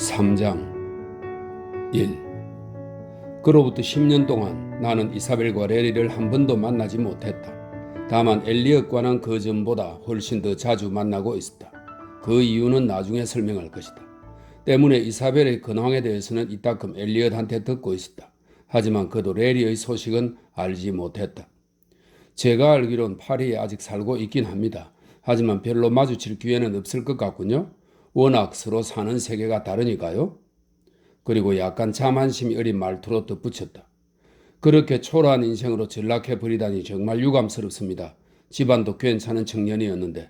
3장 1. 그로부터 10년 동안 나는 이사벨과 레리를 한 번도 만나지 못했다. 다만 엘리엇과는 그 전보다 훨씬 더 자주 만나고 있었다. 그 이유는 나중에 설명할 것이다. 때문에 이사벨의 근황에 대해서는 이따금 엘리엇한테 듣고 있었다. 하지만 그도 레리의 소식은 알지 못했다. 제가 알기론 파리에 아직 살고 있긴 합니다. 하지만 별로 마주칠 기회는 없을 것 같군요. 워낙 서로 사는 세계가 다르니까요. 그리고 약간 자만심이 어린 말투로 덧붙였다. 그렇게 초라한 인생으로 전락해버리다니 정말 유감스럽습니다. 집안도 괜찮은 청년이었는데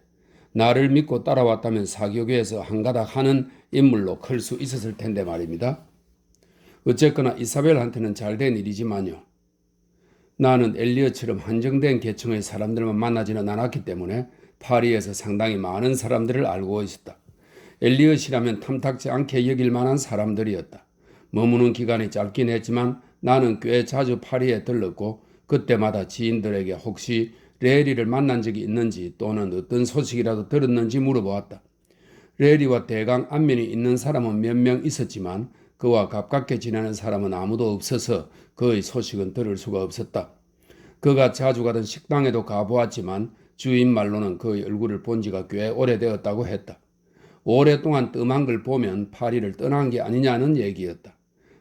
나를 믿고 따라왔다면 사교계에서 한가닥 하는 인물로 클 수 있었을 텐데 말입니다. 어쨌거나 이사벨한테는 잘된 일이지만요. 나는 엘리엇처럼 한정된 계층의 사람들만 만나지는 않았기 때문에 파리에서 상당히 많은 사람들을 알고 있었다. 엘리엇이라면 탐탁지 않게 여길 만한 사람들이었다. 머무는 기간이 짧긴 했지만 나는 꽤 자주 파리에 들렀고 그때마다 지인들에게 혹시 레리를 만난 적이 있는지 또는 어떤 소식이라도 들었는지 물어보았다. 레리와 대강 안면이 있는 사람은 몇 명 있었지만 그와 가깝게 지내는 사람은 아무도 없어서 그의 소식은 들을 수가 없었다. 그가 자주 가던 식당에도 가보았지만 주인 말로는 그의 얼굴을 본 지가 꽤 오래되었다고 했다. 오랫동안 뜸한 걸 보면 파리를 떠난 게 아니냐는 얘기였다.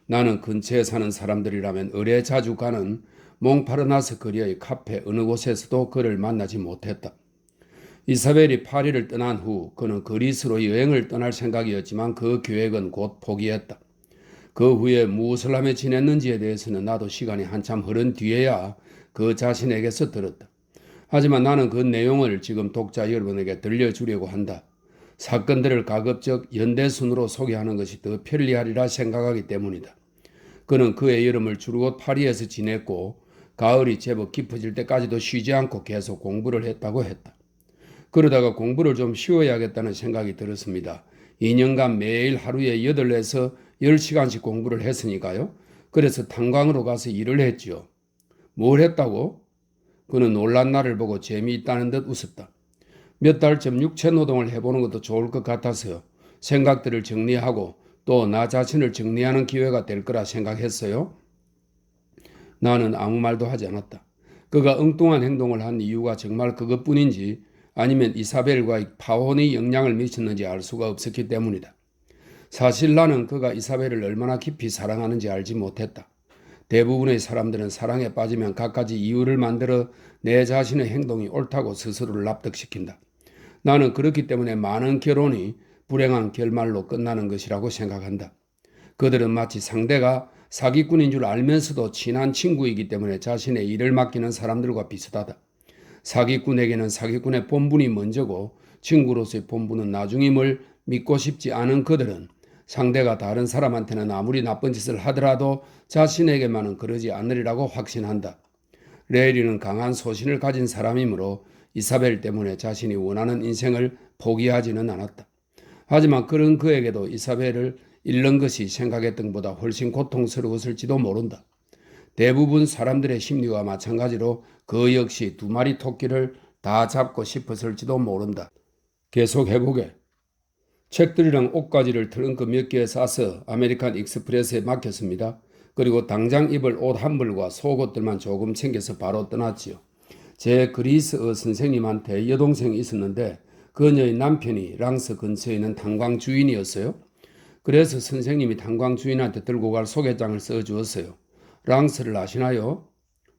나는 근처에 사는 사람들이라면 의뢰 자주 가는 몽파르나스 거리의 카페 어느 곳에서도 그를 만나지 못했다. 이사벨이 파리를 떠난 후 그는 그리스로 여행을 떠날 생각이었지만 그 계획은 곧 포기했다. 그 후에 무엇을 하며 지냈는지에 대해서는 나도 시간이 한참 흐른 뒤에야 그 자신에게서 들었다. 하지만 나는 그 내용을 지금 독자 여러분에게 들려주려고 한다. 사건들을 가급적 연대순으로 소개하는 것이 더 편리하리라 생각하기 때문이다. 그는 그의 여름을 줄곧 파리에서 지냈고 가을이 제법 깊어질 때까지도 쉬지 않고 계속 공부를 했다고 했다. 그러다가 공부를 좀 쉬어야겠다는 생각이 들었습니다. 2년간 매일 하루에 8에서 10시간씩 공부를 했으니까요. 그래서 탄광으로 가서 일을 했지요. 뭘 했다고? 그는 놀란 나를 보고 재미있다는 듯 웃었다. 몇 달쯤 육체 노동을 해보는 것도 좋을 것 같아서요. 생각들을 정리하고 또 나 자신을 정리하는 기회가 될 거라 생각했어요. 나는 아무 말도 하지 않았다. 그가 엉뚱한 행동을 한 이유가 정말 그것뿐인지 아니면 이사벨과의 파혼이 영향을 미쳤는지 알 수가 없었기 때문이다. 사실 나는 그가 이사벨을 얼마나 깊이 사랑하는지 알지 못했다. 대부분의 사람들은 사랑에 빠지면 갖가지 이유를 만들어 내 자신의 행동이 옳다고 스스로를 납득시킨다. 나는 그렇기 때문에 많은 결혼이 불행한 결말로 끝나는 것이라고 생각한다. 그들은 마치 상대가 사기꾼인 줄 알면서도 친한 친구이기 때문에 자신의 일을 맡기는 사람들과 비슷하다. 사기꾼에게는 사기꾼의 본분이 먼저고 친구로서의 본분은 나중임을 믿고 싶지 않은 그들은 상대가 다른 사람한테는 아무리 나쁜 짓을 하더라도 자신에게만은 그러지 않으리라고 확신한다. 레이리는 강한 소신을 가진 사람이므로 이사벨 때문에 자신이 원하는 인생을 포기하지는 않았다. 하지만 그런 그에게도 이사벨을 잃는 것이 생각했던 것보다 훨씬 고통스러웠을지도 모른다. 대부분 사람들의 심리와 마찬가지로 그 역시 두 마리 토끼를 다 잡고 싶었을지도 모른다. 계속 해보게. 책들이랑 옷가지를 트렁크 몇 개에 싸서 아메리칸 익스프레스에 맡겼습니다. 그리고 당장 입을 옷 한 벌과 속옷들만 조금 챙겨서 바로 떠났지요. 제 그리스어 선생님한테 여동생이 있었는데 그녀의 남편이 랑스 근처에 있는 탄광 주인이었어요. 그래서 선생님이 탄광 주인한테 들고 갈 소개장을 써주었어요. 랑스를 아시나요?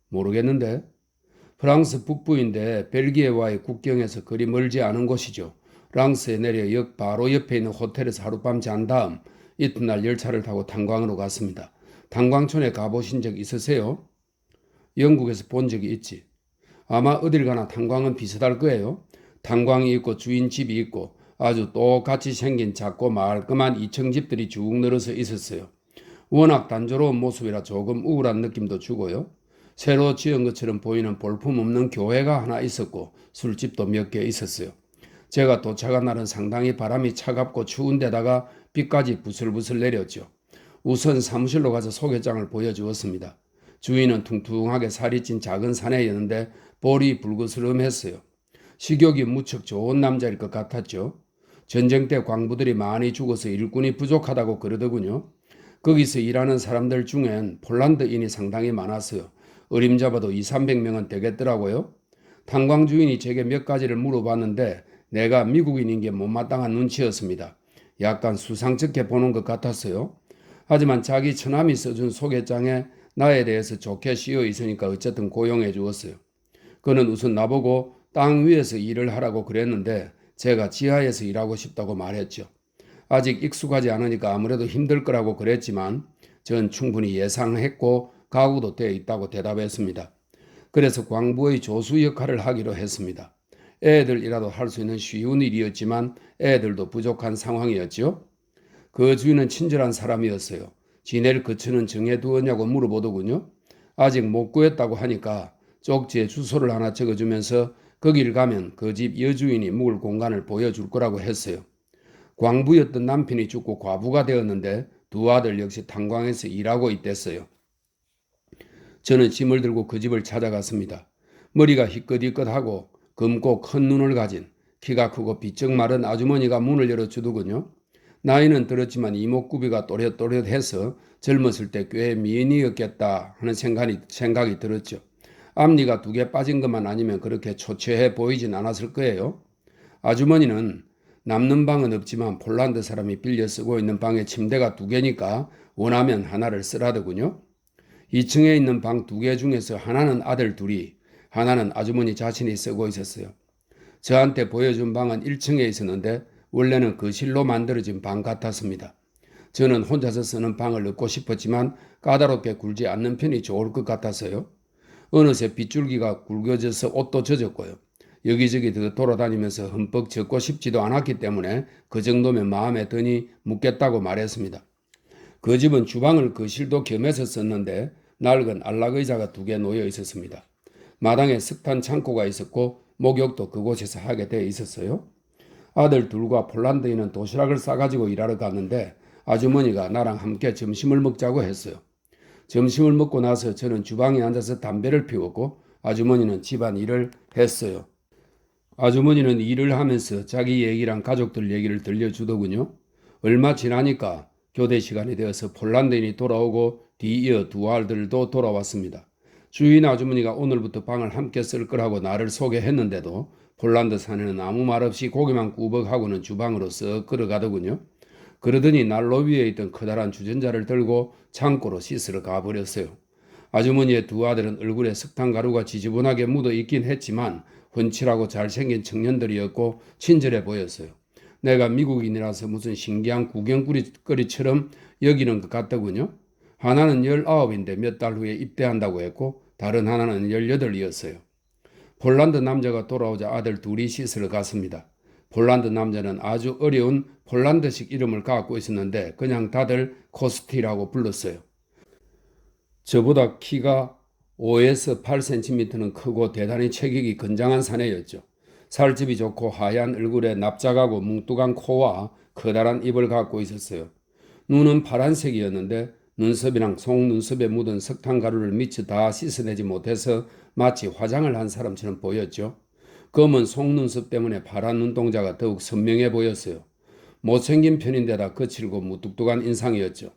모르겠는데. 프랑스 북부인데 벨기에와의 국경에서 그리 멀지 않은 곳이죠. 랑스에 내려 역 바로 옆에 있는 호텔에서 하룻밤 잔 다음 이튿날 열차를 타고 탄광으로 갔습니다. 탄광촌에 가보신 적 있으세요? 영국에서 본 적이 있지. 아마 어딜 가나 탄광은 비슷할 거예요. 탄광이 있고 주인 집이 있고 아주 똑같이 생긴 작고 말끔한 2층 집들이 쭉 늘어서 있었어요. 워낙 단조로운 모습이라 조금 우울한 느낌도 주고요. 새로 지은 것처럼 보이는 볼품없는 교회가 하나 있었고 술집도 몇 개 있었어요. 제가 도착한 날은 상당히 바람이 차갑고 추운 데다가 비까지 부슬부슬 내렸죠. 우선 사무실로 가서 소개장을 보여주었습니다. 주인은 퉁퉁하게 살이 찐 작은 사내였는데 볼이 불그스름했어요. 식욕이 무척 좋은 남자일 것 같았죠. 전쟁 때 광부들이 많이 죽어서 일꾼이 부족하다고 그러더군요. 거기서 일하는 사람들 중엔 폴란드인이 상당히 많았어요. 어림잡아도 200~300명은 되겠더라고요. 탄광 주인이 제게 몇 가지를 물어봤는데 내가 미국인인 게 못마땅한 눈치였습니다. 약간 수상쩍게 보는 것 같았어요. 하지만 자기 처남이 써준 소개장에 나에 대해서 좋게 씌어 있으니까 어쨌든 고용해 주었어요. 그는 우선 나보고 땅 위에서 일을 하라고 그랬는데 제가 지하에서 일하고 싶다고 말했죠. 아직 익숙하지 않으니까 아무래도 힘들 거라고 그랬지만 전 충분히 예상했고 각오도 되어 있다고 대답했습니다. 그래서 광부의 조수 역할을 하기로 했습니다. 애들이라도 할 수 있는 쉬운 일이었지만 애들도 부족한 상황이었죠. 그 주인은 친절한 사람이었어요. 지낼 거처는 정해두었냐고 물어보더군요. 아직 못 구했다고 하니까 쪽지에 주소를 하나 적어주면서 거길 가면 그 집 여주인이 묵을 공간을 보여줄 거라고 했어요. 광부였던 남편이 죽고 과부가 되었는데 두 아들 역시 탄광에서 일하고 있댔어요. 저는 짐을 들고 그 집을 찾아갔습니다. 머리가 희끗희끗하고 검고 큰 눈을 가진 키가 크고 비쩍 마른 아주머니가 문을 열어주더군요. 나이는 들었지만 이목구비가 또렷또렷해서 젊었을 때 꽤 미인이었겠다 하는 생각이 들었죠. 앞니가 2개 빠진 것만 아니면 그렇게 초췌해 보이진 않았을 거예요. 아주머니는 남는 방은 없지만 폴란드 사람이 빌려 쓰고 있는 방에 침대가 2개니까 원하면 하나를 쓰라더군요. 2층에 있는 방 2개 중에서 하나는 아들 둘이, 하나는 아주머니 자신이 쓰고 있었어요. 저한테 보여준 방은 1층에 있었는데 원래는 거실로 만들어진 방 같았습니다. 저는 혼자서 쓰는 방을 얻고 싶었지만 까다롭게 굴지 않는 편이 좋을 것 같아서요. 어느새 빗줄기가 굵어져서 옷도 젖었고요. 여기저기 더 돌아다니면서 흠뻑 젖고 싶지도 않았기 때문에 그 정도면 마음에 드니 묵겠다고 말했습니다. 그 집은 주방을 거실도 겸해서 썼는데 낡은 안락의자가 2개 놓여 있었습니다. 마당에 석탄 창고가 있었고 목욕도 그곳에서 하게 돼 있었어요. 아들 둘과 폴란드인은 도시락을 싸가지고 일하러 갔는데 아주머니가 나랑 함께 점심을 먹자고 했어요. 점심을 먹고 나서 저는 주방에 앉아서 담배를 피웠고 아주머니는 집안 일을 했어요. 아주머니는 일을 하면서 자기 얘기랑 가족들 얘기를 들려주더군요. 얼마 지나니까 교대 시간이 되어서 폴란드인이 돌아오고 뒤이어 두 아들도 돌아왔습니다. 주인 아주머니가 오늘부터 방을 함께 쓸 거라고 나를 소개했는데도 폴란드 사내는 아무 말 없이 고개만 꾸벅하고는 주방으로 쓱 걸어가더군요. 그러더니 난로 위에 있던 커다란 주전자를 들고 창고로 씻으러 가버렸어요. 아주머니의 두 아들은 얼굴에 석탄가루가 지저분하게 묻어 있긴 했지만 훤칠하고 잘생긴 청년들이었고 친절해 보였어요. 내가 미국인이라서 무슨 신기한 구경거리처럼 여기는 것 같더군요. 하나는 19인데 몇 달 후에 입대한다고 했고 다른 하나는 18이었어요. 폴란드 남자가 돌아오자 아들 둘이 씻으러 갔습니다. 폴란드 남자는 아주 어려운 폴란드식 이름을 갖고 있었는데 그냥 다들 코스티라고 불렀어요. 저보다 키가 5에서 8cm는 크고 대단히 체격이 건장한 사내였죠. 살집이 좋고 하얀 얼굴에 납작하고 뭉뚱한 코와 커다란 입을 갖고 있었어요. 눈은 파란색이었는데 눈썹이랑 속눈썹에 묻은 석탄가루를 미처 다 씻어내지 못해서 마치 화장을 한 사람처럼 보였죠. 검은 속눈썹 때문에 파란 눈동자가 더욱 선명해 보였어요. 못생긴 편인데다 거칠고 무뚝뚝한 인상이었죠.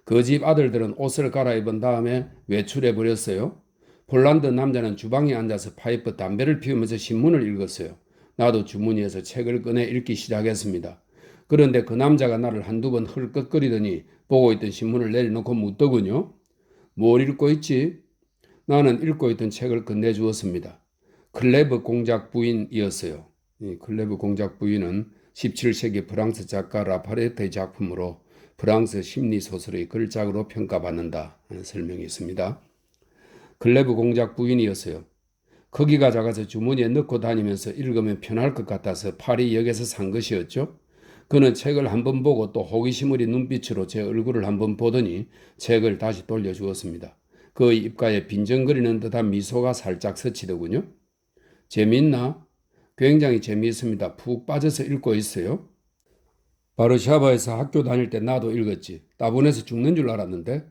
그 집 아들들은 옷을 갈아입은 다음에 외출해 버렸어요. 폴란드 남자는 주방에 앉아서 파이프 담배를 피우면서 신문을 읽었어요. 나도 주머니에서 책을 꺼내 읽기 시작했습니다. 그런데 그 남자가 나를 한두 번 헐꺽거리더니 보고 있던 신문을 내려놓고 묻더군요. 뭘 읽고 있지? 나는 읽고 있던 책을 건네주었습니다. 클레브 공작 부인이었어요. 이 클레브 공작 부인은 17세기 프랑스 작가 라파레트의 작품으로 프랑스 심리소설의 걸작으로 평가받는다 하는 설명이 있습니다. 클레브 공작 부인이었어요. 크기가 작아서 주머니에 넣고 다니면서 읽으면 편할 것 같아서 파리역에서 산 것이었죠. 그는 책을 한번 보고 또 호기심 어린 눈빛으로 제 얼굴을 한번 보더니 책을 다시 돌려주었습니다. 그의 입가에 빈정거리는 듯한 미소가 살짝 스치더군요. 재밌나? 굉장히 재미있습니다. 푹 빠져서 읽고 있어요. 바르샤바에서 학교 다닐 때 나도 읽었지. 따분해서 죽는 줄 알았는데.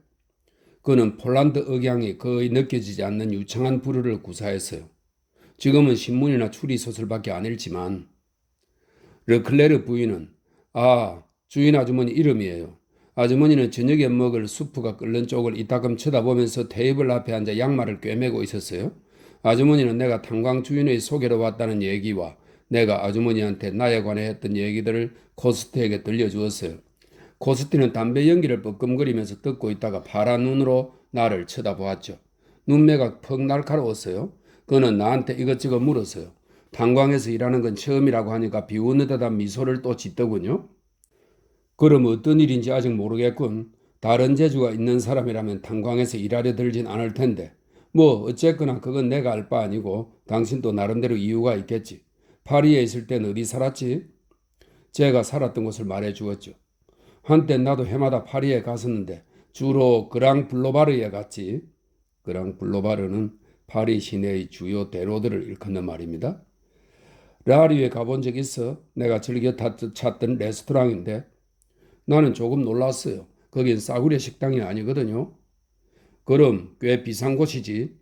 그는 폴란드 억양이 거의 느껴지지 않는 유창한 불어를 구사했어요. 지금은 신문이나 추리소설밖에 안 읽지만 르클레르 부인은 주인 아주머니 이름이에요. 아주머니는 저녁에 먹을 수프가 끓는 쪽을 이따금 쳐다보면서 테이블 앞에 앉아 양말을 꿰매고 있었어요. 아주머니는 내가 탄광 주인의 소개로 왔다는 얘기와 내가 아주머니한테 나에 관해 했던 얘기들을 코스트에게 들려주었어요. 코스트는 담배 연기를 뻐끔거리면서 듣고 있다가 파란 눈으로 나를 쳐다보았죠. 눈매가 퍽 날카로웠어요. 그는 나한테 이것저것 물었어요. 탄광에서 일하는 건 처음이라고 하니까 비웃는 미소를 또 짓더군요. 그럼 어떤 일인지 아직 모르겠군. 다른 재주가 있는 사람이라면 탄광에서 일하려 들진 않을 텐데. 뭐 어쨌거나 그건 내가 알 바 아니고 당신도 나름대로 이유가 있겠지. 파리에 있을 땐 어디 살았지? 제가 살았던 곳을 말해 주었죠. 한때 나도 해마다 파리에 갔었는데 주로 그랑블로바르에 갔지. 그랑블로바르는 파리 시내의 주요 대로들을 일컫는 말입니다. 라리에 가본 적 있어? 내가 즐겨 찾던 레스토랑인데 나는 조금 놀랐어요. 거긴 싸구려 식당이 아니거든요. 그럼 꽤 비싼 곳이지.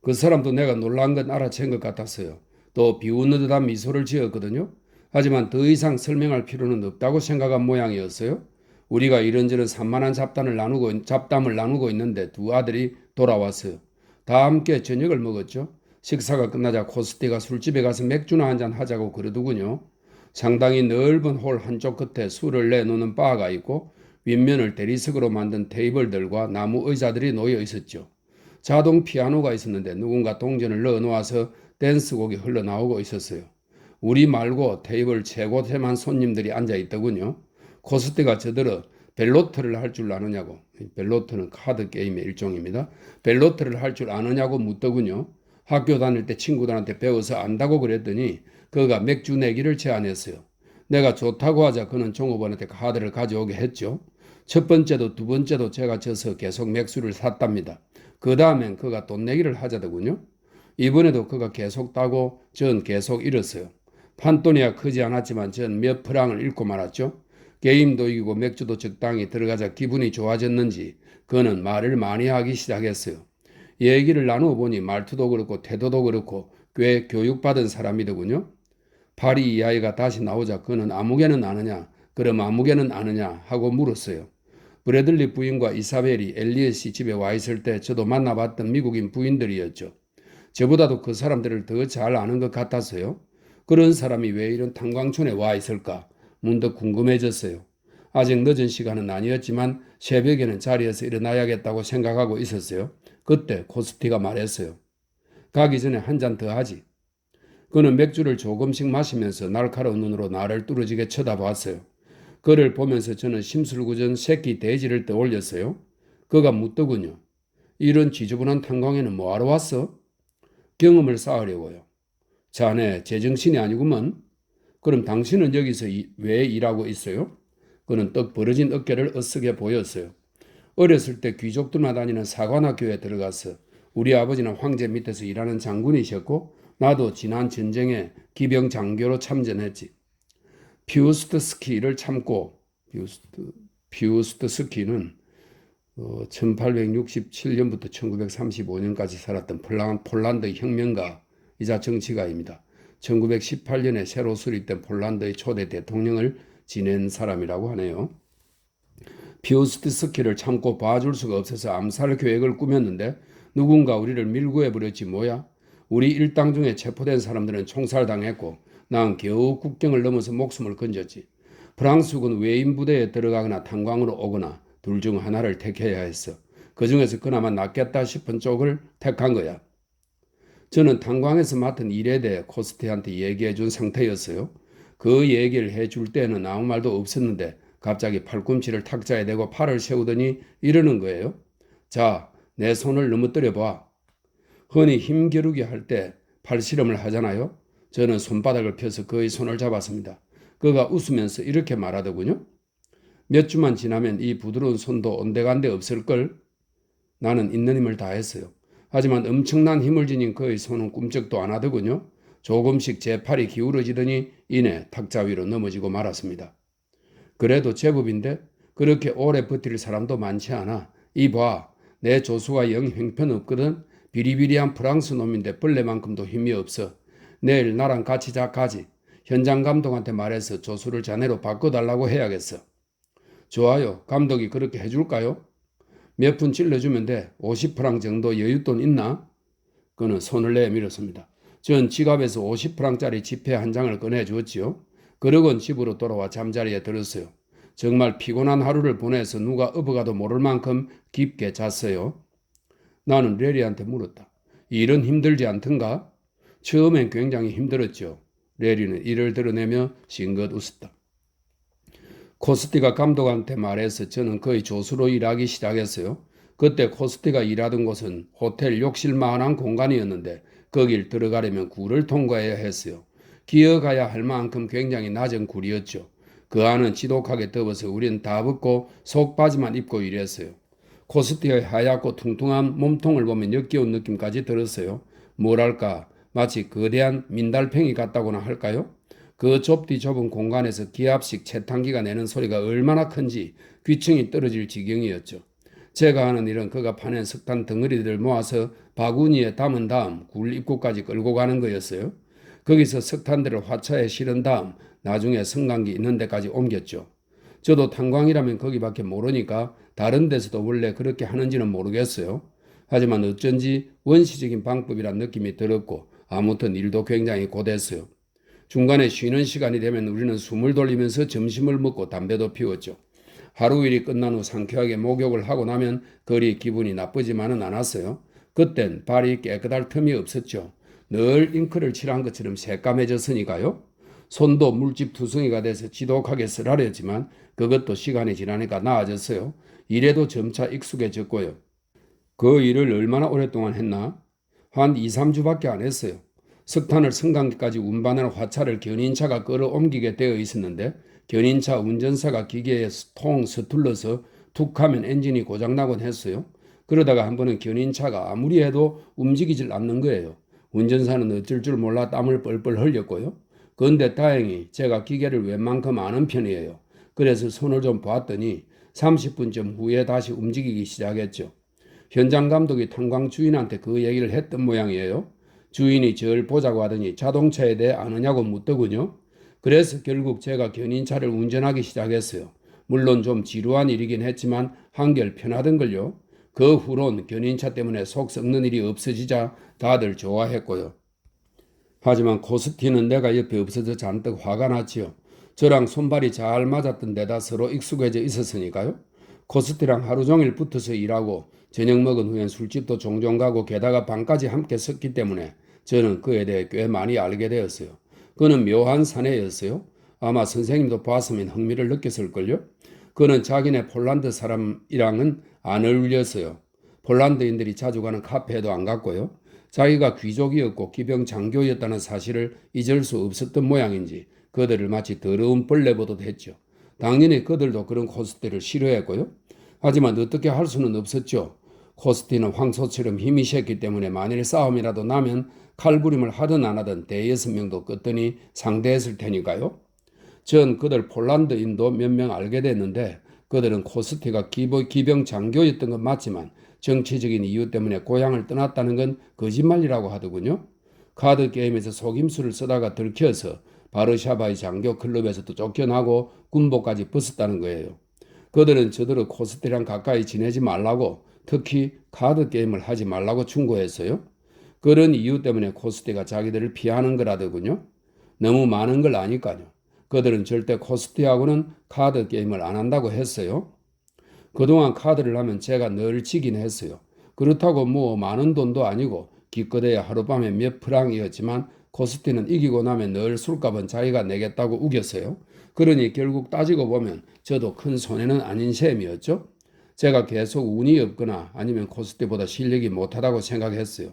그 사람도 내가 놀란 건 알아챈 것 같았어요. 또 비웃는 듯한 미소를 지었거든요. 하지만 더 이상 설명할 필요는 없다고 생각한 모양이었어요. 우리가 이런저런 산만한 잡담을 나누고 있는데 두 아들이 돌아왔어요. 다 함께 저녁을 먹었죠. 식사가 끝나자 코스티가 술집에 가서 맥주나 한잔 하자고 그러더군요. 상당히 넓은 홀 한쪽 끝에 술을 내놓는 바가 있고 윗면을 대리석으로 만든 테이블들과 나무 의자들이 놓여 있었죠. 자동 피아노가 있었는데 누군가 동전을 넣어놓아서 댄스곡이 흘러나오고 있었어요. 우리 말고 테이블 최고태만 손님들이 앉아있더군요. 코스티가 저들어 벨로트를 할 줄 아느냐고. 벨로트는 카드 게임의 일종입니다. 벨로트를 할 줄 아느냐고 묻더군요. 학교 다닐 때 친구들한테 배워서 안다고 그랬더니 그가 맥주 내기를 제안했어요. 내가 좋다고 하자 그는 종업원한테 카드를 가져오게 했죠. 첫 번째도 두 번째도 제가 져서 계속 맥주를 샀답니다. 그 다음엔 그가 돈 내기를 하자더군요. 이번에도 그가 계속 따고 전 계속 잃었어요. 판돈이야 크지 않았지만 전 몇 프랑을 잃고 말았죠. 게임도 이기고 맥주도 적당히 들어가자 기분이 좋아졌는지 그는 말을 많이 하기 시작했어요. 얘기를 나누어 보니 말투도 그렇고 태도도 그렇고 꽤 교육받은 사람이더군요. 파리 이 아이가 다시 나오자 그는 아무개는 아느냐, 그럼 아무개는 아느냐 하고 물었어요. 브래들리 부인과 이사벨이 엘리엇이 집에 와 있을 때 저도 만나봤던 미국인 부인들이었죠. 저보다도 그 사람들을 더 잘 아는 것 같아서요. 그런 사람이 왜 이런 탄광촌에 와 있을까 문득 궁금해졌어요. 아직 늦은 시간은 아니었지만 새벽에는 자리에서 일어나야겠다고 생각하고 있었어요. 그때 코스티가 말했어요. 가기 전에 한 잔 더 하지. 그는 맥주를 조금씩 마시면서 날카로운 눈으로 나를 뚫어지게 쳐다봤어요. 그를 보면서 저는 심술구전 새끼 돼지를 떠올렸어요. 그가 묻더군요. 이런 지저분한 탄광에는 뭐하러 왔어? 경험을 쌓으려고요. 자네 제정신이 아니구먼. 그럼 당신은 여기서 왜 일하고 있어요? 그는 떡 벌어진 어깨를 으쓱해 보였어요. 어렸을 때 귀족들만 다니는 사관학교에 들어가서 우리 아버지는 황제 밑에서 일하는 장군이셨고 나도 지난 전쟁에 기병 장교로 참전했지. 피우스트스키를 참고 피우스트스키는 1867년부터 1935년까지 살았던 폴란드 혁명가이자 정치가입니다. 1918년에 새로 수립된 폴란드의 초대 대통령을 지낸 사람이라고 하네요. 피우스트스키를 참고 봐줄 수가 없어서 암살 계획을 꾸몄는데 누군가 우리를 밀고해버렸지 뭐야. 우리 일당 중에 체포된 사람들은 총살당했고 난 겨우 국경을 넘어서 목숨을 건졌지. 프랑스군 외인 부대에 들어가거나 탄광으로 오거나 둘 중 하나를 택해야 했어. 그 중에서 그나마 낫겠다 싶은 쪽을 택한 거야. 저는 탄광에서 맡은 일에 대해 코스티한테 얘기해 준 상태였어요. 그 얘기를 해줄 때는 아무 말도 없었는데 갑자기 팔꿈치를 탁자에 대고 팔을 세우더니 이러는 거예요. 자, 내 손을 넘어뜨려 봐. 흔히 힘겨루기 할 때 팔씨름을 하잖아요. 저는 손바닥을 펴서 그의 손을 잡았습니다. 그가 웃으면서 이렇게 말하더군요. 몇 주만 지나면 이 부드러운 손도 온데간데 없을걸? 나는 있는 힘을 다했어요. 하지만 엄청난 힘을 지닌 그의 손은 꿈쩍도 안 하더군요. 조금씩 제 팔이 기울어지더니 이내 탁자 위로 넘어지고 말았습니다. 그래도 제법인데 그렇게 오래 버틸 사람도 많지 않아. 이봐, 내 조수가 영 형편없거든. 비리비리한 프랑스 놈인데 벌레만큼도 힘이 없어. 내일 나랑 같이 가지. 현장 감독한테 말해서 조수를 자네로 바꿔달라고 해야겠어. 좋아요. 감독이 그렇게 해줄까요? 몇 푼 찔러주면 돼. 50프랑 정도 여윳돈 있나? 그는 손을 내밀었습니다. 전 지갑에서 50프랑짜리 지폐 한 장을 꺼내주었지요. 그러곤 집으로 돌아와 잠자리에 들었어요. 정말 피곤한 하루를 보내서 누가 업어가도 모를 만큼 깊게 잤어요. 나는 레리한테 물었다. 일은 힘들지 않던가? 처음엔 굉장히 힘들었죠. 레리는 이를 드러내며 싱긋 웃었다. 코스티가 감독한테 말해서 저는 거의 조수로 일하기 시작했어요. 그때 코스티가 일하던 곳은 호텔 욕실만한 공간이었는데 거길 들어가려면 굴을 통과해야 했어요. 기어가야 할 만큼 굉장히 낮은 굴이었죠. 그 안은 지독하게 더워서 우린 다 벗고 속바지만 입고 일했어요. 코스티의 하얗고 퉁퉁한 몸통을 보면 역겨운 느낌까지 들었어요. 뭐랄까 마치 거대한 민달팽이 같다고나 할까요? 그 좁디 좁은 공간에서 기압식 채탄기가 내는 소리가 얼마나 큰지 귀청이 떨어질 지경이었죠. 제가 하는 일은 그가 파낸 석탄 덩어리들을 모아서 바구니에 담은 다음 굴 입구까지 끌고 가는 거였어요. 거기서 석탄들을 화차에 실은 다음 나중에 성강기 있는 데까지 옮겼죠. 저도 탄광이라면 거기밖에 모르니까 다른 데서도 원래 그렇게 하는지는 모르겠어요. 하지만 어쩐지 원시적인 방법이란 느낌이 들었고 아무튼 일도 굉장히 고됐어요. 중간에 쉬는 시간이 되면 우리는 숨을 돌리면서 점심을 먹고 담배도 피웠죠. 하루 일이 끝난 후 상쾌하게 목욕을 하고 나면 그리 기분이 나쁘지만은 않았어요. 그땐 발이 깨끗할 틈이 없었죠. 늘 잉크를 칠한 것처럼 새까매졌으니까요. 손도 물집 투성이가 돼서 지독하게 쓰라렸지만 그것도 시간이 지나니까 나아졌어요. 일에도 점차 익숙해졌고요. 그 일을 얼마나 오랫동안 했나? 한 2, 3주밖에 안 했어요. 석탄을 성강기까지 운반하는 화차를 견인차가 끌어옮기게 되어 있었는데 견인차 운전사가 기계에 통 서툴러서 툭 하면 엔진이 고장나곤 했어요. 그러다가 한 번은 견인차가 아무리 해도 움직이질 않는 거예요. 운전사는 어쩔 줄 몰라 땀을 뻘뻘 흘렸고요. 그런데 다행히 제가 기계를 웬만큼 아는 편이에요. 그래서 손을 좀 봤더니 30분쯤 후에 다시 움직이기 시작했죠. 현장 감독이 탄광 주인한테 그 얘기를 했던 모양이에요. 주인이 절 보자고 하더니 자동차에 대해 아느냐고 묻더군요. 그래서 결국 제가 견인차를 운전하기 시작했어요. 물론 좀 지루한 일이긴 했지만 한결 편하던걸요. 그 후론 견인차 때문에 속 썩는 일이 없어지자 다들 좋아했고요. 하지만 코스티는 내가 옆에 없어져 잔뜩 화가 났지요. 저랑 손발이 잘 맞았던 데다 서로 익숙해져 있었으니까요. 코스티랑 하루 종일 붙어서 일하고 저녁 먹은 후엔 술집도 종종 가고 게다가 밤까지 함께 섰기 때문에 저는 그에 대해 꽤 많이 알게 되었어요. 그는 묘한 사내였어요. 아마 선생님도 봤으면 흥미를 느꼈을걸요. 그는 자기네 폴란드 사람이랑은 안 어울렸어요. 폴란드인들이 자주 가는 카페에도 안 갔고요. 자기가 귀족이었고 기병 장교였다는 사실을 잊을 수 없었던 모양인지 그들을 마치 더러운 벌레 보듯 했죠. 당연히 그들도 그런 코스티를 싫어했고요. 하지만 어떻게 할 수는 없었죠. 코스티는 황소처럼 힘이 셌기 때문에 만일 싸움이라도 나면 칼부림을 하든 안 하든 대여섯 명도 끄더니 상대했을 테니까요. 전 그들 폴란드인도 몇 명 알게 됐는데 그들은 코스티가 기병 장교였던 건 맞지만 정치적인 이유 때문에 고향을 떠났다는 건 거짓말이라고 하더군요. 카드 게임에서 속임수를 쓰다가 들켜서 바르샤바의 장교 클럽에서도 쫓겨나고 군복까지 벗었다는 거예요. 그들은 저더러 코스티랑 가까이 지내지 말라고 특히 카드 게임을 하지 말라고 충고했어요. 그런 이유 때문에 코스티가 자기들을 피하는 거라더군요. 너무 많은 걸 아니까요. 그들은 절대 코스티하고는 카드 게임을 안 한다고 했어요. 그동안 카드를 하면 제가 늘 지긴 했어요. 그렇다고 뭐 많은 돈도 아니고 기껏해야 하룻밤에 몇 프랑이었지만 코스티는 이기고 나면 늘 술값은 자기가 내겠다고 우겼어요. 그러니 결국 따지고 보면 저도 큰 손해는 아닌 셈이었죠. 제가 계속 운이 없거나 아니면 코스티보다 실력이 못하다고 생각했어요.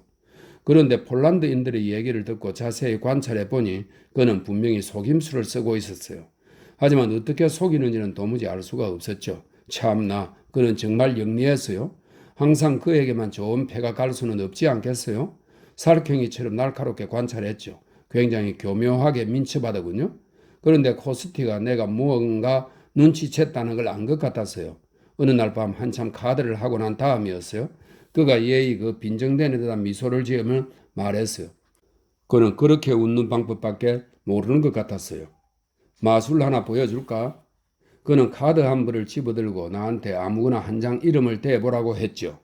그런데 폴란드인들의 얘기를 듣고 자세히 관찰해 보니 그는 분명히 속임수를 쓰고 있었어요. 하지만 어떻게 속이는지는 도무지 알 수가 없었죠. 참나, 그는 정말 영리했어요. 항상 그에게만 좋은 패가 갈 수는 없지 않겠어요? 살쾡이처럼 날카롭게 관찰했죠. 굉장히 교묘하게 민첩하더군요. 그런데 코스티가 내가 무언가 눈치챘다는 걸 안 것 같았어요. 어느 날 밤 한참 카드를 하고 난 다음이었어요. 그가 예의 그 빈정대는 듯한 미소를 지으며 말했어요. 그는 그렇게 웃는 방법밖에 모르는 것 같았어요. 마술 하나 보여줄까? 그는 카드 한 벌을 집어들고 나한테 아무거나 한 장 이름을 대보라고 했죠.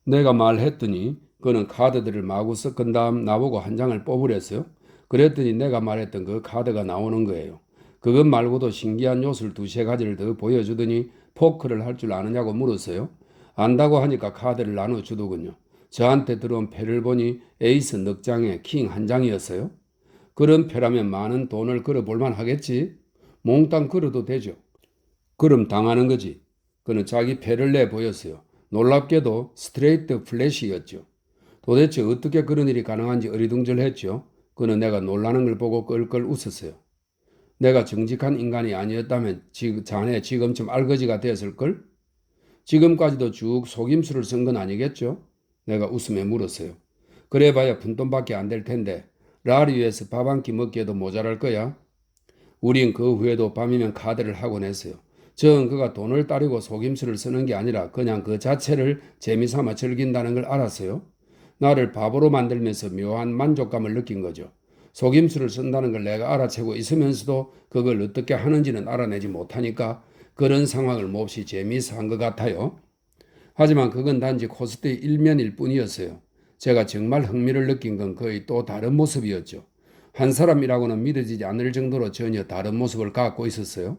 내가 말했더니 그는 카드들을 마구 섞은 다음 나보고 한 장을 뽑으랬어요. 그랬더니 내가 말했던 그 카드가 나오는 거예요. 그것 말고도 신기한 요술 두세 가지를 더 보여주더니 포크를 할 줄 아느냐고 물었어요. 안다고 하니까 카드를 나눠주더군요. 저한테 들어온 패를 보니 에이스 넉 장에 킹 한 장이었어요. 그런 패라면 많은 돈을 걸어볼만 하겠지? 몽땅 걸어도 되죠. 그럼 당하는 거지. 그는 자기 패를 내 보였어요. 놀랍게도 스트레이트 플래시였죠. 도대체 어떻게 그런 일이 가능한지 어리둥절했죠. 그는 내가 놀라는 걸 보고 껄껄 웃었어요. 내가 정직한 인간이 아니었다면 자네 지금쯤 알거지가 되었을걸? 지금까지도 쭉 속임수를 쓴 건 아니겠죠? 내가 웃으며 물었어요. 그래봐야 푼돈밖에 안 될 텐데 라리 위해서 밥 한 끼 먹기에도 모자랄 거야. 우린 그 후에도 밤이면 카드를 하곤 했어요. 전 그가 돈을 따르고 속임수를 쓰는 게 아니라 그냥 그 자체를 재미삼아 즐긴다는 걸 알았어요. 나를 바보로 만들면서 묘한 만족감을 느낀 거죠. 속임수를 쓴다는 걸 내가 알아채고 있으면서도 그걸 어떻게 하는지는 알아내지 못하니까 그런 상황을 몹시 재미있어 한 것 같아요. 하지만 그건 단지 코스트의 일면일 뿐이었어요. 제가 정말 흥미를 느낀 건 거의 또 다른 모습이었죠. 한 사람이라고는 믿어지지 않을 정도로 전혀 다른 모습을 갖고 있었어요.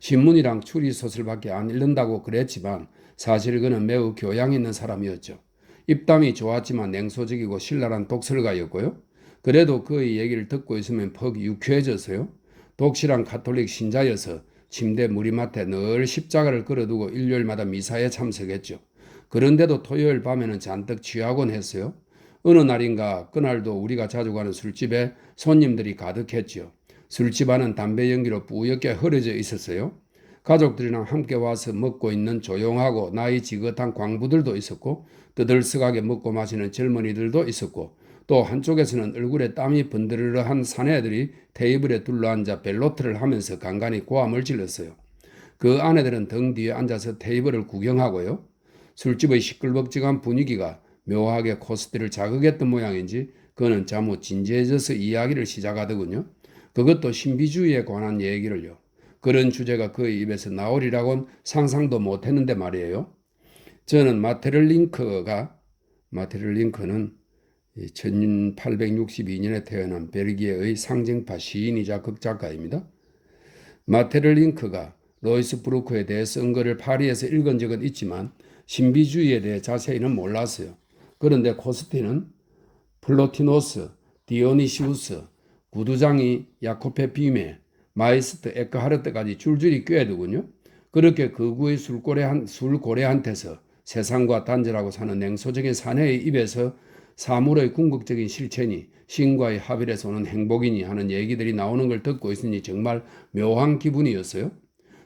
신문이랑 추리소설밖에 안 읽는다고 그랬지만 사실 그는 매우 교양 있는 사람이었죠. 입담이 좋았지만 냉소적이고 신랄한 독설가였고요. 그래도 그의 얘기를 듣고 있으면 퍽 유쾌해졌어요. 독실한 가톨릭 신자여서 침대 무리맡에 늘 십자가를 걸어두고 일요일마다 미사에 참석했죠. 그런데도 토요일 밤에는 잔뜩 취하곤 했어요. 어느 날인가 그날도 우리가 자주 가는 술집에 손님들이 가득했지요. 술집 안은 담배 연기로 뿌옇게 흐려져 있었어요. 가족들이랑 함께 와서 먹고 있는 조용하고 나이 지긋한 광부들도 있었고 떠들썩하게 먹고 마시는 젊은이들도 있었고 또 한쪽에서는 얼굴에 땀이 번드르르한 사내들이 테이블에 둘러앉아 벨로트를 하면서 간간히 고함을 질렀어요. 그 아내들은 등 뒤에 앉아서 테이블을 구경하고요. 술집의 시끌벅적한 분위기가 묘하게 코스트를 자극했던 모양인지 그는 잠옷 진지해져서 이야기를 시작하더군요. 그것도 신비주의에 관한 얘기를요. 그런 주제가 그의 입에서 나오리라고는 상상도 못했는데 말이에요. 저는 마테르링크는 1862년에 태어난 벨기에의 상징파 시인이자 극작가입니다. 마테르링크가 로이스 브루크에 대해 쓴 글을 파리에서 읽은 적은 있지만 신비주의에 대해 자세히는 몰랐어요. 그런데 코스티는 플로티노스, 디오니시우스, 구두장이 야코페 비메, 마이스트 에크하르트까지 줄줄이 꿰두군요. 그렇게 극우의 술고래한테서 세상과 단절하고 사는 냉소적인 사내의 입에서 사물의 궁극적인 실체니 신과의 합일에서 오는 행복이니 하는 얘기들이 나오는 걸 듣고 있으니 정말 묘한 기분이었어요.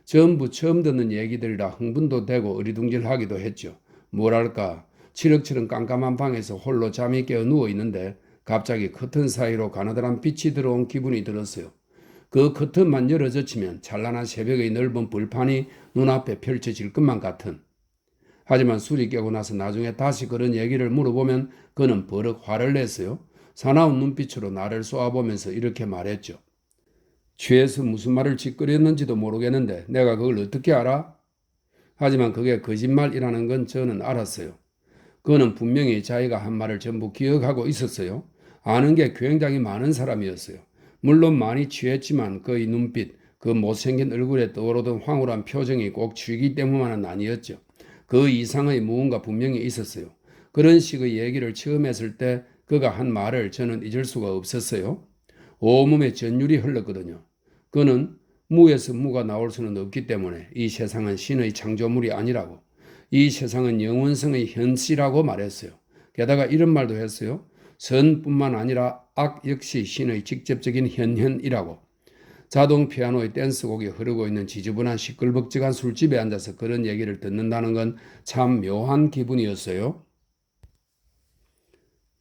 전부 처음 듣는 얘기들이라 흥분도 되고 어리둥절하기도 했죠. 뭐랄까 칠흑칠흑 깜깜한 방에서 홀로 잠이 깨어 누워 있는데 갑자기 커튼 사이로 가느다란 빛이 들어온 기분이 들었어요. 그 커튼만 열어젖히면 찬란한 새벽의 넓은 벌판이 눈앞에 펼쳐질 것만 같은. 하지만 술이 깨고 나서 나중에 다시 그런 얘기를 물어보면 그는 버럭 화를 냈어요. 사나운 눈빛으로 나를 쏘아보면서 이렇게 말했죠. 취해서 무슨 말을 짓거렸는지도 모르겠는데 내가 그걸 어떻게 알아? 하지만 그게 거짓말이라는 건 저는 알았어요. 그는 분명히 자기가 한 말을 전부 기억하고 있었어요. 아는 게 굉장히 많은 사람이었어요. 물론 많이 취했지만 그의 눈빛, 그 못생긴 얼굴에 떠오르던 황홀한 표정이 꼭 취기 때문만은 아니었죠. 그 이상의 무언가 분명히 있었어요. 그런 식의 얘기를 처음 했을 때 그가 한 말을 저는 잊을 수가 없었어요. 온몸에 전율이 흘렀거든요. 그는 무에서 무가 나올 수는 없기 때문에 이 세상은 신의 창조물이 아니라고, 이 세상은 영원성의 현시라고 말했어요. 게다가 이런 말도 했어요. 선뿐만 아니라 악 역시 신의 직접적인 현현이라고. 자동 피아노의 댄스곡이 흐르고 있는 지저분한 시끌벅적한 술집에 앉아서 그런 얘기를 듣는다는 건 참 묘한 기분이었어요.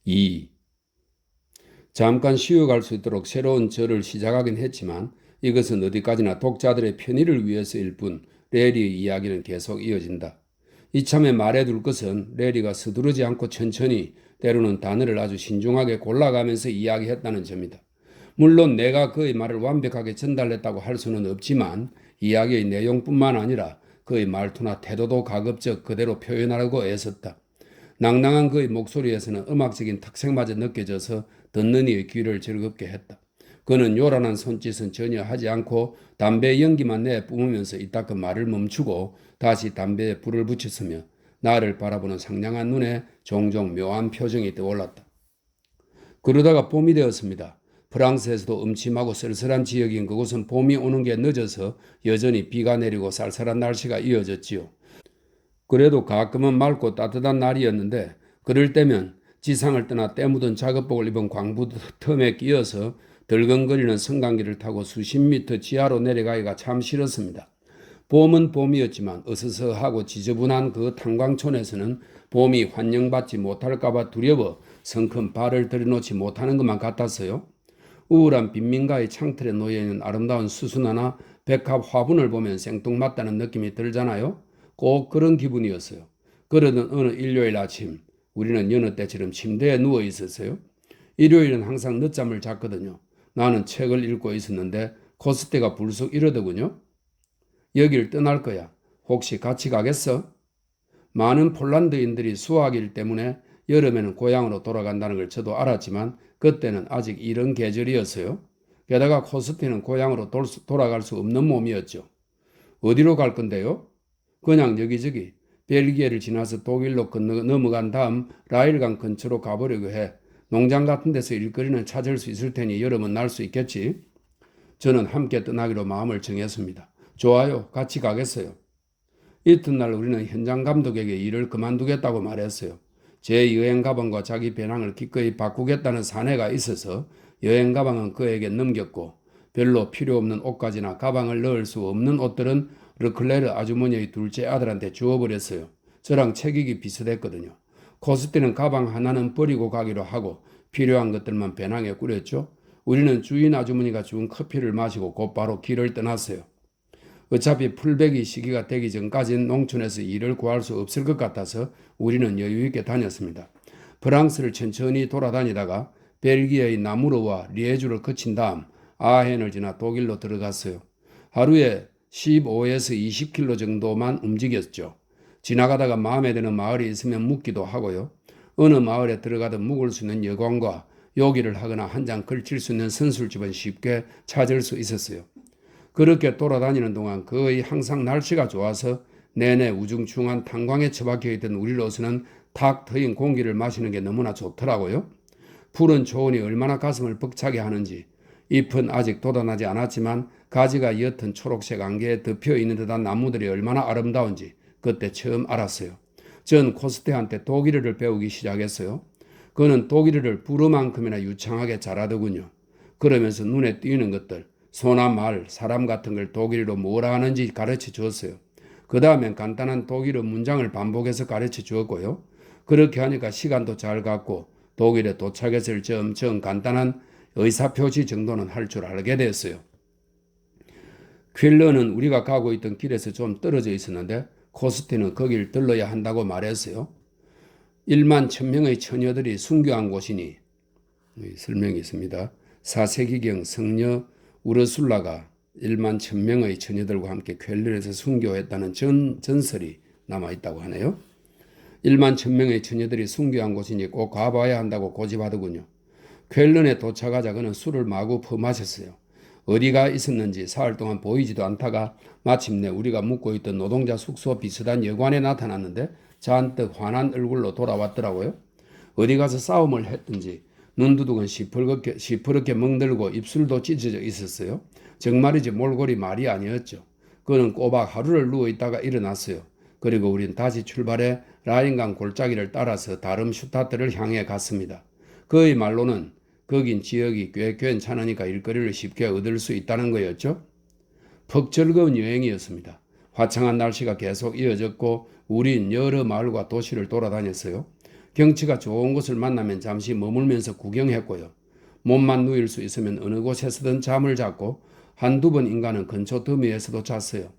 2. 잠깐 쉬어갈 수 있도록 새로운 절을 시작하긴 했지만 이것은 어디까지나 독자들의 편의를 위해서일 뿐 레리의 이야기는 계속 이어진다. 이참에 말해둘 것은 레리가 서두르지 않고 천천히 때로는 단어를 아주 신중하게 골라가면서 이야기했다는 점이다. 물론 내가 그의 말을 완벽하게 전달했다고 할 수는 없지만 이야기의 내용뿐만 아니라 그의 말투나 태도도 가급적 그대로 표현하려고 애썼다. 낭낭한 그의 목소리에서는 음악적인 특색마저 느껴져서 듣는 이의 귀를 즐겁게 했다. 그는 요란한 손짓은 전혀 하지 않고 담배 연기만 내뿜으면서 이따금 말을 멈추고 다시 담배에 불을 붙였으며 나를 바라보는 상냥한 눈에 종종 묘한 표정이 떠올랐다. 그러다가 봄이 되었습니다. 프랑스에서도 음침하고 쓸쓸한 지역인 그곳은 봄이 오는 게 늦어서 여전히 비가 내리고 쌀쌀한 날씨가 이어졌지요. 그래도 가끔은 맑고 따뜻한 날이었는데 그럴 때면 지상을 떠나 때 묻은 작업복을 입은 광부 틈에 끼어서 덜컹거리는 성강기를 타고 수십 미터 지하로 내려가기가 참 싫었습니다. 봄은 봄이었지만 어서서하고 지저분한 그 탄광촌에서는 봄이 환영받지 못할까봐 두려워 성큼 발을 들여놓지 못하는 것만 같았어요. 우울한 빈민가의 창틀에 놓여있는 아름다운 수수나나 백합 화분을 보면 생뚱맞다는 느낌이 들잖아요. 꼭 그런 기분이었어요. 그러던 어느 일요일 아침 우리는 여느 때처럼 침대에 누워 있었어요. 일요일은 항상 늦잠을 잤거든요. 나는 책을 읽고 있었는데 코스테가 불쑥 이러더군요. 여길 떠날 거야. 혹시 같이 가겠어? 많은 폴란드인들이 수학일 때문에 여름에는 고향으로 돌아간다는 걸 저도 알았지만 그때는 아직 이런 계절이었어요. 게다가 코스티는 고향으로 돌아갈 수 없는 몸이었죠. 어디로 갈 건데요? 그냥 여기저기 벨기에를 지나서 독일로 넘어간 다음 라일강 근처로 가보려고 해. 농장 같은 데서 일거리는 찾을 수 있을 테니 여름은 날 수 있겠지. 저는 함께 떠나기로 마음을 정했습니다. 좋아요. 같이 가겠어요. 이튿날 우리는 현장 감독에게 일을 그만두겠다고 말했어요. 제 여행 가방과 자기 배낭을 기꺼이 바꾸겠다는 사내가 있어서 여행 가방은 그에게 넘겼고 별로 필요 없는 옷가지나 가방을 넣을 수 없는 옷들은 르클레르 아주머니의 둘째 아들한테 주어버렸어요. 저랑 체격이 비슷했거든요. 코스티는 가방 하나는 버리고 가기로 하고 필요한 것들만 배낭에 꾸렸죠. 우리는 주인 아주머니가 준 커피를 마시고 곧바로 길을 떠났어요. 어차피 풀베기 시기가 되기 전까지는 농촌에서 일을 구할 수 없을 것 같아서 우리는 여유있게 다녔습니다. 프랑스를 천천히 돌아다니다가 벨기에의 나무르와 리에주를 거친 다음 아헨을 지나 독일로 들어갔어요. 하루에 15에서 20km 정도만 움직였죠. 지나가다가 마음에 드는 마을이 있으면 묵기도 하고요. 어느 마을에 들어가도 묵을 수 있는 여관과 요기를 하거나 한 잔 걸칠 수 있는 선술집은 쉽게 찾을 수 있었어요. 그렇게 돌아다니는 동안 거의 항상 날씨가 좋아서 내내 우중충한 탄광에 처박혀 있던 우리로서는 탁 트인 공기를 마시는 게 너무나 좋더라고요. 푸른 초원이 얼마나 가슴을 벅차게 하는지, 잎은 아직 돋아나지 않았지만 가지가 옅은 초록색 안개에 덮여 있는 듯한 나무들이 얼마나 아름다운지 그때 처음 알았어요. 전 코스테한테 독일어를 배우기 시작했어요. 그는 독일어를 불어만큼이나 유창하게 잘하더군요. 그러면서 눈에 띄는 것들, 소나 말, 사람 같은 걸 독일어로 뭐라 하는지 가르쳐 주었어요. 그 다음엔 간단한 독일어 문장을 반복해서 가르쳐 주었고요. 그렇게 하니까 시간도 잘 갔고 독일에 도착했을 점점 간단한 의사표시 정도는 할 줄 알게 됐어요. 퀼러는 우리가 가고 있던 길에서 좀 떨어져 있었는데 코스티는 거길 들러야 한다고 말했어요. 1만 1000명의 처녀들이 순교한 곳이니 설명이 있습니다. 4세기경 성녀 우르술라가 1만 1000명의 처녀들과 함께 퀼런에서 순교했다는 전설이 남아있다고 하네요. 1만 1000명의 처녀들이 순교한 곳이니 꼭 가봐야 한다고 고집하더군요. 퀼런에 도착하자 그는 술을 마구 퍼마셨어요. 어디가 있었는지 사흘 동안 보이지도 않다가 마침내 우리가 묵고 있던 노동자 숙소 비슷한 여관에 나타났는데 잔뜩 화난 얼굴로 돌아왔더라고요. 어디 가서 싸움을 했든지 눈두둑은 시퍼렇게 멍들고 입술도 찢어져 있었어요. 정말이지 몰골이 말이 아니었죠. 그는 꼬박 하루를 누워있다가 일어났어요. 그리고 우린 다시 출발해 라인강 골짜기를 따라서 다름 슈타트를 향해 갔습니다. 그의 말로는 거긴 지역이 꽤 괜찮으니까 일거리를 쉽게 얻을 수 있다는 거였죠. 퍽 즐거운 여행이었습니다. 화창한 날씨가 계속 이어졌고 우린 여러 마을과 도시를 돌아다녔어요. 경치가 좋은 곳을 만나면 잠시 머물면서 구경했고요. 몸만 누일 수 있으면 어느 곳에서든 잠을 잤고 한두 번 인간은 근처 더미에서도 잤어요.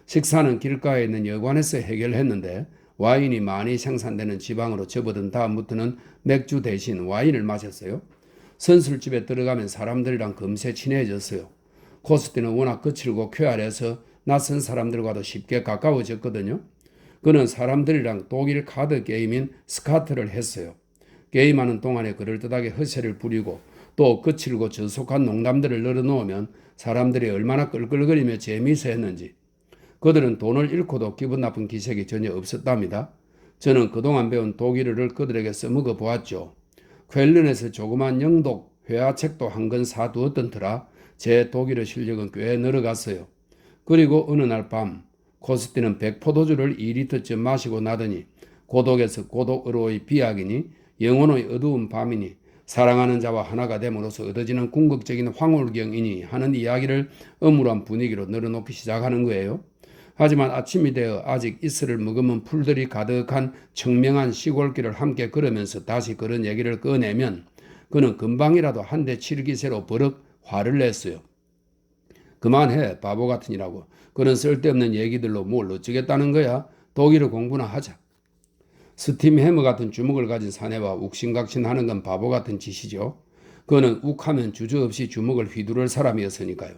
식사는 길가에 있는 여관에서 해결했는데 와인이 많이 생산되는 지방으로 접어든 다음부터는 맥주 대신 와인을 마셨어요. 선술집에 들어가면 사람들이랑 금세 친해졌어요. 코스티는 워낙 거칠고 쾌활해서 낯선 사람들과도 쉽게 가까워졌거든요. 그는 사람들이랑 독일 카드 게임인 스카트를 했어요. 게임하는 동안에 그럴듯하게 허세를 부리고 또 거칠고 저속한 농담들을 늘어놓으면 사람들이 얼마나 끌끌거리며 재미있어 했는지. 그들은 돈을 잃고도 기분 나쁜 기색이 전혀 없었답니다. 저는 그동안 배운 독일어를 그들에게 써먹어 보았죠. 쾰른에서 조그만 영독 회화책도 한 권 사두었던 터라 제 독일어 실력은 꽤 늘어갔어요. 그리고 어느 날 밤 코스티는 백포도주를 2리터쯤 마시고 나더니 고독에서 고독으로의 비약이니 영혼의 어두운 밤이니 사랑하는 자와 하나가 됨으로써 얻어지는 궁극적인 황홀경이니 하는 이야기를 음울한 분위기로 늘어놓기 시작하는 거예요. 하지만 아침이 되어 아직 이슬을 머금은 풀들이 가득한 청명한 시골길을 함께 걸으면서 다시 그런 얘기를 꺼내면 그는 금방이라도 한 대 칠기세로 버럭 화를 냈어요. 그만해, 바보 같으니라고. 그런 쓸데없는 얘기들로 뭘 어쩌겠다는 거야. 독일어 공부나 하자. 스팀 해머 같은 주먹을 가진 사내와 욱신각신하는 건 바보 같은 짓이죠. 그는 욱하면 주저없이 주먹을 휘두를 사람이었으니까요.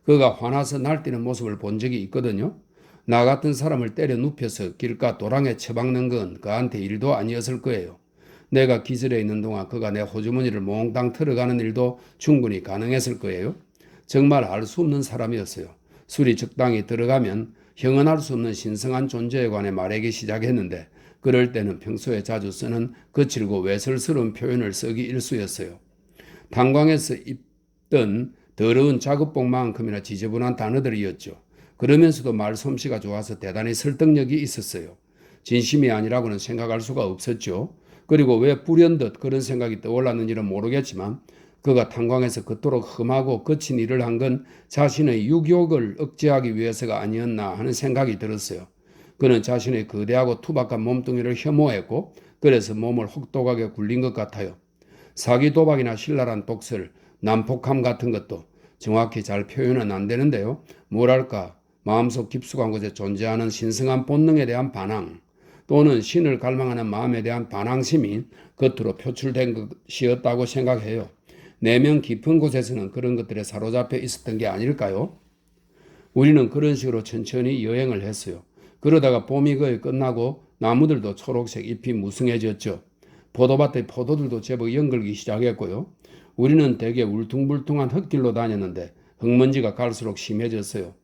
그가 화나서 날뛰는 모습을 본 적이 있거든요. 나 같은 사람을 때려 눕혀서 길가 도랑에 처박는 건 그한테 일도 아니었을 거예요. 내가 기절해 있는 동안 그가 내 호주머니를 몽땅 털어가는 일도 충분히 가능했을 거예요. 정말 알 수 없는 사람이었어요. 술이 적당히 들어가면 형언할 수 없는 신성한 존재에 관해 말하기 시작했는데 그럴 때는 평소에 자주 쓰는 거칠고 외설스러운 표현을 쓰기 일쑤였어요. 탄광에서 입던 더러운 작업복만큼이나 지저분한 단어들이었죠. 그러면서도 말솜씨가 좋아서 대단히 설득력이 있었어요. 진심이 아니라고는 생각할 수가 없었죠. 그리고 왜 불현듯 그런 생각이 떠올랐는지는 모르겠지만 그가 탄광에서 그토록 험하고 거친 일을 한 건 자신의 유욕을 억제하기 위해서가 아니었나 하는 생각이 들었어요. 그는 자신의 거대하고 투박한 몸뚱이를 혐오했고 그래서 몸을 혹독하게 굴린 것 같아요. 사기 도박이나 신랄한 독설, 난폭함 같은 것도 정확히 잘 표현은 안 되는데요. 뭐랄까 마음속 깊숙한 곳에 존재하는 신성한 본능에 대한 반항 또는 신을 갈망하는 마음에 대한 반항심이 겉으로 표출된 것이었다고 생각해요. 내면 깊은 곳에서는 그런 것들에 사로잡혀 있었던 게 아닐까요? 우리는 그런 식으로 천천히 여행을 했어요. 그러다가 봄이 거의 끝나고 나무들도 초록색 잎이 무성해졌죠. 포도밭의 포도들도 제법 연글기 시작했고요. 우리는 되게 울퉁불퉁한 흙길로 다녔는데 흙먼지가 갈수록 심해졌어요.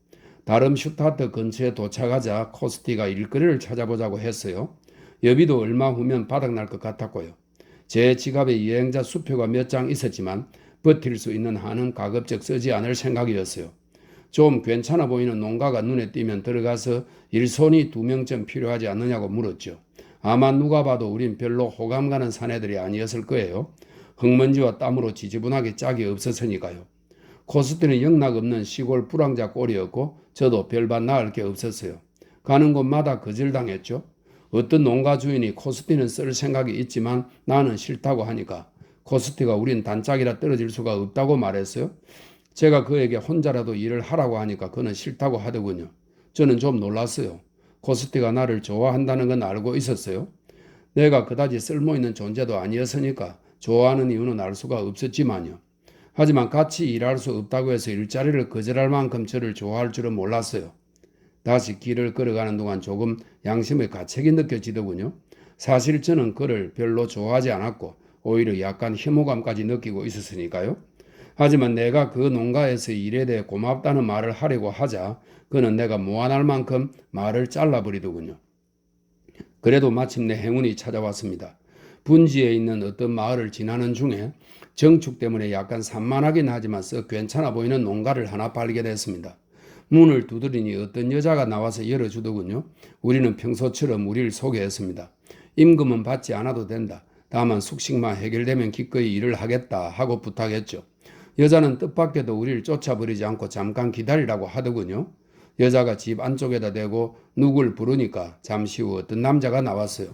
다름슈타트 근처에 도착하자 코스티가 일거리를 찾아보자고 했어요. 여비도 얼마 후면 바닥날 것 같았고요. 제 지갑에 여행자 수표가 몇 장 있었지만 버틸 수 있는 한은 가급적 쓰지 않을 생각이었어요. 좀 괜찮아 보이는 농가가 눈에 띄면 들어가서 일손이 2명쯤 필요하지 않느냐고 물었죠. 아마 누가 봐도 우린 별로 호감 가는 사내들이 아니었을 거예요. 흙먼지와 땀으로 지저분하게 짝이 없었으니까요. 코스티는 영락없는 시골 불황자 꼴이었고 저도 별반 나을 게 없었어요. 가는 곳마다 거절당했죠. 어떤 농가 주인이 코스티는 쓸 생각이 있지만 나는 싫다고 하니까 코스티가 우린 단짝이라 떨어질 수가 없다고 말했어요. 제가 그에게 혼자라도 일을 하라고 하니까 그는 싫다고 하더군요. 저는 좀 놀랐어요. 코스티가 나를 좋아한다는 건 알고 있었어요. 내가 그다지 쓸모있는 존재도 아니었으니까 좋아하는 이유는 알 수가 없었지만요. 하지만 같이 일할 수 없다고 해서 일자리를 거절할 만큼 저를 좋아할 줄은 몰랐어요. 다시 길을 걸어가는 동안 조금 양심의 가책이 느껴지더군요. 사실 저는 그를 별로 좋아하지 않았고 오히려 약간 혐오감까지 느끼고 있었으니까요. 하지만 내가 그 농가에서 일에 대해 고맙다는 말을 하려고 하자 그는 내가 무안할 만큼 말을 잘라버리더군요. 그래도 마침내 행운이 찾아왔습니다. 분지에 있는 어떤 마을을 지나는 중에 정축 때문에 약간 산만하긴 하지만 썩 괜찮아 보이는 농가를 하나 발견했습니다. 문을 두드리니 어떤 여자가 나와서 열어주더군요. 우리는 평소처럼 우리를 소개했습니다. 임금은 받지 않아도 된다. 다만 숙식만 해결되면 기꺼이 일을 하겠다 하고 부탁했죠. 여자는 뜻밖에도 우리를 쫓아버리지 않고 잠깐 기다리라고 하더군요. 여자가 집 안쪽에다 대고 누굴 부르니까 잠시 후 어떤 남자가 나왔어요.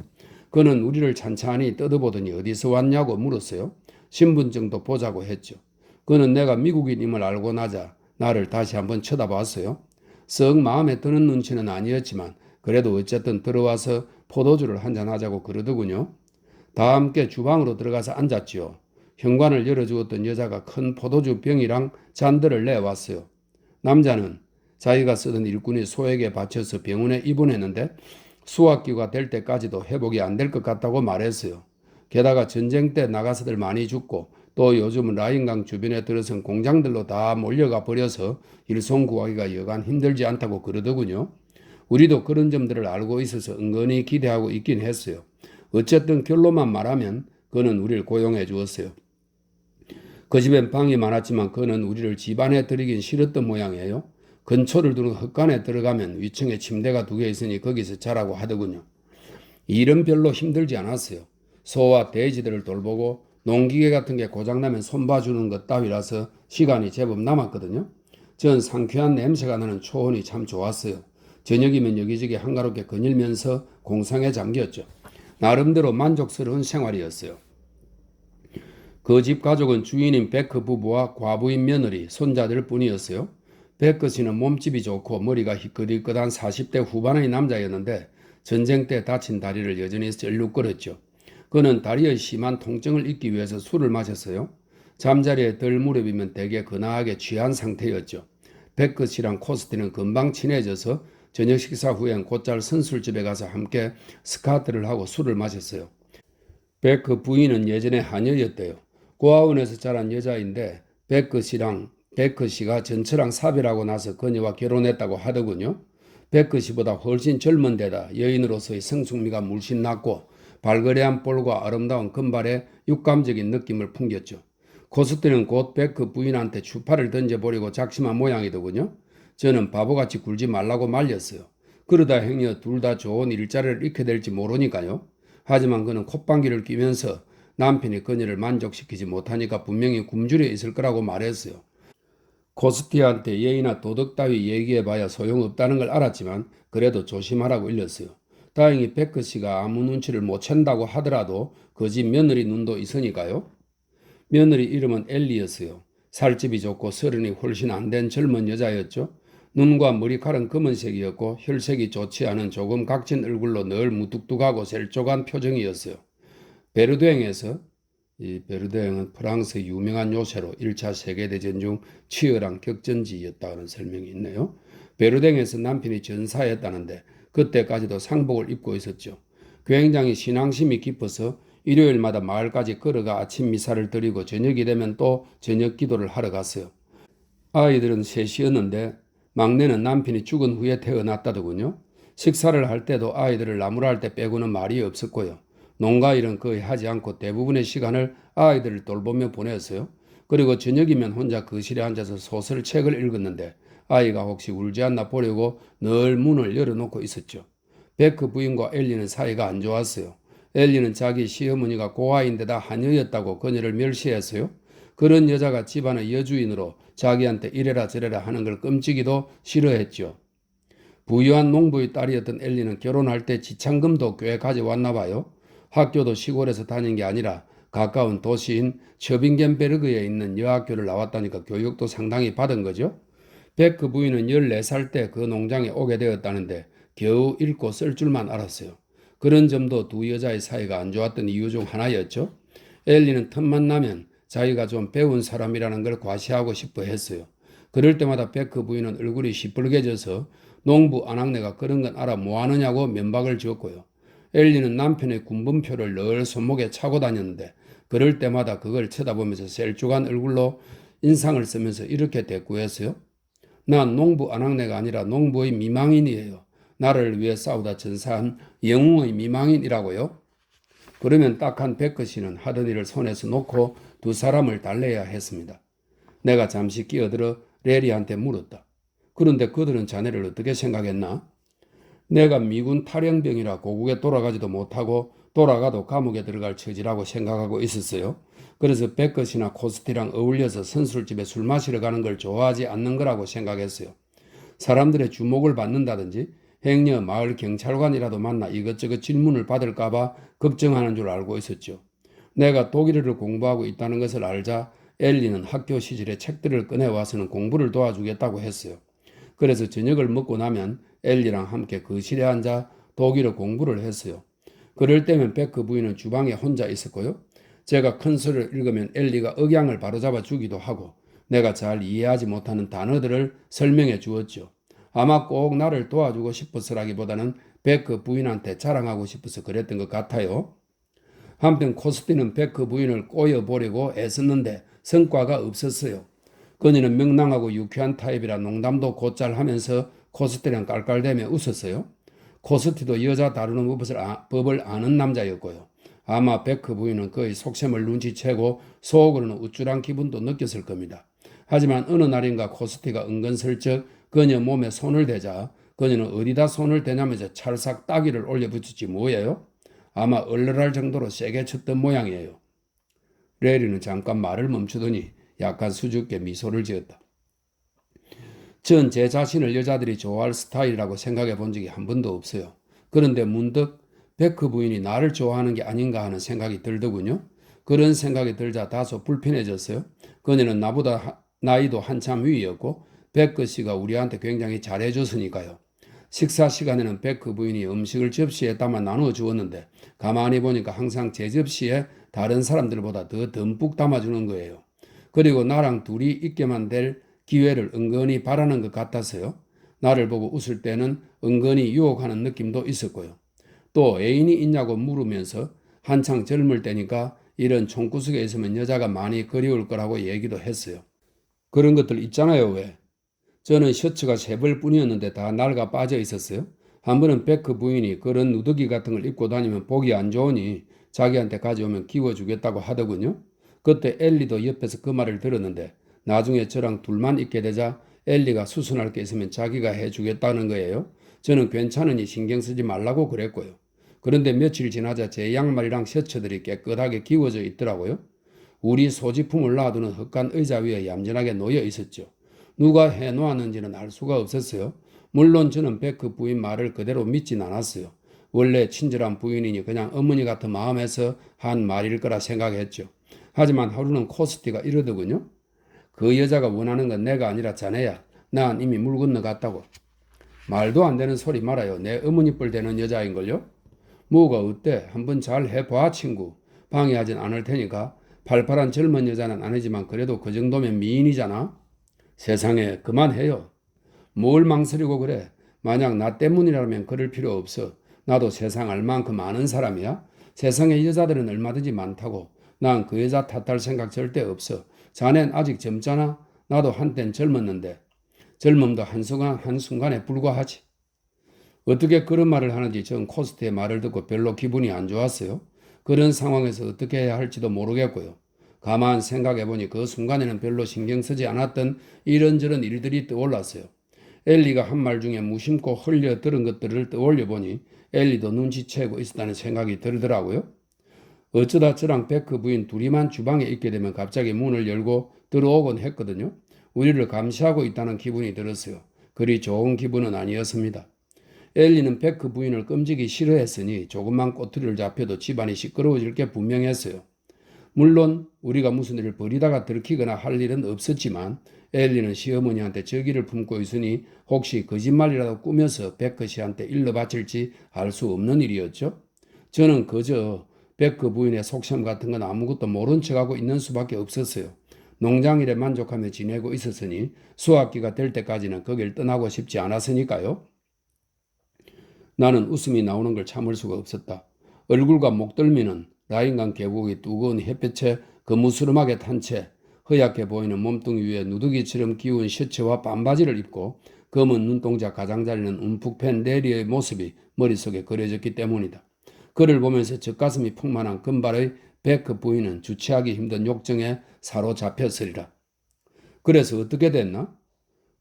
그는 우리를 찬찬히 뜯어보더니 어디서 왔냐고 물었어요. 신분증도 보자고 했죠. 그는 내가 미국인임을 알고 나자 나를 다시 한번 쳐다봤어요. 썩 마음에 드는 눈치는 아니었지만 그래도 어쨌든 들어와서 포도주를 한잔하자고 그러더군요. 다 함께 주방으로 들어가서 앉았지요. 현관을 열어주었던 여자가 큰 포도주 병이랑 잔들을 내왔어요. 남자는 자기가 쓰던 일꾼이 소에게 바쳐서 병원에 입원했는데 수학기가 될 때까지도 회복이 안 될 것 같다고 말했어요. 게다가 전쟁 때 나가서들 많이 죽고 또 요즘은 라인강 주변에 들어선 공장들로 다 몰려가 버려서 일손 구하기가 여간 힘들지 않다고 그러더군요. 우리도 그런 점들을 알고 있어서 은근히 기대하고 있긴 했어요. 어쨌든 결론만 말하면 그는 우리를 고용해 주었어요. 그 집엔 방이 많았지만 그는 우리를 집안에 들이긴 싫었던 모양이에요. 근초를 두는 헛간에 들어가면 위층에 침대가 2개 있으니 거기서 자라고 하더군요. 일은 별로 힘들지 않았어요. 소와 돼지들을 돌보고 농기계 같은 게 고장나면 손봐주는 것 따위라서 시간이 제법 남았거든요. 전 상쾌한 냄새가 나는 초원이 참 좋았어요. 저녁이면 여기저기 한가롭게 거닐면서 공상에 잠겼죠. 나름대로 만족스러운 생활이었어요. 그 집 가족은 주인인 베크 부부와 과부인 며느리, 손자들 뿐이었어요. 베크 씨는 몸집이 좋고 머리가 희끗희끗한 40대 후반의 남자였는데 전쟁 때 다친 다리를 여전히 쩔룩거렸죠. 그는 다리의 심한 통증을 잊기 위해서 술을 마셨어요. 잠자리에 덜 무렵이면 되게 근하게 취한 상태였죠. 베크 씨랑 코스티는 금방 친해져서 저녁 식사 후엔 곧잘 선술집에 가서 함께 스카트를 하고 술을 마셨어요. 베크 부인은 예전에 하녀였대요. 고아원에서 자란 여자인데 베크 씨가 전처랑 사별하고 나서 그녀와 결혼했다고 하더군요. 베크 씨보다 훨씬 젊은 데다 여인으로서의 성숙미가 물씬 났고 발그레한 볼과 아름다운 금발에 육감적인 느낌을 풍겼죠. 코스트는 곧 베크 부인한테 추파를 던져버리고 작심한 모양이더군요. 저는 바보같이 굴지 말라고 말렸어요. 그러다 행여 둘 다 좋은 일자리를 잃게 될지 모르니까요. 하지만 그는 콧방귀를 뀌면서 남편이 그녀를 만족시키지 못하니까 분명히 굶주려 있을 거라고 말했어요. 코스티한테 예의나 도덕 따위 얘기해봐야 소용없다는 걸 알았지만 그래도 조심하라고 일렀어요. 다행히 베크 씨가 아무 눈치를 못 챈다고 하더라도 그 집 며느리 눈도 있으니까요. 며느리 이름은 엘리였어요. 살집이 좋고 서른이 훨씬 안 된 젊은 여자였죠. 눈과 머리칼은 검은색이었고 혈색이 좋지 않은 조금 각진 얼굴로 늘 무뚝뚝하고 셀쪽한 표정이었어요. 베르댕에서 이 베르댕은 프랑스 유명한 요새로 1차 세계대전 중 치열한 격전지였다는 설명이 있네요. 베르댕에서 남편이 전사했다는데 그때까지도 상복을 입고 있었죠. 굉장히 신앙심이 깊어서 일요일마다 마을까지 걸어가 아침 미사를 드리고 저녁이 되면 또 저녁 기도를 하러 갔어요. 아이들은 셋이었는데 막내는 남편이 죽은 후에 태어났다더군요. 식사를 할 때도 아이들을 나무랄 때 빼고는 말이 없었고요. 농가 일은 거의 하지 않고 대부분의 시간을 아이들을 돌보며 보냈어요. 그리고 저녁이면 혼자 거실에 앉아서 소설 책을 읽었는데 아이가 혹시 울지 않나 보려고 늘 문을 열어놓고 있었죠. 베크 부인과 엘리는 사이가 안 좋았어요. 엘리는 자기 시어머니가 고아인데다 하녀였다고 그녀를 멸시했어요. 그런 여자가 집안의 여주인으로 자기한테 이래라 저래라 하는 걸 끔찍이도 싫어했죠. 부유한 농부의 딸이었던 엘리는 결혼할 때 지참금도 꽤 가져왔나 봐요. 학교도 시골에서 다닌 게 아니라 가까운 도시인 셔빙겐베르그에 있는 여학교를 나왔다니까 교육도 상당히 받은 거죠. 베크 부인은 14살 때 그 농장에 오게 되었다는데 겨우 읽고 쓸 줄만 알았어요. 그런 점도 두 여자의 사이가 안 좋았던 이유 중 하나였죠. 엘리는 틈만 나면 자기가 좀 배운 사람이라는 걸 과시하고 싶어 했어요. 그럴 때마다 베크 부인은 얼굴이 시뻘개져서 농부 아낙네가 그런 건 알아 뭐하느냐고 면박을 지었고요. 엘리는 남편의 군분표를 늘 손목에 차고 다녔는데 그럴 때마다 그걸 쳐다보면서 셀쭉한 얼굴로 인상을 쓰면서 이렇게 대꾸했어요. 난 농부 아낙네가 아니라 농부의 미망인이에요. 나를 위해 싸우다 전사한 영웅의 미망인이라고요. 그러면 딱한 베크 씨는 하던 일을 손에서 놓고 두 사람을 달래야 했습니다. 내가 잠시 끼어들어 레리한테 물었다. 그런데 그들은 자네를 어떻게 생각했나? 내가 미군 탈영병이라 고국에 돌아가지도 못하고 돌아가도 감옥에 들어갈 처지라고 생각하고 있었어요. 그래서 베크 씨나 코스티랑 어울려서 선술집에 술 마시러 가는 걸 좋아하지 않는 거라고 생각했어요. 사람들의 주목을 받는다든지 행여 마을 경찰관이라도 만나 이것저것 질문을 받을까봐 걱정하는 줄 알고 있었죠. 내가 독일어를 공부하고 있다는 것을 알자 엘리는 학교 시절에 책들을 꺼내와서는 공부를 도와주겠다고 했어요. 그래서 저녁을 먹고 나면 엘리랑 함께 거실에 앉아 독일어 공부를 했어요. 그럴 때면 베크 부인은 주방에 혼자 있었고요. 제가 큰 소리를 읽으면 엘리가 억양을 바로잡아 주기도 하고 내가 잘 이해하지 못하는 단어들을 설명해 주었죠. 아마 꼭 나를 도와주고 싶어서라기보다는 베크 부인한테 자랑하고 싶어서 그랬던 것 같아요. 한편 코스티는 베크 부인을 꼬여보려고 애썼는데 성과가 없었어요. 그녀는 명랑하고 유쾌한 타입이라 농담도 곧잘 하면서 코스티랑 깔깔대며 웃었어요. 코스티도 여자 다루는 법을 아는 남자였고요. 아마 베크 부인은 그의 속셈을 눈치채고 속으로는 우쭐한 기분도 느꼈을 겁니다. 하지만 어느 날인가 코스티가 은근슬쩍 그녀 몸에 손을 대자 그녀는 어디다 손을 대냐면서 찰싹 따귀를 올려붙였지 뭐예요? 아마 얼얼할 정도로 세게 쳤던 모양이에요. 레리는 잠깐 말을 멈추더니 약간 수줍게 미소를 지었다. 전 제 자신을 여자들이 좋아할 스타일이라고 생각해 본 적이 한 번도 없어요. 그런데 문득 베크 부인이 나를 좋아하는 게 아닌가 하는 생각이 들더군요. 그런 생각이 들자 다소 불편해졌어요. 그녀는 나보다 나이도 한참 위였고 베크 씨가 우리한테 굉장히 잘해줬으니까요. 식사 시간에는 베크 부인이 음식을 접시에 담아 나누어 주었는데 가만히 보니까 항상 제 접시에 다른 사람들보다 더 듬뿍 담아주는 거예요. 그리고 나랑 둘이 있게만 될 기회를 은근히 바라는 것 같아서요. 나를 보고 웃을 때는 은근히 유혹하는 느낌도 있었고요. 또 애인이 있냐고 물으면서 한창 젊을 때니까 이런 총구석에 있으면 여자가 많이 그리울 거라고 얘기도 했어요. 그런 것들 있잖아요, 왜? 저는 셔츠가 세 벌뿐이었는데 다 낡아 빠져 있었어요. 한 번은 베크 부인이 그런 누더기 같은 걸 입고 다니면 보기 안 좋으니 자기한테 가져오면 끼워주겠다고 하더군요. 그때 엘리도 옆에서 그 말을 들었는데 나중에 저랑 둘만 있게 되자 엘리가 수순할 게 있으면 자기가 해주겠다는 거예요. 저는 괜찮으니 신경 쓰지 말라고 그랬고요. 그런데 며칠 지나자 제 양말이랑 셔츠들이 깨끗하게 기워져 있더라고요. 우리 소지품을 놔두는 헛간 의자 위에 얌전하게 놓여 있었죠. 누가 해놓았는지는 알 수가 없었어요. 물론 저는 베크 부인 말을 그대로 믿진 않았어요. 원래 친절한 부인이니 그냥 어머니 같은 마음에서 한 말일 거라 생각했죠. 하지만 하루는 코스티가 이러더군요. 그 여자가 원하는 건 내가 아니라 자네야. 난 이미 물 건너갔다고. 말도 안 되는 소리 말아요. 내 어머니 뻘 되는 여자인걸요? 뭐가 어때? 한번 잘 해봐 친구. 방해하진 않을 테니까. 팔팔한 젊은 여자는 아니지만 그래도 그 정도면 미인이잖아. 세상에 그만해요. 뭘 망설이고 그래. 만약 나 때문이라면 그럴 필요 없어. 나도 세상 알 만큼 아는 사람이야. 세상에 여자들은 얼마든지 많다고. 난 그 여자 탓할 생각 절대 없어. 자넨 아직 젊잖아. 나도 한땐 젊었는데. 젊음도 한순간에 불과하지. 어떻게 그런 말을 하는지 전 코스트의 말을 듣고 별로 기분이 안 좋았어요. 그런 상황에서 어떻게 해야 할지도 모르겠고요. 가만 생각해보니 그 순간에는 별로 신경 쓰지 않았던 이런저런 일들이 떠올랐어요. 엘리가 한 말 중에 무심코 흘려 들은 것들을 떠올려보니 엘리도 눈치채고 있었다는 생각이 들더라고요. 어쩌다 저랑 베크 부인 둘이만 주방에 있게 되면 갑자기 문을 열고 들어오곤 했거든요. 우리를 감시하고 있다는 기분이 들었어요. 그리 좋은 기분은 아니었습니다. 엘리는 베크 부인을 끔찍이 싫어했으니 조금만 꼬투리를 잡혀도 집안이 시끄러워질 게 분명했어요. 물론 우리가 무슨 일을 벌이다가 들키거나 할 일은 없었지만 엘리는 시어머니한테 저기를 품고 있으니 혹시 거짓말이라도 꾸며서 베크 씨한테 일러 바칠지 알 수 없는 일이었죠. 저는 그저 베크 부인의 속셈 같은 건 아무것도 모른 척하고 있는 수밖에 없었어요. 농장일에 만족하며 지내고 있었으니 수학기가 될 때까지는 거길 떠나고 싶지 않았으니까요. 나는 웃음이 나오는 걸 참을 수가 없었다. 얼굴과 목덜미는 라인강 계곡의 뜨거운 햇볕에 거무스름하게 탄 채 허약해 보이는 몸뚱이 위에 누더기처럼 기운 셔츠와 반바지를 입고 검은 눈동자 가장자리는 움푹 팬 레리의 모습이 머릿속에 그려졌기 때문이다. 그를 보면서 젖가슴이 풍만한 금발의 베크 부인은 주체하기 힘든 욕정에 사로잡혔으리라. 그래서 어떻게 됐나?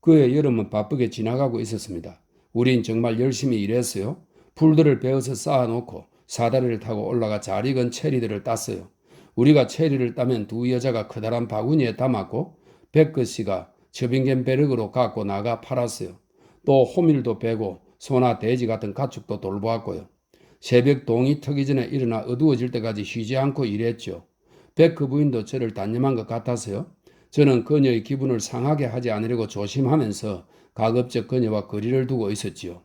그의 여름은 바쁘게 지나가고 있었습니다. 우린 정말 열심히 일했어요. 풀들을 베어서 쌓아놓고 사다리를 타고 올라가 잘 익은 체리들을 땄어요. 우리가 체리를 따면 두 여자가 커다란 바구니에 담았고 베크 씨가 처빙겐 베르그로 갖고 나가 팔았어요. 또 호밀도 베고 소나 돼지 같은 가축도 돌보았고요. 새벽 동이 트기 전에 일어나 어두워질 때까지 쉬지 않고 일했죠. 베크 부인도 저를 단념한 것 같아서요. 저는 그녀의 기분을 상하게 하지 않으려고 조심하면서 가급적 그녀와 거리를 두고 있었지요.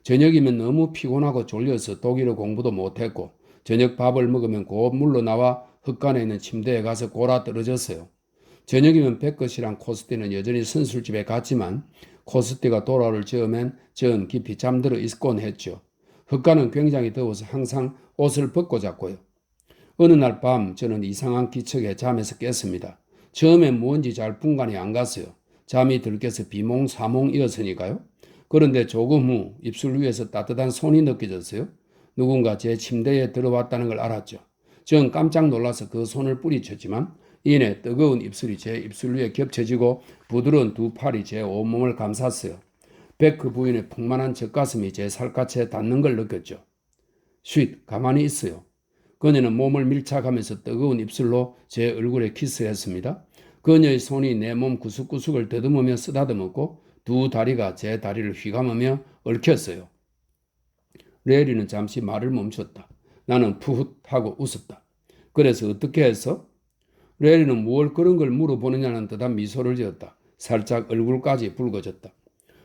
저녁이면 너무 피곤하고 졸려서 독일어 공부도 못했고 저녁 밥을 먹으면 곧 물러 나와 흙간에 있는 침대에 가서 골아 떨어졌어요. 저녁이면 백것이랑 코스티는 여전히 선술집에 갔지만 코스티가 돌아올 즈음엔 전 깊이 잠들어 있곤 했죠. 흙간은 굉장히 더워서 항상 옷을 벗고 잤고요. 어느 날 밤 저는 이상한 기척에 잠에서 깼습니다. 처음엔 뭔지 잘 분간이 안 갔어요. 잠이 들깨서 비몽사몽이었으니까요. 그런데 조금 후 입술 위에서 따뜻한 손이 느껴졌어요. 누군가 제 침대에 들어왔다는 걸 알았죠. 전 깜짝 놀라서 그 손을 뿌리쳤지만 이내 뜨거운 입술이 제 입술 위에 겹쳐지고 부드러운 두 팔이 제 온몸을 감쌌어요. 베크 부인의 풍만한 젖가슴이 제 살갗에 닿는 걸 느꼈죠. 쉿, 가만히 있어요. 그녀는 몸을 밀착하면서 뜨거운 입술로 제 얼굴에 키스했습니다. 그녀의 손이 내 몸 구석구석을 더듬으며 쓰다듬었고 두 다리가 제 다리를 휘감으며 얽혔어요. 레리는 잠시 말을 멈췄다. 나는 푸훗 하고 웃었다. 그래서 어떻게 했어? 레리는 뭘 그런 걸 물어보느냐는 듯한 미소를 지었다. 살짝 얼굴까지 붉어졌다.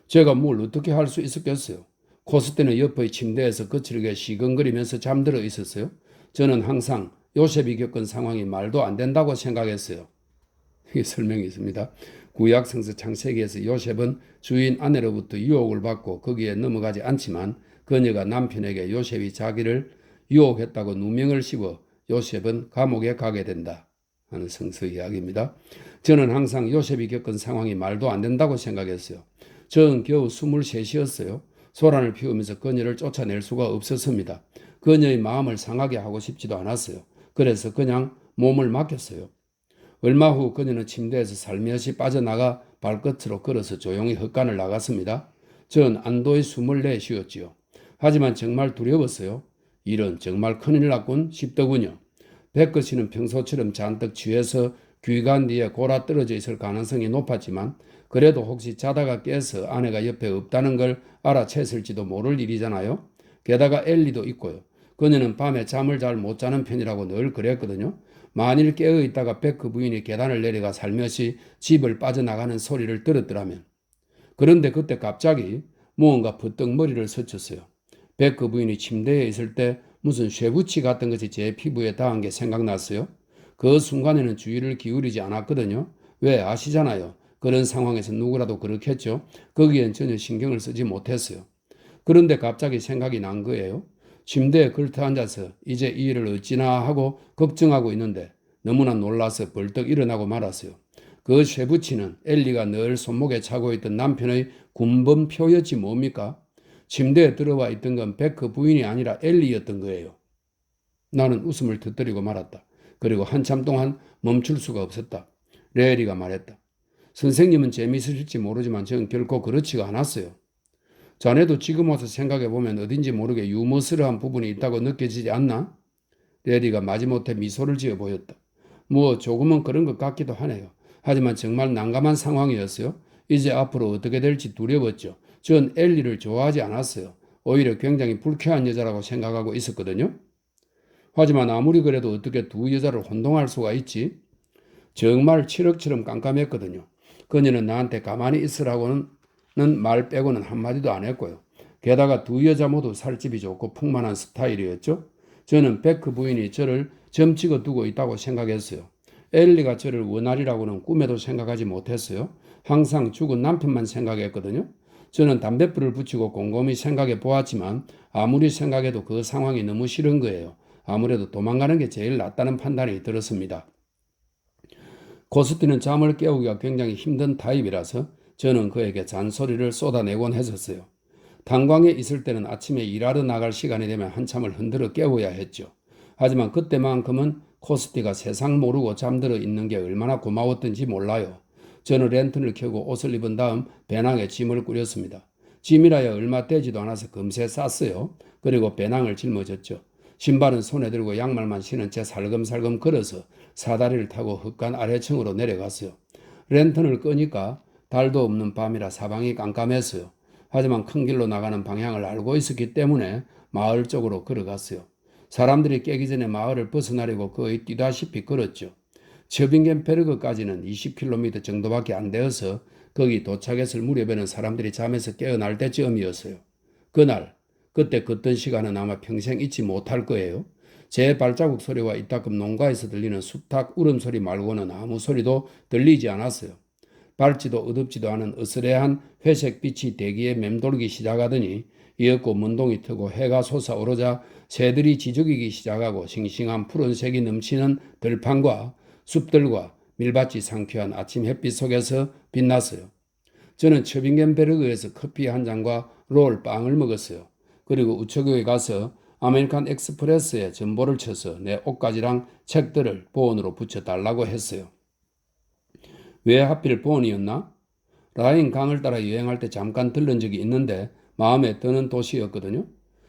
제가 뭘 어떻게 할 수 있었겠어요? 코스티는 옆의 침대에서 거칠게 시건거리면서 잠들어 있었어요. 저는 항상 요셉이 겪은 상황이 말도 안 된다고 생각했어요. 이게 설명이 있습니다. 구약 성서 창세기에서 요셉은 주인 아내로부터 유혹을 받고 거기에 넘어가지 않지만 그녀가 남편에게 요셉이 자기를 유혹했다고 누명을 씌워 요셉은 감옥에 가게 된다 하는 성서 이야기입니다. 저는 항상 요셉이 겪은 상황이 말도 안 된다고 생각했어요. 저는 겨우 23이었어요. 소란을 피우면서 그녀를 쫓아낼 수가 없었습니다. 그녀의 마음을 상하게 하고 싶지도 않았어요. 그래서 그냥 몸을 맡겼어요. 얼마 후 그녀는 침대에서 살며시 빠져나가 발끝으로 걸어서 조용히 헛간을 나갔습니다. 전 안도의 숨을 내쉬었지요. 하지만 정말 두려웠어요. 이런 정말 큰일 났군 싶더군요. 백거 씨는 평소처럼 잔뜩 취해서 귀간 뒤에 골아 떨어져 있을 가능성이 높았지만 그래도 혹시 자다가 깨서 아내가 옆에 없다는 걸 알아챘을지도 모를 일이잖아요. 게다가 엘리도 있고요. 그녀는 밤에 잠을 잘 못 자는 편이라고 늘 그랬거든요. 만일 깨어 있다가 베크 부인이 계단을 내려가 살며시 집을 빠져나가는 소리를 들었더라면. 그런데 그때 갑자기 무언가 부쩍 머리를 스쳤어요. 베크 부인이 침대에 있을 때 무슨 쇠붙이 같은 것이 제 피부에 닿은 게 생각났어요. 그 순간에는 주의를 기울이지 않았거든요. 왜 아시잖아요. 그런 상황에서 누구라도 그렇겠죠. 거기엔 전혀 신경을 쓰지 못했어요. 그런데 갑자기 생각이 난 거예요. 침대에 걸터 앉아서 이제 이 일을 어찌나 하고 걱정하고 있는데 너무나 놀라서 벌떡 일어나고 말았어요. 그 쇠붙이는 엘리가 늘 손목에 차고 있던 남편의 군번표였지 뭡니까? 침대에 들어와 있던 건 베크 부인이 아니라 엘리였던 거예요. 나는 웃음을 터뜨리고 말았다. 그리고 한참 동안 멈출 수가 없었다. 레리가 말했다. 선생님은 재미있으실지 모르지만 저는 결코 그렇지가 않았어요. 자네도 지금 와서 생각해보면 어딘지 모르게 유머스러한 부분이 있다고 느껴지지 않나? 레리가 마지못해 미소를 지어 보였다. 뭐 조금은 그런 것 같기도 하네요. 하지만 정말 난감한 상황이었어요. 이제 앞으로 어떻게 될지 두려웠죠. 전 엘리를 좋아하지 않았어요. 오히려 굉장히 불쾌한 여자라고 생각하고 있었거든요. 하지만 아무리 그래도 어떻게 두 여자를 혼동할 수가 있지? 정말 칠흑처럼 깜깜했거든요. 그녀는 나한테 가만히 있으라고는 말 빼고는 한마디도 안 했고요. 게다가 두 여자 모두 살집이 좋고 풍만한 스타일이었죠. 저는 베크 부인이 저를 점찍어 두고 있다고 생각했어요. 엘리가 저를 원할이라고는 꿈에도 생각하지 못했어요. 항상 죽은 남편만 생각했거든요. 저는 담뱃불을 붙이고 곰곰이 생각해 보았지만 아무리 생각해도 그 상황이 너무 싫은 거예요. 아무래도 도망가는 게 제일 낫다는 판단이 들었습니다. 코스티는 잠을 깨우기가 굉장히 힘든 타입이라서 저는 그에게 잔소리를 쏟아내곤 했었어요. 탄광에 있을 때는 아침에 일하러 나갈 시간이 되면 한참을 흔들어 깨워야 했죠. 하지만 그때만큼은 코스티가 세상 모르고 잠들어 있는 게 얼마나 고마웠던지 몰라요. 저는 랜턴을 켜고 옷을 입은 다음 배낭에 짐을 꾸렸습니다. 짐이라야 얼마 되지도 않아서 금세 쌌어요. 그리고 배낭을 짊어졌죠. 신발은 손에 들고 양말만 신은 채 살금살금 걸어서 사다리를 타고 흙간 아래층으로 내려갔어요. 랜턴을 끄니까 달도 없는 밤이라 사방이 깜깜했어요. 하지만 큰 길로 나가는 방향을 알고 있었기 때문에 마을 쪽으로 걸어갔어요. 사람들이 깨기 전에 마을을 벗어나려고 거의 뛰다시피 걸었죠. 츠빙겐베르그까지는 20km 정도밖에 안 되어서 거기 도착했을 무렵에는 사람들이 잠에서 깨어날 때쯤이었어요. 그때 걷던 시간은 아마 평생 잊지 못할 거예요. 제 발자국 소리와 이따금 농가에서 들리는 수탉 울음소리 말고는 아무 소리도 들리지 않았어요. 밝지도 어둡지도 않은 으스레한 회색 빛이 대기에 맴돌기 시작하더니 이윽고 문동이 트고 해가 솟아오르자 새들이 지저귀기 시작하고 싱싱한 푸른색이 넘치는 들판과 숲들과 밀밭이 상쾌한 아침 햇빛 속에서 빛났어요. 저는 첩잉겐베르그에서 커피 한 잔과 롤 빵을 먹었어요. 그리고 우체국에 가서 아메리칸 엑스프레스에 전보를 쳐서 내 옷가지랑 책들을 보온으로 붙여달라고 했어요. 왜 하필 보온이었나? 라인 강을 따라 여행할 때 잠깐 들른 적이 있는데 마음에 드는 도시였거든요.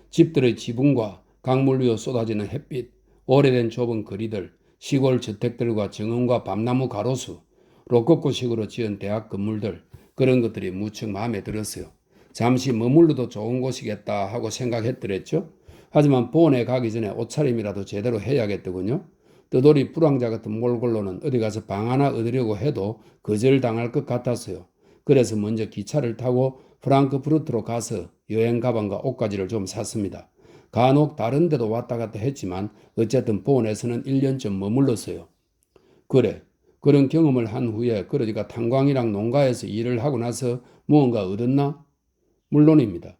집들의 지붕과 강물 위로 쏟아지는 햇빛, 오래된 좁은 거리들, 시골 저택들과 정원과 밤나무 가로수, 로코코식으로 지은 대학 건물들, 그런 것들이 무척 마음에 들었어요. 잠시 머물러도 좋은 곳이겠다 하고 생각했더랬죠. 하지만 보온에 가기 전에 옷차림이라도 제대로 해야겠더군요. 뜨돌이 불황자 같은 몰골로는 어디 가서 방 하나 얻으려고 해도 거절당할 것 같았어요. 그래서 먼저 기차를 타고 프랑크푸르트로 가서 여행 가방과 옷가지를 좀 샀습니다. 간혹 다른 데도 왔다 갔다 했지만 어쨌든 보온에서는 1년쯤 머물렀어요. 그래, 그런 경험을 한 후에 그러니까 탄광이랑 농가에서 일을 하고 나서 무언가 얻었나? 물론입니다.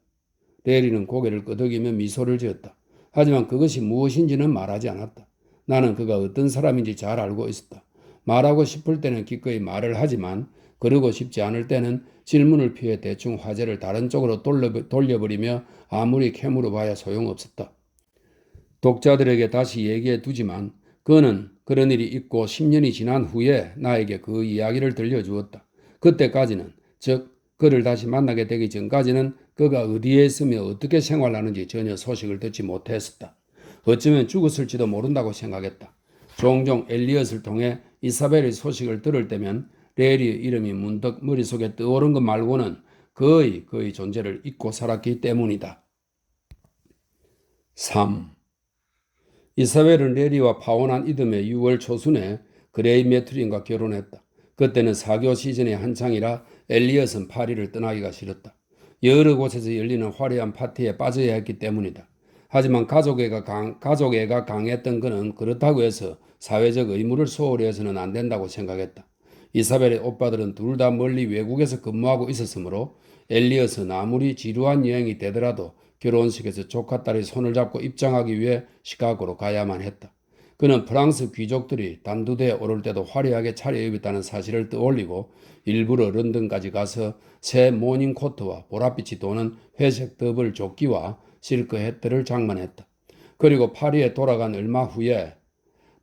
레리는 고개를 끄덕이며 미소를 지었다. 하지만 그것이 무엇인지는 말하지 않았다. 나는 그가 어떤 사람인지 잘 알고 있었다. 말하고 싶을 때는 기꺼이 말을 하지만 그러고 싶지 않을 때는 질문을 피해 대충 화제를 다른 쪽으로 돌려버리며 아무리 캐물어봐야 소용없었다. 독자들에게 다시 얘기해 두지만 그는 그런 일이 있고 10년이 지난 후에 나에게 그 이야기를 들려주었다. 그때까지는, 즉 그를 다시 만나게 되기 전까지는 그가 어디에 있으며 어떻게 생활하는지 전혀 소식을 듣지 못했었다. 어쩌면 죽었을지도 모른다고 생각했다. 종종 엘리엇을 통해 이사벨의 소식을 들을 때면 레리의 이름이 문득 머릿속에 떠오른 것 말고는 거의 그의 존재를 잊고 살았기 때문이다. 3. 이사벨은 레리와 파혼한 이듬해 6월 초순에 그레이 매트린과 결혼했다. 그때는 사교 시즌의 한창이라 엘리엇은 파리를 떠나기가 싫었다. 여러 곳에서 열리는 화려한 파티에 빠져야 했기 때문이다. 하지만 가족애가 강했던 그는 그렇다고 해서 사회적 의무를 소홀히 해서는 안 된다고 생각했다. 이사벨의 오빠들은 둘 다 멀리 외국에서 근무하고 있었으므로 엘리엇은 아무리 지루한 여행이 되더라도 결혼식에서 조카 딸이 손을 잡고 입장하기 위해 시카고로 가야만 했다. 그는 프랑스 귀족들이 단두대에 오를 때도 화려하게 차려입었다는 사실을 떠올리고 일부러 런던까지 가서 새 모닝코트와 보랏빛이 도는 회색 더블 조끼와 실크 햇들을 장만했다. 그리고 파리에 돌아간 얼마 후에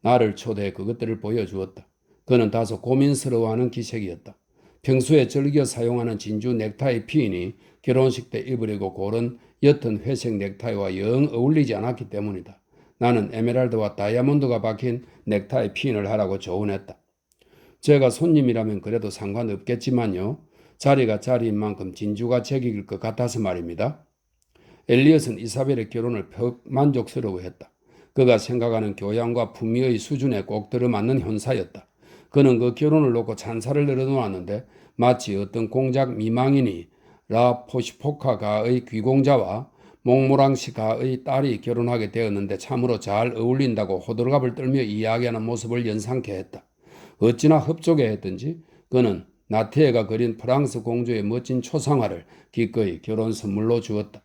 나를 초대해 그것들을 보여주었다. 그는 다소 고민스러워하는 기색이었다. 평소에 즐겨 사용하는 진주 넥타이 피인이 결혼식 때 입으려고 고른 옅은 회색 넥타이와 영 어울리지 않았기 때문이다. 나는 에메랄드와 다이아몬드가 박힌 넥타이 피인을 하라고 조언했다. 제가 손님이라면 그래도 상관없겠지만요. 자리가 자리인 만큼 진주가 제격일 것 같아서 말입니다. 엘리엇은 이사벨의 결혼을 퍽 만족스러워했다. 그가 생각하는 교양과 품위의 수준에 꼭 들어맞는 현사였다. 그는 그 결혼을 놓고 찬사를 늘어놓았는데 마치 어떤 공작 미망인이 라 포시포카 가의 귀공자와 몽모랑시 가의 딸이 결혼하게 되었는데 참으로 잘 어울린다고 호들갑을 떨며 이야기하는 모습을 연상케 했다. 어찌나 흡족해 했던지 그는 나티에가 그린 프랑스 공주의 멋진 초상화를 기꺼이 결혼 선물로 주었다.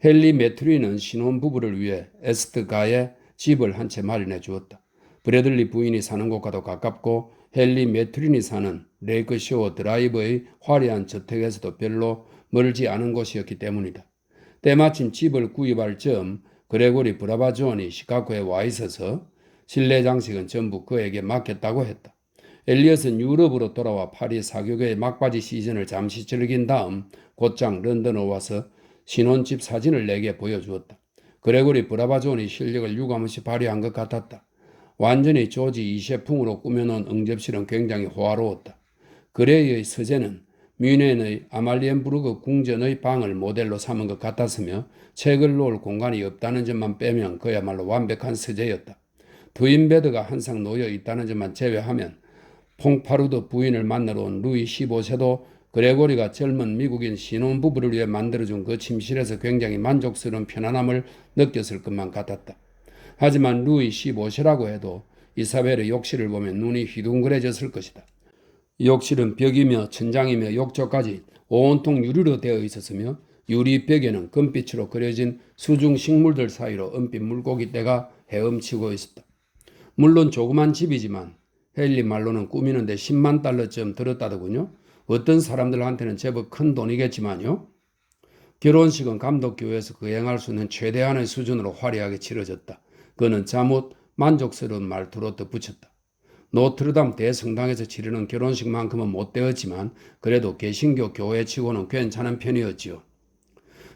헨리 매트리는 신혼부부를 위해 에스트가에 집을 한 채 마련해 주었다. 브래들리 부인이 사는 곳과도 가깝고 헨리 매트린이 사는 레이크쇼어 드라이브의 화려한 저택에서도 별로 멀지 않은 곳이었기 때문이다. 때마침 집을 구입할 즈음 그레고리 브라바존이 시카고에 와 있어서 실내 장식은 전부 그에게 맡겼다고 했다. 엘리엇은 유럽으로 돌아와 파리 사교계의 막바지 시즌을 잠시 즐긴 다음 곧장 런던으로 와서 신혼집 사진을 내게 보여주었다. 그레고리 브라바존이 실력을 유감없이 발휘한 것 같았다. 완전히 조지 이셰풍으로 꾸며놓은 응접실은 굉장히 호화로웠다. 그레이의 서재는 뮌헨의 아말리엔부르크 궁전의 방을 모델로 삼은 것 같았으며 책을 놓을 공간이 없다는 점만 빼면 그야말로 완벽한 서재였다. 트윈베드가 항상 놓여 있다는 점만 제외하면 퐁파르드 부인을 만나러 온 루이 15세도 그레고리가 젊은 미국인 신혼부부를 위해 만들어준 그 침실에서 굉장히 만족스러운 편안함을 느꼈을 것만 같았다. 하지만 루이 15세라고 해도 이사벨의 욕실을 보면 눈이 휘둥그레졌을 것이다. 욕실은 벽이며 천장이며 욕조까지 온통 유리로 되어 있었으며 유리벽에는 금빛으로 그려진 수중 식물들 사이로 은빛 물고기떼가 헤엄치고 있었다. 물론 조그만 집이지만 헨리 말로는 꾸미는데 10만 달러쯤 들었다더군요. 어떤 사람들한테는 제법 큰 돈이겠지만요. 결혼식은 감독교회에서 거행할 수 있는 최대한의 수준으로 화려하게 치러졌다. 그는 잠옷 만족스러운 말투로 덧붙였다. 노트르담 대성당에서 치르는 결혼식만큼은 못 되었지만 그래도 개신교 교회치고는 괜찮은 편이었지요.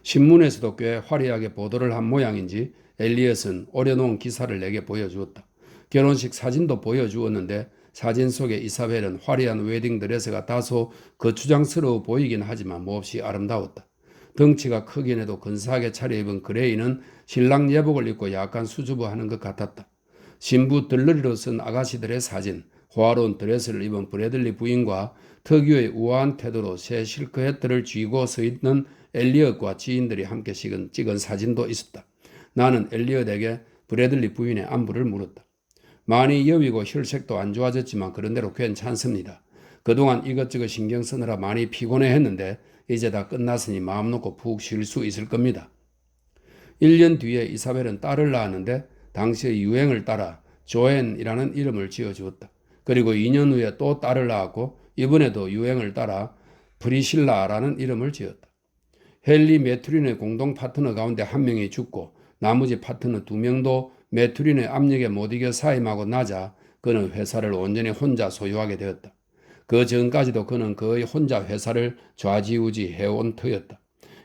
신문에서도 꽤 화려하게 보도를 한 모양인지 엘리엇은 오려놓은 기사를 내게 보여주었다. 결혼식 사진도 보여주었는데 사진 속의 이사벨은 화려한 웨딩드레스가 다소 거추장스러워 보이긴 하지만 몹시 아름다웠다. 덩치가 크긴 해도 근사하게 차려입은 그레이는 신랑 예복을 입고 약간 수줍어하는 것 같았다. 신부 들러리로 쓴 아가씨들의 사진, 호화로운 드레스를 입은 브래들리 부인과 특유의 우아한 태도로 새 실크헤트를 쥐고 서 있는 엘리엇과 지인들이 함께 찍은 사진도 있었다. 나는 엘리엇에게 브래들리 부인의 안부를 물었다. 많이 여위고 혈색도 안 좋아졌지만 그런대로 괜찮습니다. 그동안 이것저것 신경 쓰느라 많이 피곤해했는데 이제 다 끝났으니 마음 놓고 푹 쉴 수 있을 겁니다. 1년 뒤에 이사벨은 딸을 낳았는데 당시의 유행을 따라 조앤이라는 이름을 지어주었다. 그리고 2년 후에 또 딸을 낳았고 이번에도 유행을 따라 프리실라라는 이름을 지었다. 헨리 메투린의 공동 파트너 가운데 한 명이 죽고 나머지 파트너 2명도 메투린의 압력에 못 이겨 사임하고 나자 그는 회사를 온전히 혼자 소유하게 되었다. 그 전까지도 그는 거의 혼자 회사를 좌지우지 해온 터였다.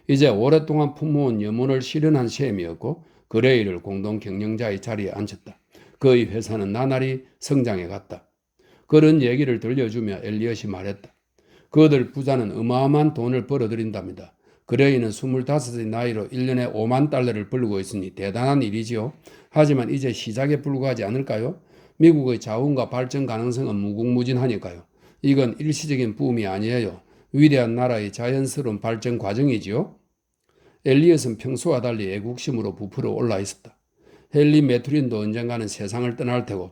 이제 오랫동안 품모은 염원을 실현한 셈이었고 그레이를 공동 경영자의 자리에 앉혔다. 그의 회사는 나날이 성장해 갔다. 그런 얘기를 들려주며 엘리엇이 말했다. 그들 부자는 어마어마한 돈을 벌어들인답니다. 그레이는 25의 나이로 1년에 5만 달러를 벌고 있으니 대단한 일이지요. 하지만 이제 시작에 불과하지 않을까요? 미국의 자원과 발전 가능성은 무궁무진하니까요. 이건 일시적인 붐이 아니에요. 위대한 나라의 자연스러운 발전 과정이지요. 엘리엇은 평소와 달리 애국심으로 부풀어 올라 있었다. 헨리 메투린도 언젠가는 세상을 떠날 테고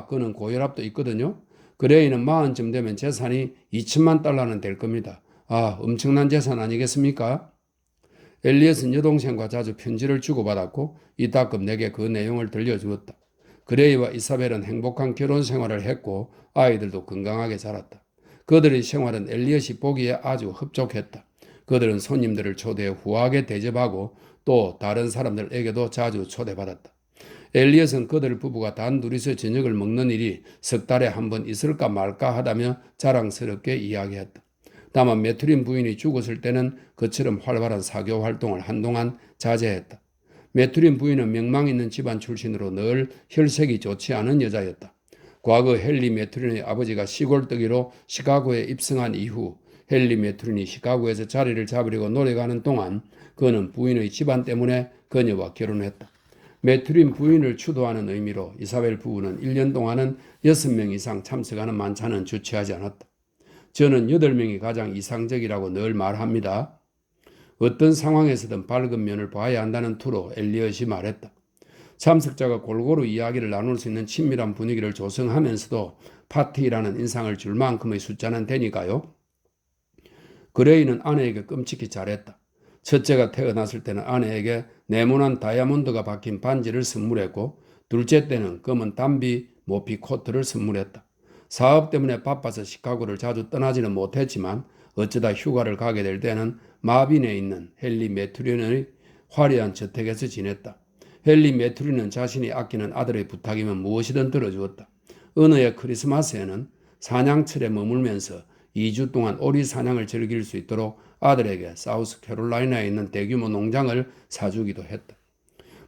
그는 고혈압도 있거든요. 그레이는 40쯤 되면 재산이 2천만 달러는 될 겁니다. 엄청난 재산 아니겠습니까? 엘리엇은 여동생과 자주 편지를 주고받았고 이따금 내게 그 내용을 들려주었다. 그레이와 이사벨은 행복한 결혼 생활을 했고 아이들도 건강하게 자랐다. 그들의 생활은 엘리엇이 보기에 아주 흡족했다. 그들은 손님들을 초대해 후하게 대접하고 또 다른 사람들에게도 자주 초대받았다. 엘리엇은 그들 부부가 단둘이서 저녁을 먹는 일이 석 달에 한 번 있을까 말까 하다며 자랑스럽게 이야기했다. 다만 메투린 부인이 죽었을 때는 그처럼 활발한 사교 활동을 한동안 자제했다. 메투린 부인은 명망 있는 집안 출신으로 늘 혈색이 좋지 않은 여자였다. 과거 헨리 메투린의 아버지가 시골뜨기로 시카고에 입성한 이후 헨리 메투린이 시카고에서 자리를 잡으려고 노력하는 동안 그는 부인의 집안 때문에 그녀와 결혼했다. 메투린 부인을 추도하는 의미로 이사벨 부부는 1년 동안은 6명 이상 참석하는 만찬은 주최하지 않았다. 저는 8명이 가장 이상적이라고 늘 말합니다. 어떤 상황에서든 밝은 면을 봐야 한다는 투로 엘리엇이 말했다. 참석자가 골고루 이야기를 나눌 수 있는 친밀한 분위기를 조성하면서도 파티라는 인상을 줄 만큼의 숫자는 되니까요. 그레이는 아내에게 끔찍히 잘했다. 첫째가 태어났을 때는 아내에게 네모난 다이아몬드가 박힌 반지를 선물했고 둘째 때는 검은 담비 모피 코트를 선물했다. 사업 때문에 바빠서 시카고를 자주 떠나지는 못했지만 어쩌다 휴가를 가게 될 때는 마빈에 있는 헨리 메투린의 화려한 저택에서 지냈다. 헨리 메투린은 자신이 아끼는 아들의 부탁이면 무엇이든 들어주었다. 어느 해 크리스마스에는 사냥철에 머물면서 2주 동안 오리 사냥을 즐길 수 있도록 아들에게 사우스캐롤라이나에 있는 대규모 농장을 사주기도 했다.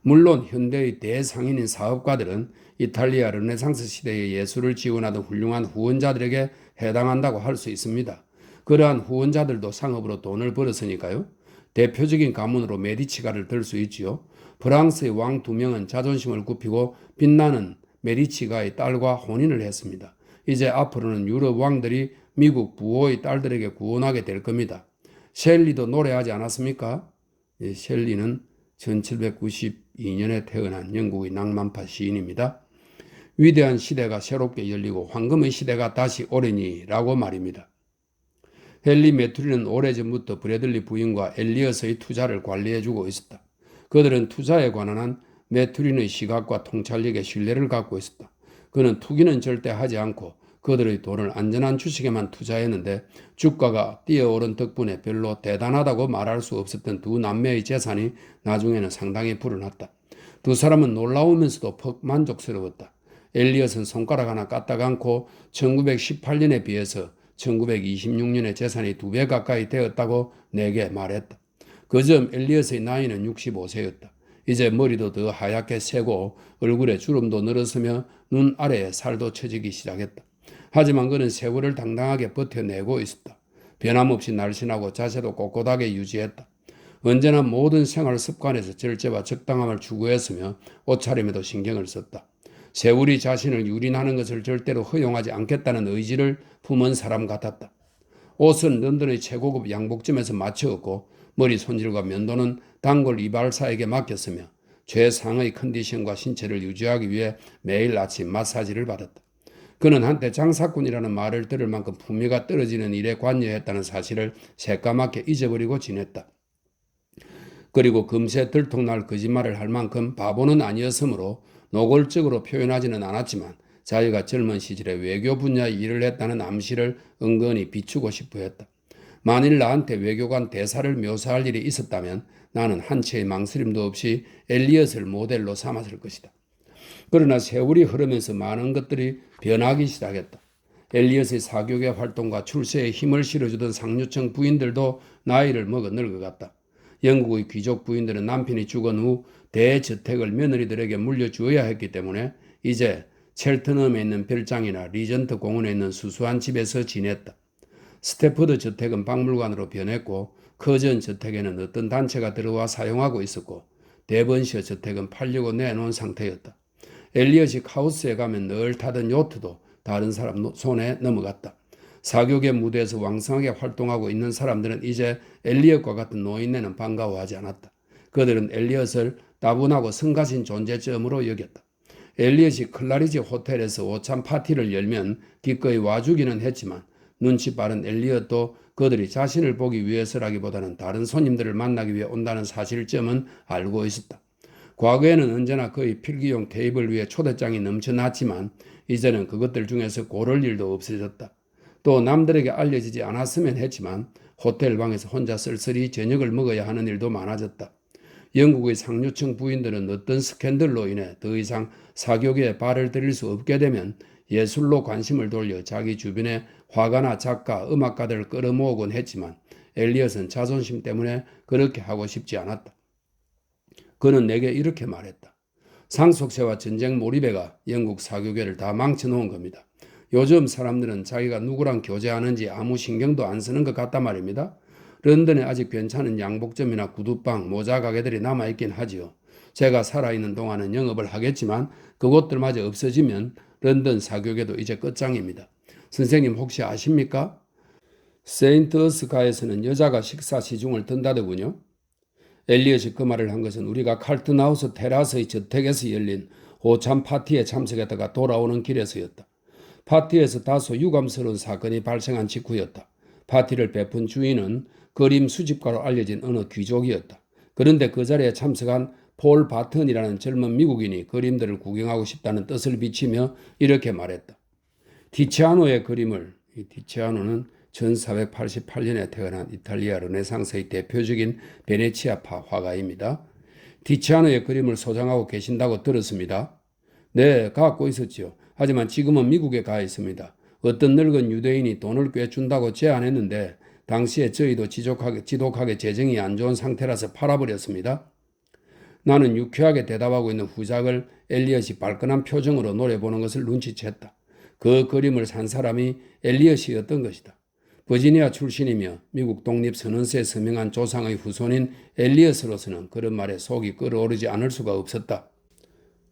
물론 현대의 대상인인 사업가들은 이탈리아 르네상스 시대의 예술을 지원하던 훌륭한 후원자들에게 해당한다고 할 수 있습니다. 그러한 후원자들도 상업으로 돈을 벌었으니까요. 대표적인 가문으로 메디치가를 들 수 있지요. 프랑스의 왕 2명은 자존심을 굽히고 빛나는 메디치가의 딸과 혼인을 했습니다. 이제 앞으로는 유럽 왕들이 미국 부호의 딸들에게 구원하게 될 겁니다. 셸리도 노래하지 않았습니까? 셸리는 1792년에 태어난 영국의 낭만파 시인입니다. 위대한 시대가 새롭게 열리고 황금의 시대가 다시 오려니라고 말입니다. 헨리 매튜리는 오래전부터 브래들리 부인과 엘리엇의 투자를 관리해주고 있었다. 그들은 투자에 관한 한 매튜린의 시각과 통찰력에 신뢰를 갖고 있었다. 그는 투기는 절대 하지 않고 그들의 돈을 안전한 주식에만 투자했는데 주가가 뛰어오른 덕분에 별로 대단하다고 말할 수 없었던 두 남매의 재산이 나중에는 상당히 불어났다. 두 사람은 놀라우면서도 퍽 만족스러웠다. 엘리엇은 손가락 하나 까딱 않고 1918년에 비해서 1926년에 재산이 2배 가까이 되었다고 내게 말했다. 그 점 엘리엇의 나이는 65세였다. 이제 머리도 더 하얗게 새고 얼굴에 주름도 늘었으며 눈 아래에 살도 처지기 시작했다. 하지만 그는 세월을 당당하게 버텨내고 있었다. 변함없이 날씬하고 자세도 꼿꼿하게 유지했다. 언제나 모든 생활 습관에서 절제와 적당함을 추구했으며 옷차림에도 신경을 썼다. 세월이 자신을 유린하는 것을 절대로 허용하지 않겠다는 의지를 품은 사람 같았다. 옷은 런던의 최고급 양복점에서 맞춰었고 머리 손질과 면도는 단골 이발사에게 맡겼으며 최상의 컨디션과 신체를 유지하기 위해 매일 아침 마사지를 받았다. 그는 한때 장사꾼이라는 말을 들을 만큼 품위가 떨어지는 일에 관여했다는 사실을 새까맣게 잊어버리고 지냈다. 그리고 금세 들통날 거짓말을 할 만큼 바보는 아니었으므로 노골적으로 표현하지는 않았지만 자기가 젊은 시절에 외교 분야의 일을 했다는 암시를 은근히 비추고 싶어 했다. 만일 나한테 외교관 대사를 묘사할 일이 있었다면 나는 한치의 망설임도 없이 엘리엇을 모델로 삼았을 것이다. 그러나 세월이 흐르면서 많은 것들이 변하기 시작했다. 엘리엇의 사교계 활동과 출세에 힘을 실어주던 상류층 부인들도 나이를 먹어 늙어갔다. 영국의 귀족 부인들은 남편이 죽은 후 대저택을 며느리들에게 물려주어야 했기 때문에 이제 첼트넘에 있는 별장이나 리전트 공원에 있는 수수한 집에서 지냈다. 스태퍼드 저택은 박물관으로 변했고 커전 저택에는 어떤 단체가 들어와 사용하고 있었고 데번셔 저택은 팔려고 내놓은 상태였다. 엘리엇이 카우스에 가면 늘 타던 요트도 다른 사람 손에 넘어갔다. 사교계 무대에서 왕성하게 활동하고 있는 사람들은 이제 엘리엇과 같은 노인네는 반가워하지 않았다. 그들은 엘리엇을 따분하고 성가신 존재점으로 여겼다. 엘리엇이 클라리지 호텔에서 오찬 파티를 열면 기꺼이 와주기는 했지만 눈치 빠른 엘리엇도 그들이 자신을 보기 위해서라기보다는 다른 손님들을 만나기 위해 온다는 사실점은 알고 있었다. 과거에는 언제나 그의 필기용 테이블 위에 초대장이 넘쳐났지만 이제는 그것들 중에서 고를 일도 없어졌다. 또 남들에게 알려지지 않았으면 했지만 호텔 방에서 혼자 쓸쓸히 저녁을 먹어야 하는 일도 많아졌다. 영국의 상류층 부인들은 어떤 스캔들로 인해 더 이상 사교계에 발을 들일 수 없게 되면 예술로 관심을 돌려 자기 주변에 화가나 작가, 음악가들을 끌어모으곤 했지만 엘리엇은 자존심 때문에 그렇게 하고 싶지 않았다. 그는 내게 이렇게 말했다. 상속세와 전쟁 몰입애가 영국 사교계를 다 망쳐놓은 겁니다. 요즘 사람들은 자기가 누구랑 교제하는지 아무 신경도 안 쓰는 것 같단 말입니다. 런던에 아직 괜찮은 양복점이나 구두방, 모자 가게들이 남아있긴 하지요. 제가 살아있는 동안은 영업을 하겠지만 그곳들마저 없어지면 런던 사교계도 이제 끝장입니다. 선생님 혹시 아십니까? 세인트어스가에서는 여자가 식사 시중을 든다더군요. 엘리엇이 그 말을 한 것은 우리가 칼튼하우스 테라스의 저택에서 열린 오찬 파티에 참석했다가 돌아오는 길에서였다. 파티에서 다소 유감스러운 사건이 발생한 직후였다. 파티를 베푼 주인은 그림 수집가로 알려진 어느 귀족이었다. 그런데 그 자리에 참석한 폴 바튼이라는 젊은 미국인이 그림들을 구경하고 싶다는 뜻을 비치며 이렇게 말했다. 티치아노의 그림을, 티치아노는 1488년에 태어난 이탈리아 르네상스의 대표적인 베네치아파 화가입니다. 티치아노의 그림을 소장하고 계신다고 들었습니다. 네, 갖고 있었지요. 하지만 지금은 미국에 가 있습니다. 어떤 늙은 유대인이 돈을 꽤 준다고 제안했는데 당시에 저희도 지독하게 재정이 안 좋은 상태라서 팔아버렸습니다. 나는 유쾌하게 대답하고 있는 후작을 엘리엇이 발끈한 표정으로 노려보는 것을 눈치챘다. 그 그림을 산 사람이 엘리엇이었던 것이다. 버지니아 출신이며 미국 독립선언서에 서명한 조상의 후손인 엘리엇으로서는 그런 말에 속이 끓어오르지 않을 수가 없었다.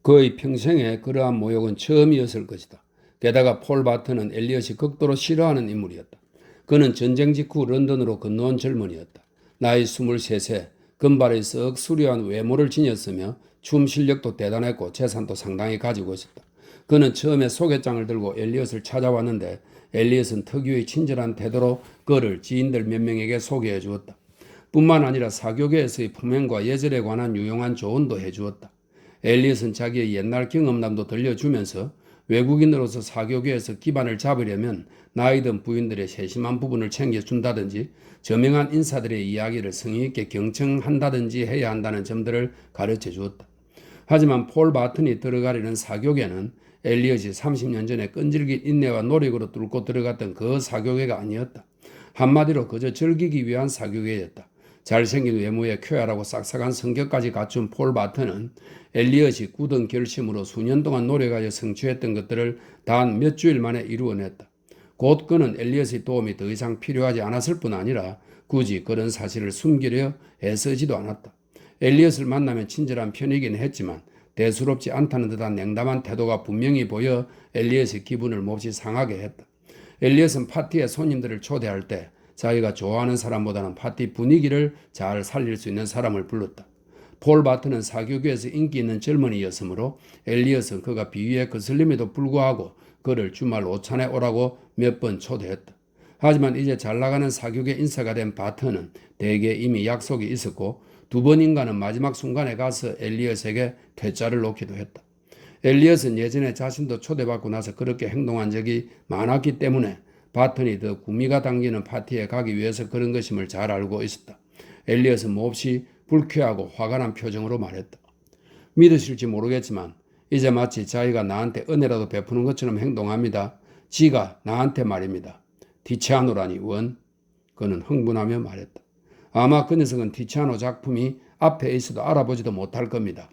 그의 평생에 그러한 모욕은 처음이었을 것이다. 게다가 폴 바튼은 엘리엇이 극도로 싫어하는 인물이었다. 그는 전쟁 직후 런던으로 건너온 젊은이였다. 나이 23세, 금발의 썩 수려한 외모를 지녔으며 춤 실력도 대단했고 재산도 상당히 가지고 있었다. 그는 처음에 소개장을 들고 엘리엇을 찾아왔는데 엘리엇은 특유의 친절한 태도로 그를 지인들 몇 명에게 소개해 주었다. 뿐만 아니라 사교계에서의 품행과 예절에 관한 유용한 조언도 해주었다. 엘리엇은 자기의 옛날 경험담도 들려주면서 외국인으로서 사교계에서 기반을 잡으려면 나이든 부인들의 세심한 부분을 챙겨준다든지 저명한 인사들의 이야기를 성의 있게 경청한다든지 해야 한다는 점들을 가르쳐 주었다. 하지만 폴 바튼이 들어가려는 사교계는 엘리엇이 30년 전에 끈질긴 인내와 노력으로 뚫고 들어갔던 그 사교계가 아니었다. 한마디로 그저 즐기기 위한 사교계였다. 잘생긴 외모에 쾌활하고 싹싹한 성격까지 갖춘 폴 바튼은 엘리엇이 굳은 결심으로 수년 동안 노력하여 성취했던 것들을 단 몇 주일 만에 이루어냈다. 곧 그는 엘리엇의 도움이 더 이상 필요하지 않았을 뿐 아니라 굳이 그런 사실을 숨기려 애쓰지도 않았다. 엘리엇을 만나면 친절한 편이긴 했지만 대수롭지 않다는 듯한 냉담한 태도가 분명히 보여 엘리엇의 기분을 몹시 상하게 했다. 엘리엇은 파티에 손님들을 초대할 때 자기가 좋아하는 사람보다는 파티 분위기를 잘 살릴 수 있는 사람을 불렀다. 폴 바튼은 사교계에서 인기 있는 젊은이였으므로 엘리엇은 그가 비위에 거슬림에도 불구하고 그를 주말 오찬에 오라고 몇 번 초대했다. 하지만 이제 잘나가는 사교계 인사가 된 바튼은 대개 이미 약속이 있었고 두 번인가는 마지막 순간에 가서 엘리엇에게 퇴짜를 놓기도 했다. 엘리엇은 예전에 자신도 초대받고 나서 그렇게 행동한 적이 많았기 때문에 바튼이 더 구미가 당기는 파티에 가기 위해서 그런 것임을 잘 알고 있었다. 엘리엇은 몹시 불쾌하고 화가 난 표정으로 말했다. 믿으실지 모르겠지만 이제 마치 자기가 나한테 은혜라도 베푸는 것처럼 행동합니다. 지가 나한테 말입니다. 티치아노라니 원? 그는 흥분하며 말했다. 아마 그 녀석은 티치아노 작품이 앞에 있어도 알아보지도 못할 겁니다.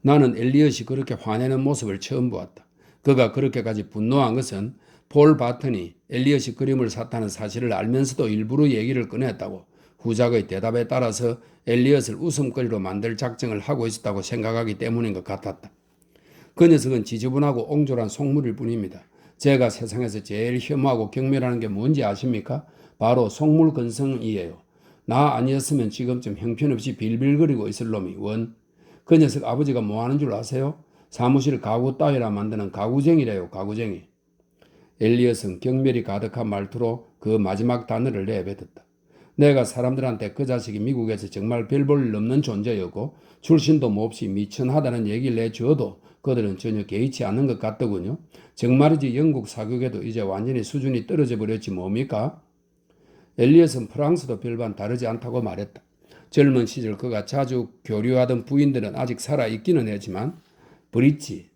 나는 엘리엇이 그렇게 화내는 모습을 처음 보았다. 그가 그렇게까지 분노한 것은 폴 바튼이 엘리엇이 그림을 샀다는 사실을 알면서도 일부러 얘기를 꺼냈다고 후작의 대답에 따라서 엘리엇을 웃음거리로 만들 작정을 하고 있었다고 생각하기 때문인 것 같았다. 그 녀석은 지저분하고 옹졸한 속물일 뿐입니다. 제가 세상에서 제일 혐오하고 경멸하는 게 뭔지 아십니까? 바로 속물건성이에요. 나 아니었으면 지금쯤 형편없이 빌빌거리고 있을 놈이 원. 그 녀석 아버지가 뭐 하는 줄 아세요? 사무실 가구 따위라 만드는 가구쟁이래요. 가구쟁이. 엘리엇은 경멸이 가득한 말투로 그 마지막 단어를 내뱉었다. 내가 사람들한테 그 자식이 미국에서 정말 별 볼 일 없는 존재였고 출신도 몹시 미천하다는 얘기를 내줘도 그들은 전혀 개의치 않는 것 같더군요. 정말이지 영국 사극에도 이제 완전히 수준이 떨어져 버렸지 뭡니까? 엘리엇은 프랑스도 별반 다르지 않다고 말했다. 젊은 시절 그가 자주 교류하던 부인들은 아직 살아있기는 했지만 브릿지,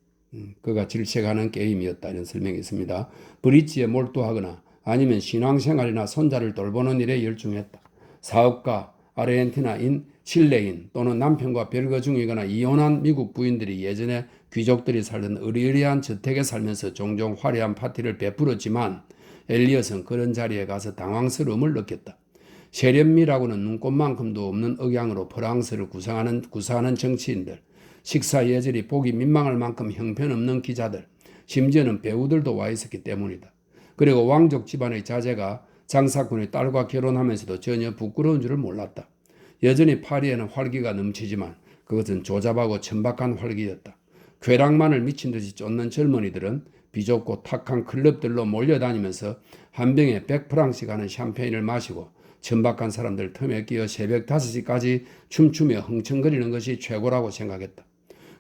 그가 질색하는 게임이었다 이런 설명이 있습니다. 브릿지에 몰두하거나 아니면 신앙생활이나 손자를 돌보는 일에 열중했다. 사업가, 아르헨티나인, 칠레인 또는 남편과 별거 중이거나 이혼한 미국 부인들이 예전에 귀족들이 살던 으리으리한 저택에 살면서 종종 화려한 파티를 베풀었지만 엘리엇은 그런 자리에 가서 당황스러움을 느꼈다. 세련미라고는 눈꽃만큼도 없는 억양으로 프랑스를 구사하는 정치인들, 식사 예절이 보기 민망할 만큼 형편없는 기자들, 심지어는 배우들도 와 있었기 때문이다. 그리고 왕족 집안의 자제가 장사꾼의 딸과 결혼하면서도 전혀 부끄러운 줄을 몰랐다. 여전히 파리에는 활기가 넘치지만 그것은 조잡하고 천박한 활기였다. 쾌락만을 미친 듯이 쫓는 젊은이들은 비좁고 탁한 클럽들로 몰려다니면서 한 병에 100프랑씩 하는 샴페인을 마시고 천박한 사람들 틈에 끼어 새벽 5시까지 춤추며 흥청거리는 것이 최고라고 생각했다.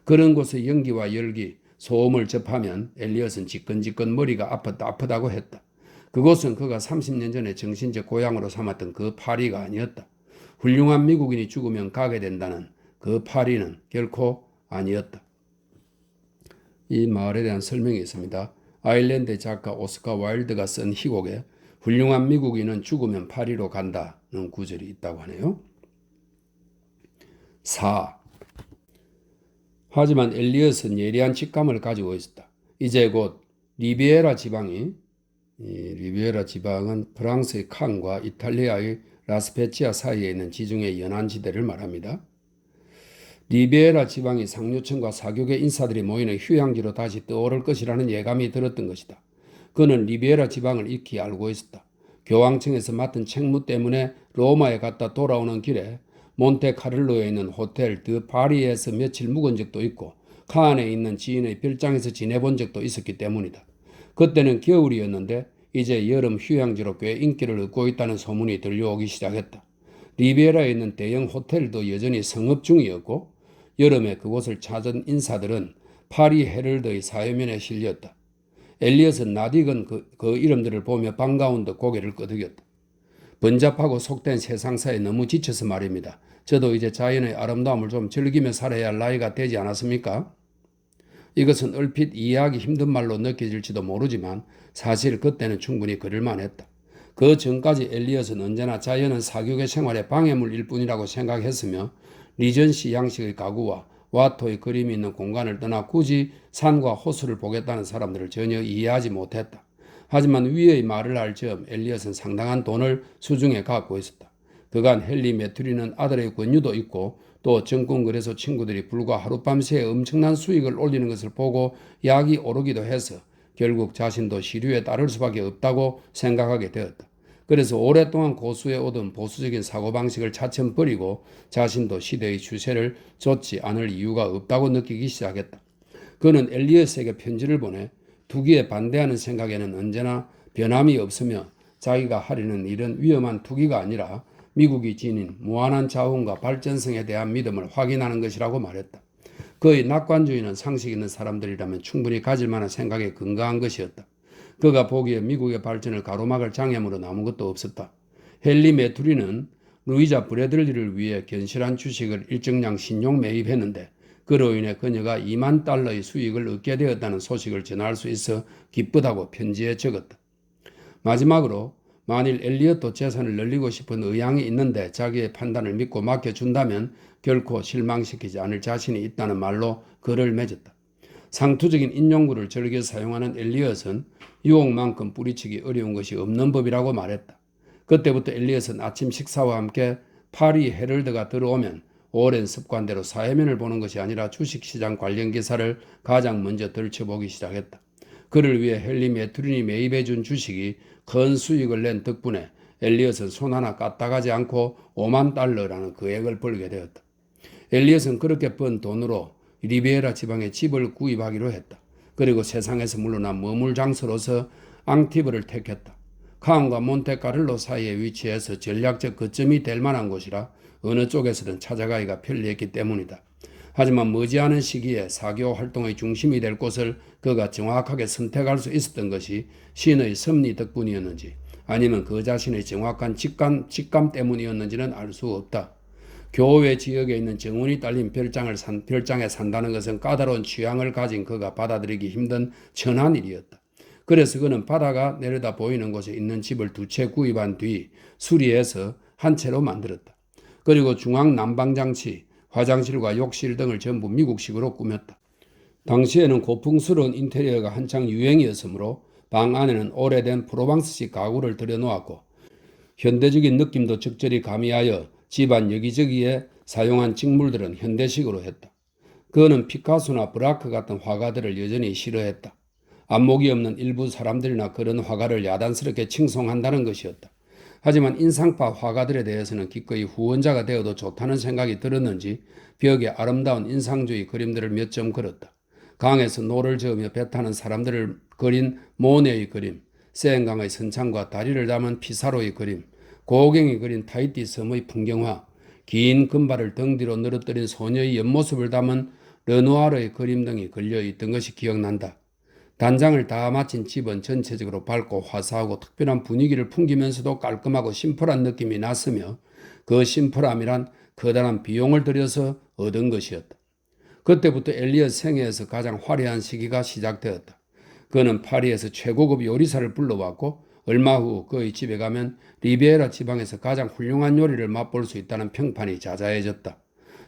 그런 곳의 연기와 열기, 소음을 접하면 엘리엇은 지끈지끈 머리가 아프다고 했다. 그곳은 그가 30년 전에 정신적 고향으로 삼았던 그 파리가 아니었다. 훌륭한 미국인이 죽으면 가게 된다는 그 파리는 결코 아니었다. 이 마을에 대한 설명이 있습니다. 아일랜드 작가 오스카 와일드가 쓴 희곡에 훌륭한 미국인은 죽으면 파리로 간다는 구절이 있다고 하네요. 4. 하지만 엘리엇은 예리한 직감을 가지고 있었다. 이제 곧 리비에라 지방은 프랑스의 칸과 이탈리아의 라스페치아 사이에 있는 지중해 연안지대를 말합니다. 리비에라 지방이 상류층과 사교계 인사들이 모이는 휴양지로 다시 떠오를 것이라는 예감이 들었던 것이다. 그는 리비에라 지방을 익히 알고 있었다. 교황청에서 맡은 책무 때문에 로마에 갔다 돌아오는 길에 몬테카를로에 있는 호텔 드 파리에서 며칠 묵은 적도 있고 칸에 있는 지인의 별장에서 지내본 적도 있었기 때문이다. 그때는 겨울이었는데 이제 여름 휴양지로 꽤 인기를 얻고 있다는 소문이 들려오기 시작했다. 리베라에 있는 대형 호텔도 여전히 성업 중이었고 여름에 그곳을 찾은 인사들은 파리 헤럴드의 사회면에 실렸다. 엘리엇은 낯익은 그 이름들을 보며 반가운 듯 고개를 끄덕였다. 번잡하고 속된 세상사에 너무 지쳐서 말입니다. 저도 이제 자연의 아름다움을 좀 즐기며 살아야 할 나이가 되지 않았습니까? 이것은 얼핏 이해하기 힘든 말로 느껴질지도 모르지만 사실 그때는 충분히 그럴만 했다. 그 전까지 엘리엇은 언제나 자연은 사교계 생활의 방해물일 뿐이라고 생각했으며 리전시 양식의 가구와 와토의 그림이 있는 공간을 떠나 굳이 산과 호수를 보겠다는 사람들을 전혀 이해하지 못했다. 하지만 위의 말을 할 즈음 엘리엇은 상당한 돈을 수중에 갖고 있었다. 그간 헨리 매튜리는 아들의 권유도 있고 또 증권거래소 친구들이 불과 하룻밤새에 엄청난 수익을 올리는 것을 보고 약이 오르기도 해서 결국 자신도 시류에 따를 수밖에 없다고 생각하게 되었다. 그래서 오랫동안 고수해 오던 보수적인 사고방식을 차츰 버리고 자신도 시대의 추세를 좇지 않을 이유가 없다고 느끼기 시작했다. 그는 엘리엇에게 편지를 보내 투기에 반대하는 생각에는 언제나 변함이 없으며 자기가 하려는 일은 위험한 투기가 아니라 미국이 지닌 무한한 자원과 발전성에 대한 믿음을 확인하는 것이라고 말했다. 그의 낙관주의는 상식 있는 사람들이라면 충분히 가질 만한 생각에 근거한 것이었다. 그가 보기에 미국의 발전을 가로막을 장애물은 아무것도 없었다. 헨리 매투리는 루이자 브래들리를 위해 견실한 주식을 일정량 신용 매입했는데 그로 인해 그녀가 2만 달러의 수익을 얻게 되었다는 소식을 전할 수 있어 기쁘다고 편지에 적었다. 마지막으로 만일 엘리엇도 재산을 늘리고 싶은 의향이 있는데 자기의 판단을 믿고 맡겨준다면 결코 실망시키지 않을 자신이 있다는 말로 글을 맺었다. 상투적인 인용구를 즐겨 사용하는 엘리엇은 유혹만큼 뿌리치기 어려운 것이 없는 법이라고 말했다. 그때부터 엘리엇은 아침 식사와 함께 파리 헤럴드가 들어오면 오랜 습관대로 사회면을 보는 것이 아니라 주식시장 관련 기사를 가장 먼저 들춰보기 시작했다. 그를 위해 헨리 매투린이 매입해준 주식이 큰 수익을 낸 덕분에 엘리엇은 손 하나 까딱하지 않고 5만 달러라는 금액을 벌게 되었다. 엘리엇은 그렇게 번 돈으로 리베라 지방에 집을 구입하기로 했다. 그리고 세상에서 물러나 머물 장소로서 앙티브를 택했다. 칸과 몬테카를로 사이에 위치해서 전략적 거점이 될 만한 곳이라 어느 쪽에서든 찾아가기가 편리했기 때문이다. 하지만 머지않은 시기에 사교 활동의 중심이 될 곳을 그가 정확하게 선택할 수 있었던 것이 신의 섭리 덕분이었는지 아니면 그 자신의 정확한 직감 때문이었는지는 알 수 없다. 교외 지역에 있는 정원이 딸린 별장에 산다는 것은 까다로운 취향을 가진 그가 받아들이기 힘든 천한 일이었다. 그래서 그는 바다가 내려다 보이는 곳에 있는 집을 2채 구입한 뒤 수리해서 한 채로 만들었다. 그리고 중앙 난방장치, 화장실과 욕실 등을 전부 미국식으로 꾸몄다. 당시에는 고풍스러운 인테리어가 한창 유행이었으므로 방 안에는 오래된 프로방스식 가구를 들여놓았고 현대적인 느낌도 적절히 가미하여 집안 여기저기에 사용한 직물들은 현대식으로 했다. 그는 피카소나 브라크 같은 화가들을 여전히 싫어했다. 안목이 없는 일부 사람들이나 그런 화가를 야단스럽게 칭송한다는 것이었다. 하지만 인상파 화가들에 대해서는 기꺼이 후원자가 되어도 좋다는 생각이 들었는지 벽에 아름다운 인상주의 그림들을 몇 점 그렸다. 강에서 노를 저으며 배 타는 사람들을 그린 모네의 그림, 세엔강의 선창과 다리를 담은 피사로의 그림, 고갱이 그린 타히티 섬의 풍경화, 긴 금발을 등 뒤로 늘어뜨린 소녀의 옆모습을 담은 르누아르의 그림 등이 걸려있던 것이 기억난다. 단장을 다 마친 집은 전체적으로 밝고 화사하고 특별한 분위기를 풍기면서도 깔끔하고 심플한 느낌이 났으며 그 심플함이란 커다란 비용을 들여서 얻은 것이었다. 그때부터 엘리엇 생애에서 가장 화려한 시기가 시작되었다. 그는 파리에서 최고급 요리사를 불러왔고 얼마 후 그의 집에 가면 리베라 지방에서 가장 훌륭한 요리를 맛볼 수 있다는 평판이 자자해졌다.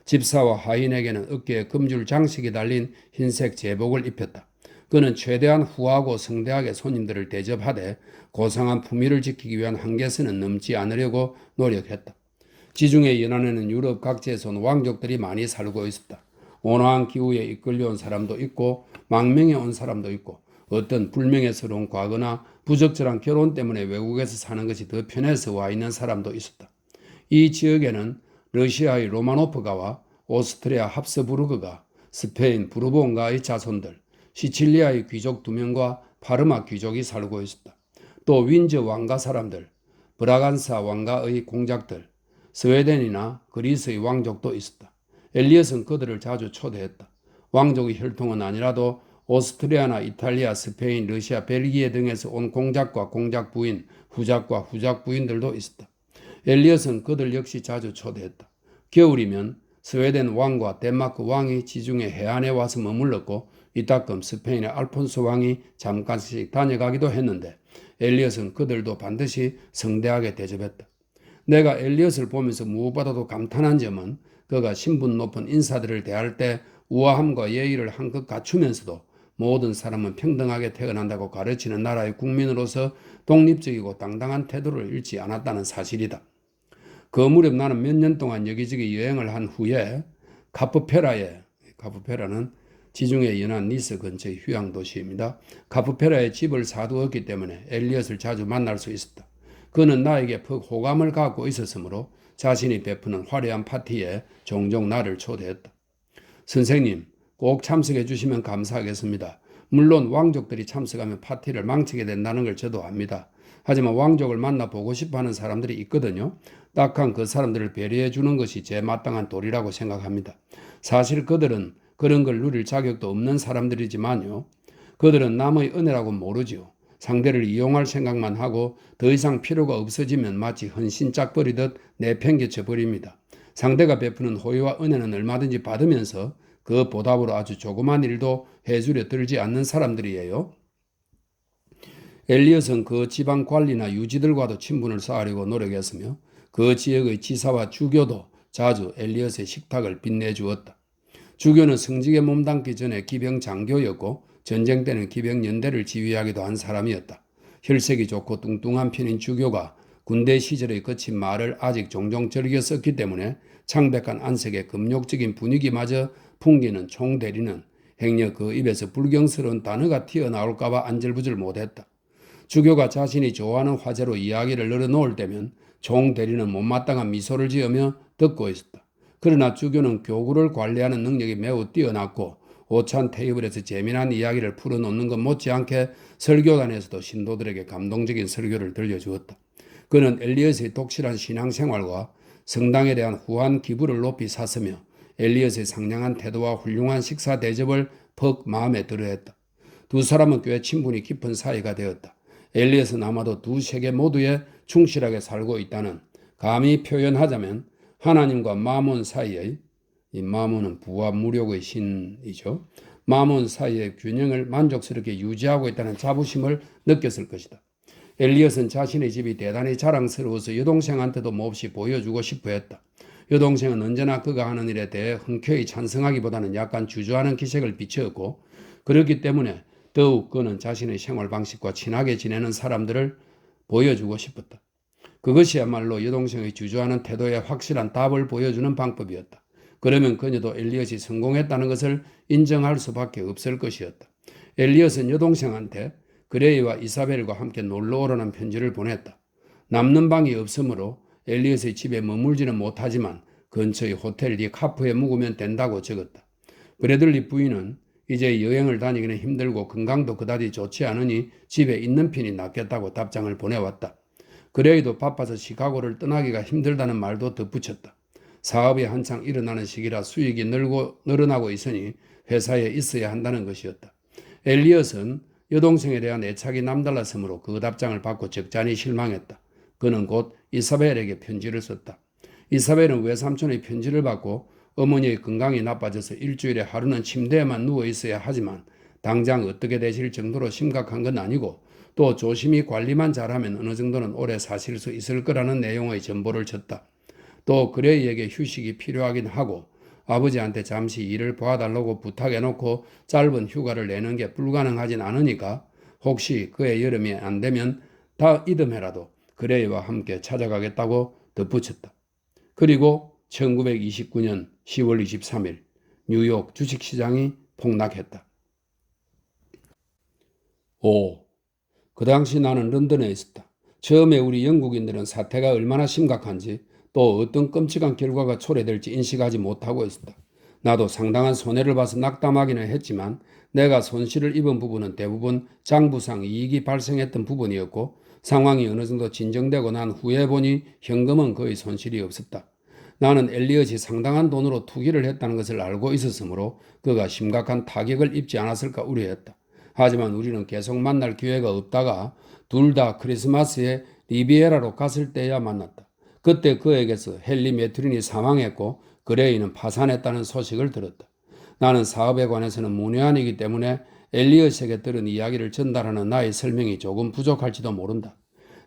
집사와 하인에게는 어깨에 금줄 장식이 달린 흰색 제복을 입혔다. 그는 최대한 후하고 성대하게 손님들을 대접하되 고상한 품위를 지키기 위한 한계선은 넘지 않으려고 노력했다. 지중해 연안에는 유럽 각지에서 온 왕족들이 많이 살고 있었다. 온화한 기후에 이끌려온 사람도 있고 망명해 온 사람도 있고 어떤 불명예스러운 과거나 부적절한 결혼 때문에 외국에서 사는 것이 더 편해서 와 있는 사람도 있었다. 이 지역에는 러시아의 로마노프가와 오스트리아 합스부르크가, 스페인 부르본가의 자손들, 시칠리아의 귀족 2명과 파르마 귀족이 살고 있었다. 또 윈저 왕가 사람들, 브라간사 왕가의 공작들, 스웨덴이나 그리스의 왕족도 있었다. 엘리엇은 그들을 자주 초대했다. 왕족의 혈통은 아니라도 오스트리아나 이탈리아, 스페인, 러시아, 벨기에 등에서 온 공작과 공작 부인, 후작과 후작 부인들도 있었다. 엘리엇은 그들 역시 자주 초대했다. 겨울이면 스웨덴 왕과 덴마크 왕이 지중해 해안에 와서 머물렀고 이따금 스페인의 알폰소 왕이 잠깐씩 다녀가기도 했는데 엘리엇은 그들도 반드시 성대하게 대접했다. 내가 엘리엇을 보면서 무엇보다도 감탄한 점은 그가 신분 높은 인사들을 대할 때 우아함과 예의를 한껏 갖추면서도 모든 사람은 평등하게 태어난다고 가르치는 나라의 국민으로서 독립적이고 당당한 태도를 잃지 않았다는 사실이다. 그 무렵 나는 몇 년 동안 여기저기 여행을 한 후에 카프페라는 지중해 연안 니스 근처의 휴양 도시입니다. 카프페라에 집을 사두었기 때문에 엘리엇을 자주 만날 수 있었다. 그는 나에게 퍽 호감을 갖고 있었으므로 자신이 베푸는 화려한 파티에 종종 나를 초대했다. 선생님, 꼭 참석해 주시면 감사하겠습니다. 물론 왕족들이 참석하면 파티를 망치게 된다는 걸 저도 압니다. 하지만 왕족을 만나보고 싶어하는 사람들이 있거든요. 딱한 그 사람들을 배려해 주는 것이 제 마땅한 도리라고 생각합니다. 사실 그들은 그런 걸 누릴 자격도 없는 사람들이지만요. 그들은 남의 은혜라고 모르지요. 상대를 이용할 생각만 하고 더 이상 필요가 없어지면 마치 헌신짝 버리듯 내팽개쳐 버립니다. 상대가 베푸는 호의와 은혜는 얼마든지 받으면서 그 보답으로 아주 조그만 일도 해주려 들지 않는 사람들이에요. 엘리엇은 그 지방 관리나 유지들과도 친분을 쌓으려고 노력했으며 그 지역의 지사와 주교도 자주 엘리엇의 식탁을 빛내주었다. 주교는 성직에 몸담기 전에 기병 장교였고 전쟁 때는 기병 연대를 지휘하기도 한 사람이었다. 혈색이 좋고 뚱뚱한 편인 주교가 군대 시절의 거친 말을 아직 종종 즐겨 썼기 때문에 창백한 안색의 금욕적인 분위기마저 풍기는 총대리는 행여 그 입에서 불경스러운 단어가 튀어나올까봐 안절부절 못했다. 주교가 자신이 좋아하는 화제로 이야기를 늘어놓을 때면 총대리는 못마땅한 미소를 지으며 듣고 있었다. 그러나 주교는 교구를 관리하는 능력이 매우 뛰어났고 오찬 테이블에서 재미난 이야기를 풀어놓는 것 못지않게 설교단에서도 신도들에게 감동적인 설교를 들려주었다. 그는 엘리엇의 독실한 신앙생활과 성당에 대한 후한 기부를 높이 샀으며 엘리엇의 상냥한 태도와 훌륭한 식사 대접을 퍽 마음에 들어했다. 두 사람은 꽤 친분이 깊은 사이가 되었다. 엘리엇은 아마도 두 세계 모두에 충실하게 살고 있다는, 감히 표현하자면 하나님과 마몬 사이의, 이 마몬은 부와 무력의 신이죠. 마몬 사이의 균형을 만족스럽게 유지하고 있다는 자부심을 느꼈을 것이다. 엘리엇은 자신의 집이 대단히 자랑스러워서 여동생한테도 몹시 보여주고 싶어 했다. 여동생은 언제나 그가 하는 일에 대해 흔쾌히 찬성하기보다는 약간 주저하는 기색을 비추었고 그렇기 때문에 더욱 그는 자신의 생활 방식과 친하게 지내는 사람들을 보여주고 싶었다. 그것이야말로 여동생의 주저하는 태도에 확실한 답을 보여주는 방법이었다. 그러면 그녀도 엘리엇이 성공했다는 것을 인정할 수밖에 없을 것이었다. 엘리엇은 여동생한테 그레이와 이사벨과 함께 놀러 오라는 편지를 보냈다. 남는 방이 없으므로 엘리엇의 집에 머물지는 못하지만 근처의 호텔 리 카프에 묵으면 된다고 적었다. 브래들리 부인은 이제 여행을 다니기는 힘들고 건강도 그다지 좋지 않으니 집에 있는 편이 낫겠다고 답장을 보내왔다. 그레이도 바빠서 시카고를 떠나기가 힘들다는 말도 덧붙였다. 사업이 한창 일어나는 시기라 수익이 늘어나고 있으니 회사에 있어야 한다는 것이었다. 엘리엇은 여동생에 대한 애착이 남달랐으므로 그 답장을 받고 적잖이 실망했다. 그는 곧 이사벨에게 편지를 썼다. 이사벨은 외삼촌의 편지를 받고 어머니의 건강이 나빠져서 일주일에 하루는 침대에만 누워 있어야 하지만 당장 어떻게 되실 정도로 심각한 건 아니고 또 조심히 관리만 잘하면 어느 정도는 오래 사실 수 있을 거라는 내용의 전보를 쳤다. 또 그레이에게 휴식이 필요하긴 하고 아버지한테 잠시 일을 봐달라고 부탁해놓고 짧은 휴가를 내는 게 불가능하진 않으니까 혹시 그의 여름이 안 되면 다 이듬해라도 그레이와 함께 찾아가겠다고 덧붙였다. 그리고 1929년 10월 23일 뉴욕 주식시장이 폭락했다. 그 당시 나는 런던에 있었다. 처음에 우리 영국인들은 사태가 얼마나 심각한지 또 어떤 끔찍한 결과가 초래될지 인식하지 못하고 있었다. 나도 상당한 손해를 봐서 낙담하기는 했지만 내가 손실을 입은 부분은 대부분 장부상 이익이 발생했던 부분이었고 상황이 어느 정도 진정되고 난 후에 보니 현금은 거의 손실이 없었다. 나는 엘리엇이 상당한 돈으로 투기를 했다는 것을 알고 있었으므로 그가 심각한 타격을 입지 않았을까 우려했다. 하지만 우리는 계속 만날 기회가 없다가 둘 다 크리스마스에 리비에라로 갔을 때야 만났다. 그때 그에게서 헨리 매트린이 사망했고 그레이는 파산했다는 소식을 들었다. 나는 사업에 관해서는 문외한이기 때문에 엘리엇에게 들은 이야기를 전달하는 나의 설명이 조금 부족할지도 모른다.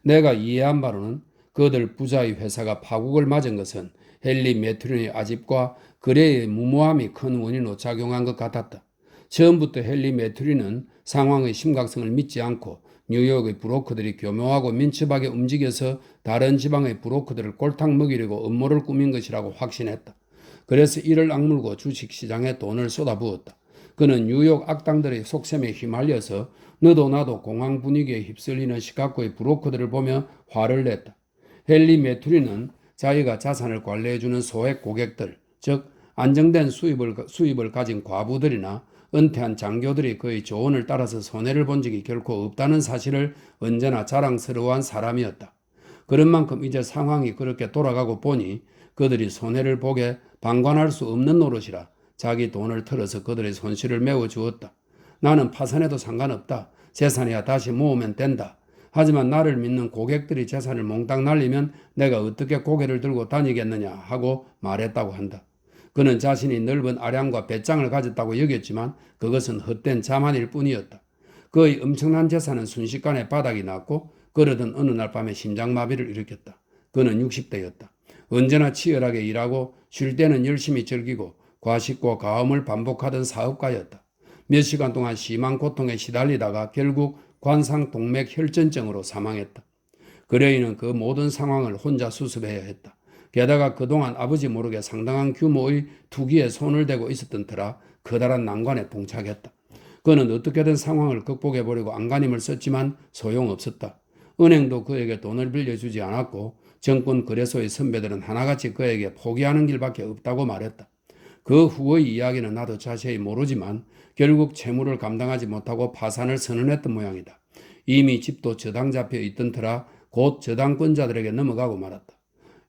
내가 이해한 바로는 그들 부자의 회사가 파국을 맞은 것은 헨리 매트린의 아집과 그레이의 무모함이 큰 원인으로 작용한 것 같았다. 처음부터 헨리 매트린은 상황의 심각성을 믿지 않고 뉴욕의 브로커들이 교묘하고 민첩하게 움직여서 다른 지방의 브로커들을 꼴탕 먹이려고 음모를 꾸민 것이라고 확신했다. 그래서 이를 악물고 주식시장에 돈을 쏟아부었다. 그는 뉴욕 악당들의 속셈에 휘말려서 너도 나도 공황 분위기에 휩쓸리는 시카고의 브로커들을 보며 화를 냈다. 헨리 매트린은 자기가 자산을 관리해주는 소액 고객들, 즉 안정된 수입을 가진 과부들이나 은퇴한 장교들이 그의 조언을 따라서 손해를 본 적이 결코 없다는 사실을 언제나 자랑스러워한 사람이었다. 그런 만큼 이제 상황이 그렇게 돌아가고 보니 그들이 손해를 보게 방관할 수 없는 노릇이라 자기 돈을 털어서 그들의 손실을 메워주었다. 나는 파산해도 상관없다. 재산이야 다시 모으면 된다. 하지만 나를 믿는 고객들이 재산을 몽땅 날리면 내가 어떻게 고개를 들고 다니겠느냐 하고 말했다고 한다. 그는 자신이 넓은 아량과 배짱을 가졌다고 여겼지만 그것은 헛된 자만일 뿐이었다. 그의 엄청난 재산은 순식간에 바닥이 났고 그러던 어느 날 밤에 심장마비를 일으켰다. 그는 60대였다. 언제나 치열하게 일하고 쉴 때는 열심히 즐기고 과식과 과음을 반복하던 사업가였다. 몇 시간 동안 심한 고통에 시달리다가 결국 관상동맥혈전증으로 사망했다. 그레이는 그 모든 상황을 혼자 수습해야 했다. 게다가 그동안 아버지 모르게 상당한 규모의 투기에 손을 대고 있었던 터라 커다란 난관에 봉착했다. 그는 어떻게든 상황을 극복해보려고 안간힘을 썼지만 소용없었다. 은행도 그에게 돈을 빌려주지 않았고 정권 거래소의 선배들은 하나같이 그에게 포기하는 길밖에 없다고 말했다. 그 후의 이야기는 나도 자세히 모르지만 결국 채무를 감당하지 못하고 파산을 선언했던 모양이다. 이미 집도 저당 잡혀 있던 터라 곧 저당권자들에게 넘어가고 말았다.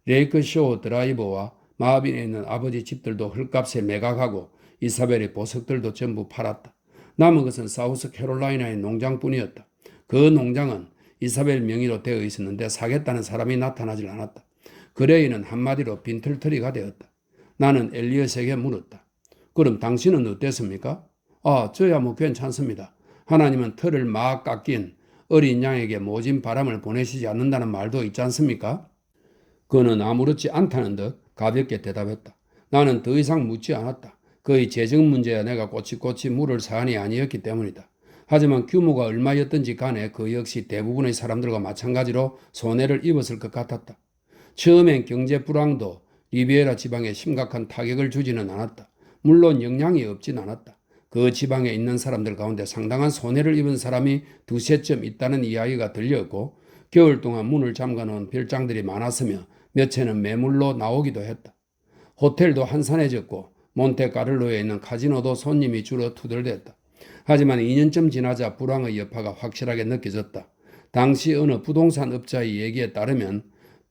레이크쇼 드라이버와 마빈에 있는 아버지 집들도 헐값에 매각하고 이사벨의 보석들도 전부 팔았다. 남은 것은 사우스 캐롤라이나의 농장뿐이었다. 그 농장은 이사벨 명의로 되어 있었는데 사겠다는 사람이 나타나질 않았다. 그레이는 한마디로 빈털터리가 되었다. 나는 엘리엇에게 물었다. 그럼 당신은 어땠습니까? 저야 뭐 괜찮습니다. 하나님은 털을 막 깎인 어린 양에게 모진 바람을 보내시지 않는다는 말도 있지 않습니까? 그는 아무렇지 않다는 듯 가볍게 대답했다. 나는 더 이상 묻지 않았다. 그의 재정 문제야 내가 꼬치꼬치 물을 사안이 아니었기 때문이다. 하지만 규모가 얼마였든지 간에 그 역시 대부분의 사람들과 마찬가지로 손해를 입었을 것 같았다. 처음엔 경제 불황도 리비에라 지방에 심각한 타격을 주지는 않았다. 물론 영향이 없진 않았다. 그 지방에 있는 사람들 가운데 상당한 손해를 입은 사람이 두세 점 있다는 이야기가 들렸고 겨울 동안 문을 잠가놓은 별장들이 많았으며 몇 채는 매물로 나오기도 했다. 호텔도 한산해졌고 몬테카를로에 있는 카지노도 손님이 줄어 투덜댔다. 하지만 2년쯤 지나자 불황의 여파가 확실하게 느껴졌다. 당시 어느 부동산 업자의 얘기에 따르면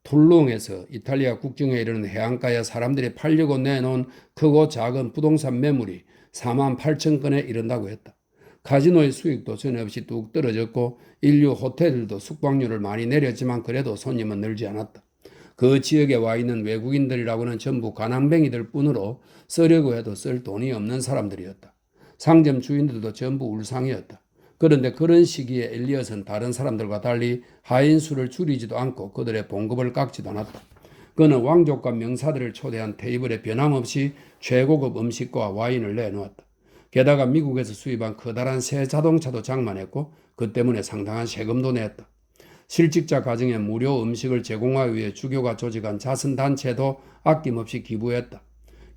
툴롱에서 이탈리아 국경에 이르는 해안가에 사람들이 팔려고 내놓은 크고 작은 부동산 매물이 4만 8천 건에 이른다고 했다. 카지노의 수익도 전혀 없이 뚝 떨어졌고 인류 호텔들도 숙박료를 많이 내렸지만 그래도 손님은 늘지 않았다. 그 지역에 와 있는 외국인들이라고는 전부 가난뱅이들 뿐으로 쓰려고 해도 쓸 돈이 없는 사람들이었다. 상점 주인들도 전부 울상이었다. 그런데 그런 시기에 엘리엇은 다른 사람들과 달리 하인수를 줄이지도 않고 그들의 봉급을 깎지도 않았다. 그는 왕족과 명사들을 초대한 테이블에 변함없이 최고급 음식과 와인을 내놓았다. 게다가 미국에서 수입한 커다란 새 자동차도 장만했고 그 때문에 상당한 세금도 냈다. 실직자 가정에 무료 음식을 제공하기 위해 주교가 조직한 자선단체도 아낌없이 기부했다.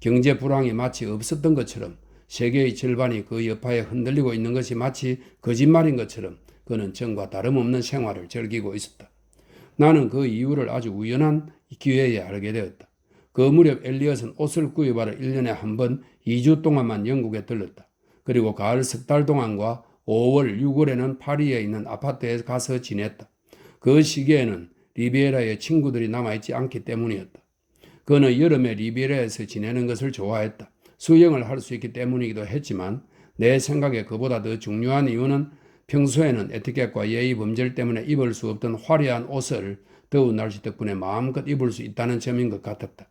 경제 불황이 마치 없었던 것처럼 세계의 절반이 그 여파에 흔들리고 있는 것이 마치 거짓말인 것처럼 그는 전과 다름없는 생활을 즐기고 있었다. 나는 그 이유를 아주 우연한 기회에 알게 되었다. 그 무렵 엘리엇은 옷을 구입하러 1년에 한 번 2주 동안만 영국에 들렀다. 그리고 가을 석 달 동안과 5월, 6월에는 파리에 있는 아파트에 가서 지냈다. 그 시기에는 리비에라에 친구들이 남아있지 않기 때문이었다. 그는 여름에 리비에라에서 지내는 것을 좋아했다. 수영을 할 수 있기 때문이기도 했지만 내 생각에 그보다 더 중요한 이유는 평소에는 에티켓과 예의 범절 때문에 입을 수 없던 화려한 옷을 더운 날씨 덕분에 마음껏 입을 수 있다는 점인 것 같았다.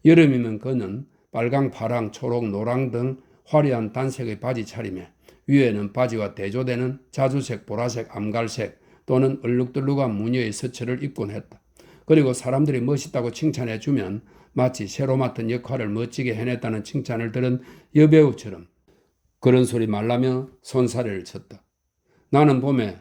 여름이면 그는 빨강, 파랑, 초록, 노랑 등 화려한 단색의 바지 차림에 위에는 바지와 대조되는 자주색, 보라색, 암갈색 또는 얼룩덜룩한 무늬의 서처를 입곤 했다. 그리고 사람들이 멋있다고 칭찬해주면 마치 새로 맡은 역할을 멋지게 해냈다는 칭찬을 들은 여배우처럼 그런 소리 말라며 손사래를 쳤다. 나는 봄에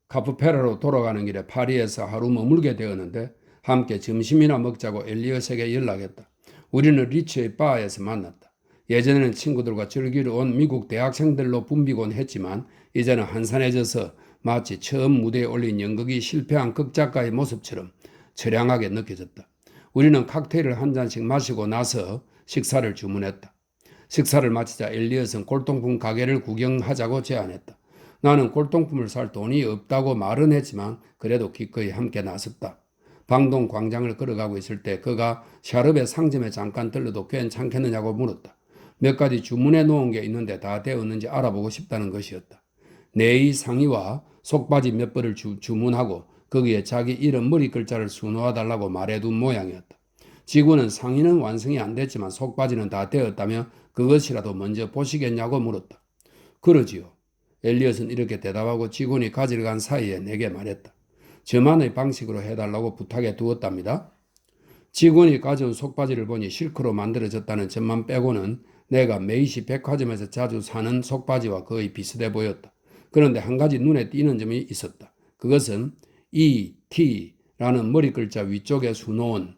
카프페라로 돌아가는 길에 파리에서 하루 머물게 되었는데 함께 점심이나 먹자고 엘리엇에게 연락했다. 우리는 리치의 바에서 만났다. 예전에는 친구들과 즐기러 온 미국 대학생들로 붐비곤 했지만 이제는 한산해져서 마치 처음 무대에 올린 연극이 실패한 극작가의 모습처럼 처량하게 느껴졌다. 우리는 칵테일을 한 잔씩 마시고 나서 식사를 주문했다. 식사를 마치자 엘리엇은 골동품 가게를 구경하자고 제안했다. 나는 골동품을 살 돈이 없다고 말은 했지만 그래도 기꺼이 함께 나섰다. 방동 광장을 걸어가고 있을 때 그가 샤르베 상점에 잠깐 들러도 괜찮겠느냐고 물었다. 몇 가지 주문해 놓은 게 있는데 다 되었는지 알아보고 싶다는 것이었다. 네의 상의와 속바지 몇 벌을 주문하고 거기에 자기 이름 머리 글자를 수놓아달라고 말해둔 모양이었다. 직원은 상의는 완성이 안 됐지만 속바지는 다 되었다며 그것이라도 먼저 보시겠냐고 물었다. 그러지요. 엘리엇은 이렇게 대답하고 직원이 가지러 간 사이에 내게 말했다. 저만의 방식으로 해달라고 부탁해 두었답니다. 직원이 가져온 속바지를 보니 실크로 만들어졌다는 점만 빼고는 내가 메이시 백화점에서 자주 사는 속바지와 거의 비슷해 보였다. 그런데 한 가지 눈에 띄는 점이 있었다. 그것은 E.T라는 머리 글자 위쪽에 수놓은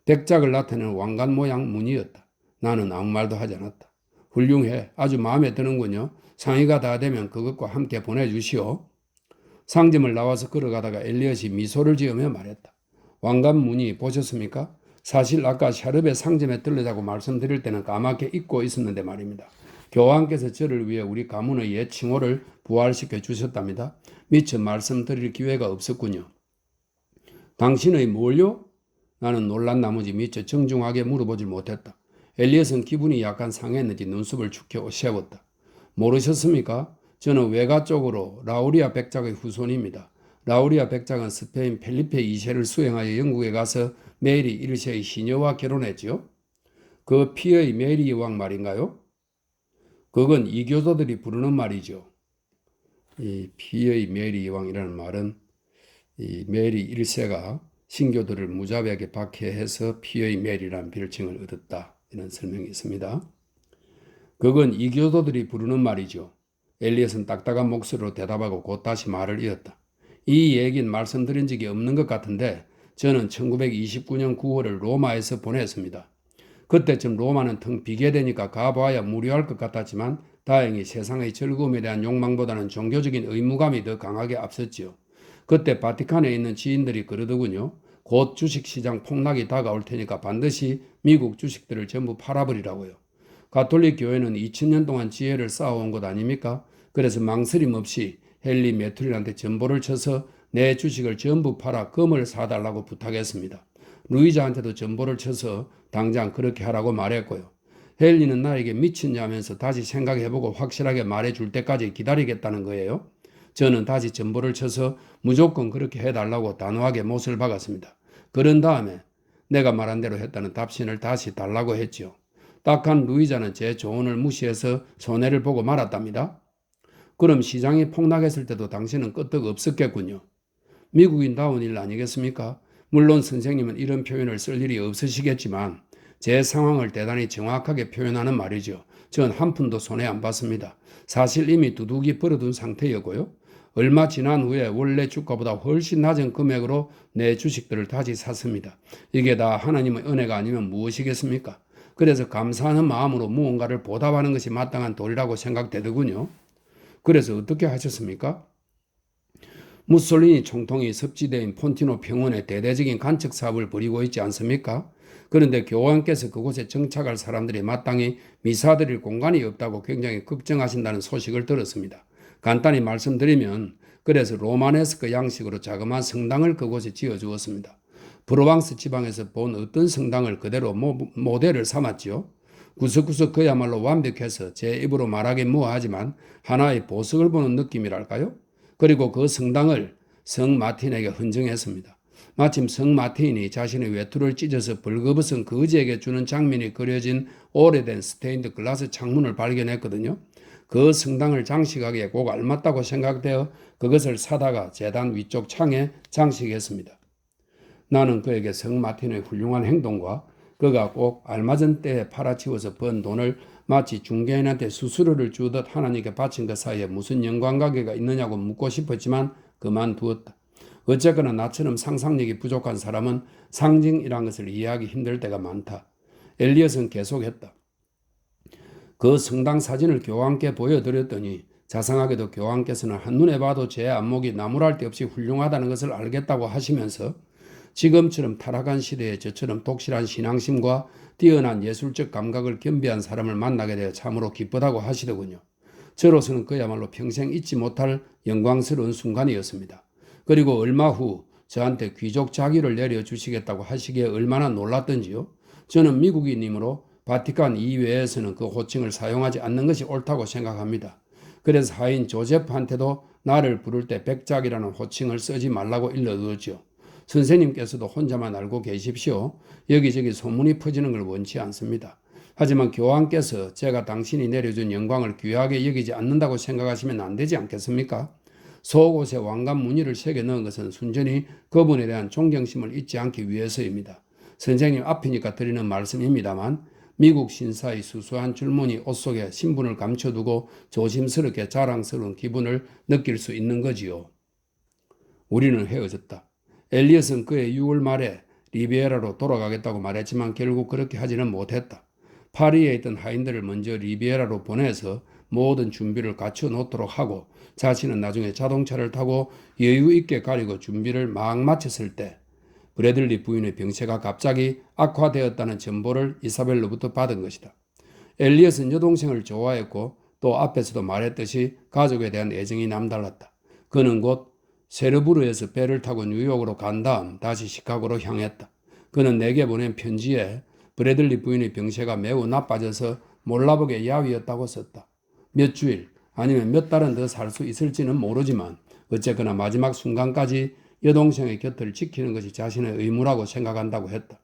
백작을 나타내는 왕관 모양 무늬였다. 나는 아무 말도 하지 않았다. 훌륭해. 아주 마음에 드는군요. 상의가 다 되면 그것과 함께 보내주시오. 상점을 나와서 걸어가다가 엘리엇이 미소를 지으며 말했다. 왕관 무늬 보셨습니까? 사실 아까 샤르베 상점에 들르자고 말씀드릴 때는 까맣게 잊고 있었는데 말입니다. 교황께서 저를 위해 우리 가문의 옛 칭호를 부활시켜 주셨답니다. 미처 말씀드릴 기회가 없었군요. 당신의 뭘요? 나는 놀란 나머지 미처 정중하게 물어보질 못했다. 엘리엇은 기분이 약간 상했는지 눈썹을 축혀 세웠다. 모르셨습니까? 저는 외가 쪽으로 라우리아 백작의 후손입니다. 라우리아 백작은 스페인 펠리페 2세를 수행하여 영국에 가서 메리 1세의 시녀와 결혼했지요. 그 피의 메리 왕 말인가요? 그건 이교도들이 부르는 말이죠. 이 피의 메리 왕이라는 말은 이 메리 1세가 신교들을 무자비하게 박해해서 피의 메리라는 별칭을 얻었다. 이런 설명이 있습니다. 그건 이교도들이 부르는 말이죠. 엘리엇은 딱딱한 목소리로 대답하고 곧 다시 말을 이었다. 이 얘기는 말씀드린 적이 없는 것 같은데 저는 1929년 9월을 로마에서 보냈습니다. 그때쯤 로마는 텅 비게 되니까 가봐야 무료할 것 같았지만 다행히 세상의 즐거움에 대한 욕망보다는 종교적인 의무감이 더 강하게 앞섰지요. 그때 바티칸에 있는 지인들이 그러더군요. 곧 주식시장 폭락이 다가올 테니까 반드시 미국 주식들을 전부 팔아버리라고요. 가톨릭 교회는 2000년 동안 지혜를 쌓아온 것 아닙니까? 그래서 망설임 없이 헨리 메투릴한테 전보를 쳐서 내 주식을 전부 팔아 금을 사달라고 부탁했습니다. 루이자한테도 전보를 쳐서 당장 그렇게 하라고 말했고요. 헨리는 나에게 미쳤냐면서 다시 생각해보고 확실하게 말해줄 때까지 기다리겠다는 거예요. 저는 다시 전보를 쳐서 무조건 그렇게 해달라고 단호하게 못을 박았습니다. 그런 다음에 내가 말한 대로 했다는 답신을 다시 달라고 했지요. 딱한 루이자는 제 조언을 무시해서 손해를 보고 말았답니다. 그럼 시장이 폭락했을 때도 당신은 끄떡 없었겠군요. 미국인다운 일 아니겠습니까? 물론 선생님은 이런 표현을 쓸 일이 없으시겠지만 제 상황을 대단히 정확하게 표현하는 말이죠. 전 한 푼도 손해 안 봤습니다. 사실 이미 두둑이 벌어둔 상태였고요. 얼마 지난 후에 원래 주가보다 훨씬 낮은 금액으로 내 주식들을 다시 샀습니다. 이게 다 하나님의 은혜가 아니면 무엇이겠습니까? 그래서 감사하는 마음으로 무언가를 보답하는 것이 마땅한 도리라고 생각되더군요. 그래서 어떻게 하셨습니까? 무솔리니 총통이 습지대인 폰티노 평원에 대대적인 간척 사업을 벌이고 있지 않습니까? 그런데 교황께서 그곳에 정착할 사람들이 마땅히 미사 드릴 공간이 없다고 굉장히 걱정하신다는 소식을 들었습니다. 간단히 말씀드리면 그래서 로마네스크 양식으로 자그마한 성당을 그곳에 지어주었습니다. 프로방스 지방에서 본 어떤 성당을 그대로 모델을 삼았지요. 구석구석 그야말로 완벽해서 제 입으로 말하기 뭐하지만 하나의 보석을 보는 느낌이랄까요? 그리고 그 성당을 성 마틴에게 헌정했습니다. 마침 성 마틴이 자신의 외투를 찢어서 벌거벗은 거지에게 주는 장면이 그려진 오래된 스테인드 글라스 창문을 발견했거든요. 그 성당을 장식하기에 꼭 알맞다고 생각되어 그것을 사다가 제단 위쪽 창에 장식했습니다. 나는 그에게 성 마틴의 훌륭한 행동과 그가 꼭 알맞은 때에 팔아치워서 번 돈을 마치 중개인한테 수수료를 주듯 하나님께 바친 것 사이에 무슨 연관관계가 있느냐고 묻고 싶었지만 그만두었다. 어쨌거나 나처럼 상상력이 부족한 사람은 상징이란 것을 이해하기 힘들 때가 많다. 엘리엇은 계속했다. 그 성당 사진을 교황께 보여드렸더니 자상하게도 교황께서는 한눈에 봐도 제 안목이 나무랄 데 없이 훌륭하다는 것을 알겠다고 하시면서 지금처럼 타락한 시대에 저처럼 독실한 신앙심과 뛰어난 예술적 감각을 겸비한 사람을 만나게 되어 참으로 기쁘다고 하시더군요. 저로서는 그야말로 평생 잊지 못할 영광스러운 순간이었습니다. 그리고 얼마 후 저한테 귀족 자기를 내려주시겠다고 하시기에 얼마나 놀랐던지요. 저는 미국인이므로 바티칸 이외에서는 그 호칭을 사용하지 않는 것이 옳다고 생각합니다. 그래서 하인 조제프한테도 나를 부를 때 백작이라는 호칭을 쓰지 말라고 일러두었죠. 선생님께서도 혼자만 알고 계십시오. 여기저기 소문이 퍼지는 걸 원치 않습니다. 하지만 교황께서 제가 당신이 내려준 영광을 귀하게 여기지 않는다고 생각하시면 안 되지 않겠습니까? 속옷에 왕관 무늬를 새겨 넣은 것은 순전히 그분에 대한 존경심을 잊지 않기 위해서입니다. 선생님 앞이니까 드리는 말씀입니다만 미국 신사의 수수한 줄무늬 옷 속에 신분을 감춰두고 조심스럽게 자랑스러운 기분을 느낄 수 있는 거지요. 우리는 헤어졌다. 엘리엇은 그의 6월 말에 리비에라로 돌아가겠다고 말했지만 결국 그렇게 하지는 못했다. 파리에 있던 하인들을 먼저 리비에라로 보내서 모든 준비를 갖춰 놓도록 하고 자신은 나중에 자동차를 타고 여유 있게 가려고 준비를 막 마쳤을 때 브래들리 부인의 병세가 갑자기 악화되었다는 정보를 이사벨로부터 받은 것이다. 엘리엇은 여동생을 좋아했고 또 앞에서도 말했듯이 가족에 대한 애정이 남달랐다. 그는 곧 세르부르에서 배를 타고 뉴욕으로 간 다음 다시 시카고로 향했다. 그는 내게 보낸 편지에 브래들리 부인의 병세가 매우 나빠져서 몰라보게 야위었다고 썼다. 몇 주일 아니면 몇 달은 더 살 수 있을지는 모르지만 어쨌거나 마지막 순간까지 여동생의 곁을 지키는 것이 자신의 의무라고 생각한다고 했다.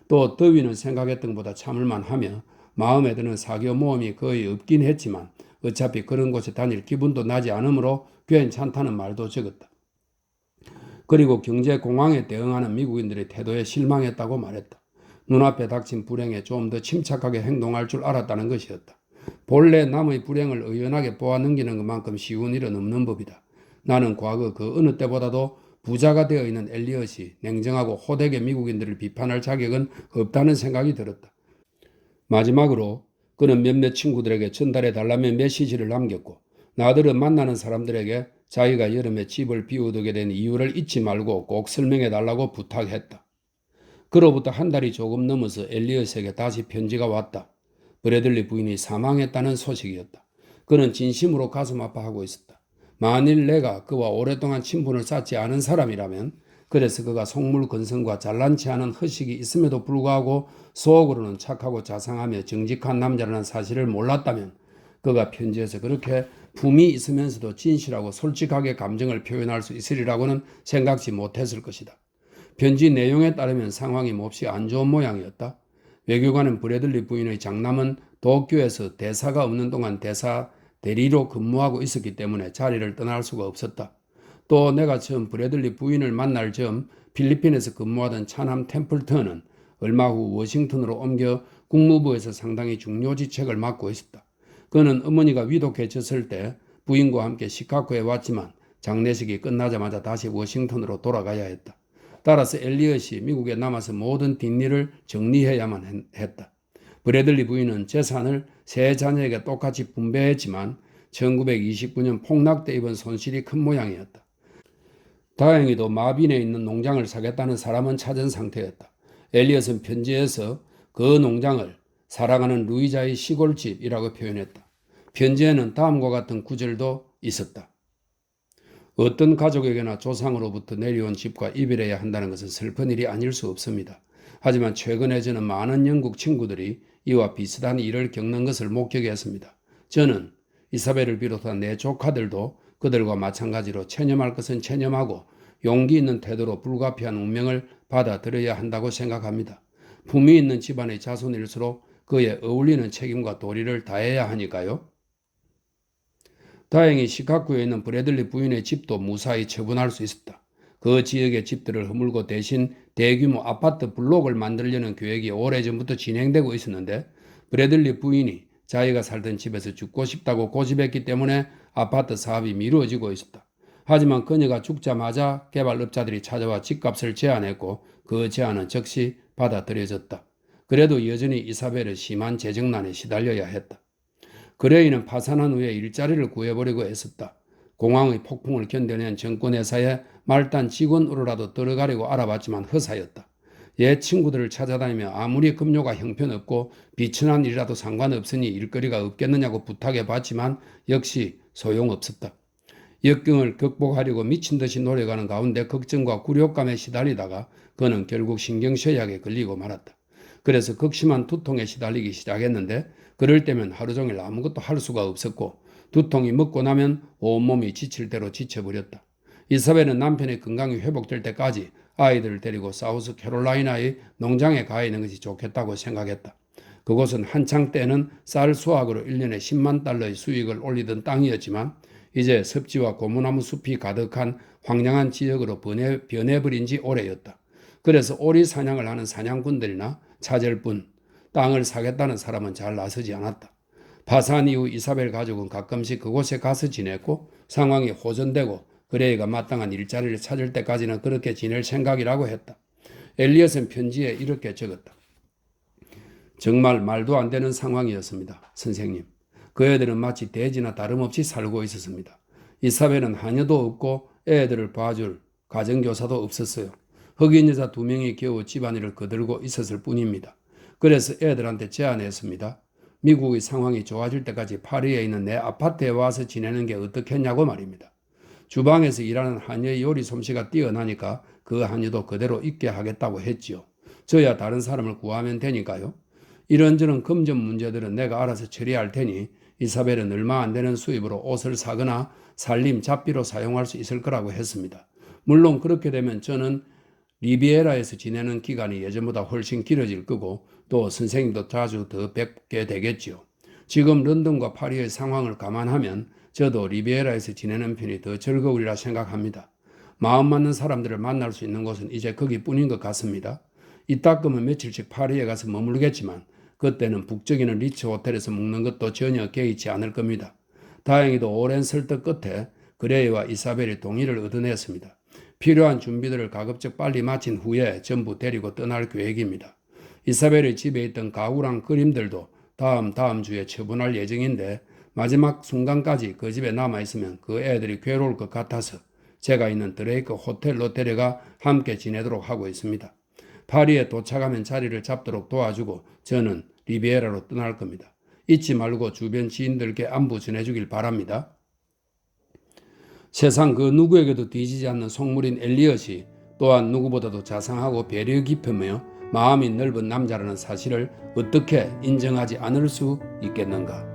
또 더위는 생각했던 것보다 참을만 하며 마음에 드는 사교 모험이 거의 없긴 했지만 어차피 그런 곳에 다닐 기분도 나지 않으므로 괜찮다는 말도 적었다. 그리고 경제 공황에 대응하는 미국인들의 태도에 실망했다고 말했다. 눈앞에 닥친 불행에 좀 더 침착하게 행동할 줄 알았다는 것이었다. 본래 남의 불행을 의연하게 보아 넘기는 것만큼 쉬운 일은 없는 법이다. 나는 과거 그 어느 때보다도 부자가 되어 있는 엘리엇이 냉정하고 호되게 미국인들을 비판할 자격은 없다는 생각이 들었다. 마지막으로 그는 몇몇 친구들에게 전달해 달라며 메시지를 남겼고 나들은 만나는 사람들에게 자기가 여름에 집을 비워두게 된 이유를 잊지 말고 꼭 설명해 달라고 부탁했다. 그로부터 한 달이 조금 넘어서 엘리엇에게 다시 편지가 왔다. 브래들리 부인이 사망했다는 소식이었다. 그는 진심으로 가슴 아파하고 있었다. 만일 내가 그와 오랫동안 친분을 쌓지 않은 사람이라면 그래서 그가 속물건성과 잘난치 않은 허식이 있음에도 불구하고 속으로는 착하고 자상하며 정직한 남자라는 사실을 몰랐다면 그가 편지에서 그렇게 품이 있으면서도 진실하고 솔직하게 감정을 표현할 수 있으리라고는 생각지 못했을 것이다. 편지 내용에 따르면 상황이 몹시 안 좋은 모양이었다. 외교관은 브래들리 부인의 장남은 도쿄에서 대사가 없는 동안 대사 대리로 근무하고 있었기 때문에 자리를 떠날 수가 없었다. 또 내가 처음 브래들리 부인을 만날 즈음 필리핀에서 근무하던 차남 템플턴은 얼마 후 워싱턴으로 옮겨 국무부에서 상당히 중요지책을 맡고 있었다. 그는 어머니가 위독해졌을 때 부인과 함께 시카고에 왔지만 장례식이 끝나자마자 다시 워싱턴으로 돌아가야 했다. 따라서 엘리엇이 미국에 남아서 모든 뒷일을 정리해야만 했다. 브래들리 부인은 재산을 세 자녀에게 똑같이 분배했지만 1929년 폭락 때 입은 손실이 큰 모양이었다. 다행히도 마빈에 있는 농장을 사겠다는 사람은 찾은 상태였다. 엘리엇은 편지에서 그 농장을 사랑하는 루이자의 시골집이라고 표현했다. 편지에는 다음과 같은 구절도 있었다. 어떤 가족에게나 조상으로부터 내려온 집과 이별해야 한다는 것은 슬픈 일이 아닐 수 없습니다. 하지만 최근에 저는 많은 영국 친구들이 이와 비슷한 일을 겪는 것을 목격했습니다. 저는 이사벨을 비롯한 내 조카들도 그들과 마찬가지로 체념할 것은 체념하고 용기 있는 태도로 불가피한 운명을 받아들여야 한다고 생각합니다. 품위 있는 집안의 자손일수록 그에 어울리는 책임과 도리를 다해야 하니까요. 다행히 시카고에 있는 브래들리 부인의 집도 무사히 처분할 수 있었다. 그 지역의 집들을 허물고 대신 대규모 아파트 블록을 만들려는 계획이 오래전부터 진행되고 있었는데 브래들리 부인이 자기가 살던 집에서 죽고 싶다고 고집했기 때문에 아파트 사업이 미루어지고 있었다. 하지만 그녀가 죽자마자 개발업자들이 찾아와 집값을 제한했고 그 제한은 즉시 받아들여졌다. 그래도 여전히 이사벨은 심한 재정난에 시달려야 했다. 그레이는 파산한 후에 일자리를 구해보려고 했었다. 공황의 폭풍을 견뎌낸 정권회사에 말단 직원으로라도 들어가려고 알아봤지만 허사였다. 옛 친구들을 찾아다니며 아무리 급료가 형편없고 비천한 일이라도 상관없으니 일거리가 없겠느냐고 부탁해봤지만 역시 소용없었다. 역경을 극복하려고 미친 듯이 노력하는 가운데 걱정과 굴욕감에 시달리다가 그는 결국 신경쇠약에 걸리고 말았다. 그래서 극심한 두통에 시달리기 시작했는데 그럴 때면 하루 종일 아무것도 할 수가 없었고 두통이 먹고 나면 온몸이 지칠 대로 지쳐버렸다. 이사벨은 남편의 건강이 회복될 때까지 아이들을 데리고 사우스 캐롤라이나의 농장에 가 있는 것이 좋겠다고 생각했다. 그곳은 한창 때는 쌀 수확으로 1년에 10만 달러의 수익을 올리던 땅이었지만 이제 섭지와 고무나무 숲이 가득한 황량한 지역으로 변해버린 지 오래였다. 그래서 오리 사냥을 하는 사냥꾼들이나 찾을 뿐 땅을 사겠다는 사람은 잘 나서지 않았다. 파산 이후 이사벨 가족은 가끔씩 그곳에 가서 지냈고 상황이 호전되고 그레이가 마땅한 일자리를 찾을 때까지는 그렇게 지낼 생각이라고 했다. 엘리엇은 편지에 이렇게 적었다. 정말 말도 안 되는 상황이었습니다. 선생님. 그 애들은 마치 돼지나 다름없이 살고 있었습니다. 이사벨은 하녀도 없고 애들을 봐줄 가정교사도 없었어요. 흑인 여자 2명이 겨우 집안일을 거들고 있었을 뿐입니다. 그래서 애들한테 제안했습니다. 미국의 상황이 좋아질 때까지 파리에 있는 내 아파트에 와서 지내는 게 어떻겠냐고 말입니다. 주방에서 일하는 하녀의 요리 솜씨가 뛰어나니까 그 하녀도 그대로 있게 하겠다고 했지요. 저야 다른 사람을 구하면 되니까요. 이런저런 금전 문제들은 내가 알아서 처리할 테니 이사벨은 얼마 안 되는 수입으로 옷을 사거나 살림 잡비로 사용할 수 있을 거라고 했습니다. 물론 그렇게 되면 저는 리비에라에서 지내는 기간이 예전보다 훨씬 길어질 거고 또 선생님도 자주 더 뵙게 되겠지요. 지금 런던과 파리의 상황을 감안하면 저도 리비에라에서 지내는 편이 더 즐거우리라 생각합니다. 마음 맞는 사람들을 만날 수 있는 곳은 이제 거기뿐인 것 같습니다. 이따금은 며칠씩 파리에 가서 머물겠지만 그때는 북쪽에는 리츠 호텔에서 묵는 것도 전혀 개의치 않을 겁니다. 다행히도 오랜 설득 끝에 그레이와 이사벨이 동의를 얻어냈습니다. 필요한 준비들을 가급적 빨리 마친 후에 전부 데리고 떠날 계획입니다. 이사벨의 집에 있던 가구랑 그림들도 다음 주에 처분할 예정인데 마지막 순간까지 그 집에 남아있으면 그 애들이 괴로울 것 같아서 제가 있는 드레이크 호텔로 데려가 함께 지내도록 하고 있습니다. 파리에 도착하면 자리를 잡도록 도와주고 저는 리비에라로 떠날 겁니다. 잊지 말고 주변 지인들께 안부 전해주길 바랍니다. 세상 그 누구에게도 뒤지지 않는 속물인 엘리엇이 또한 누구보다도 자상하고 배려 깊으며 마음이 넓은 남자라는 사실을 어떻게 인정하지 않을 수 있겠는가.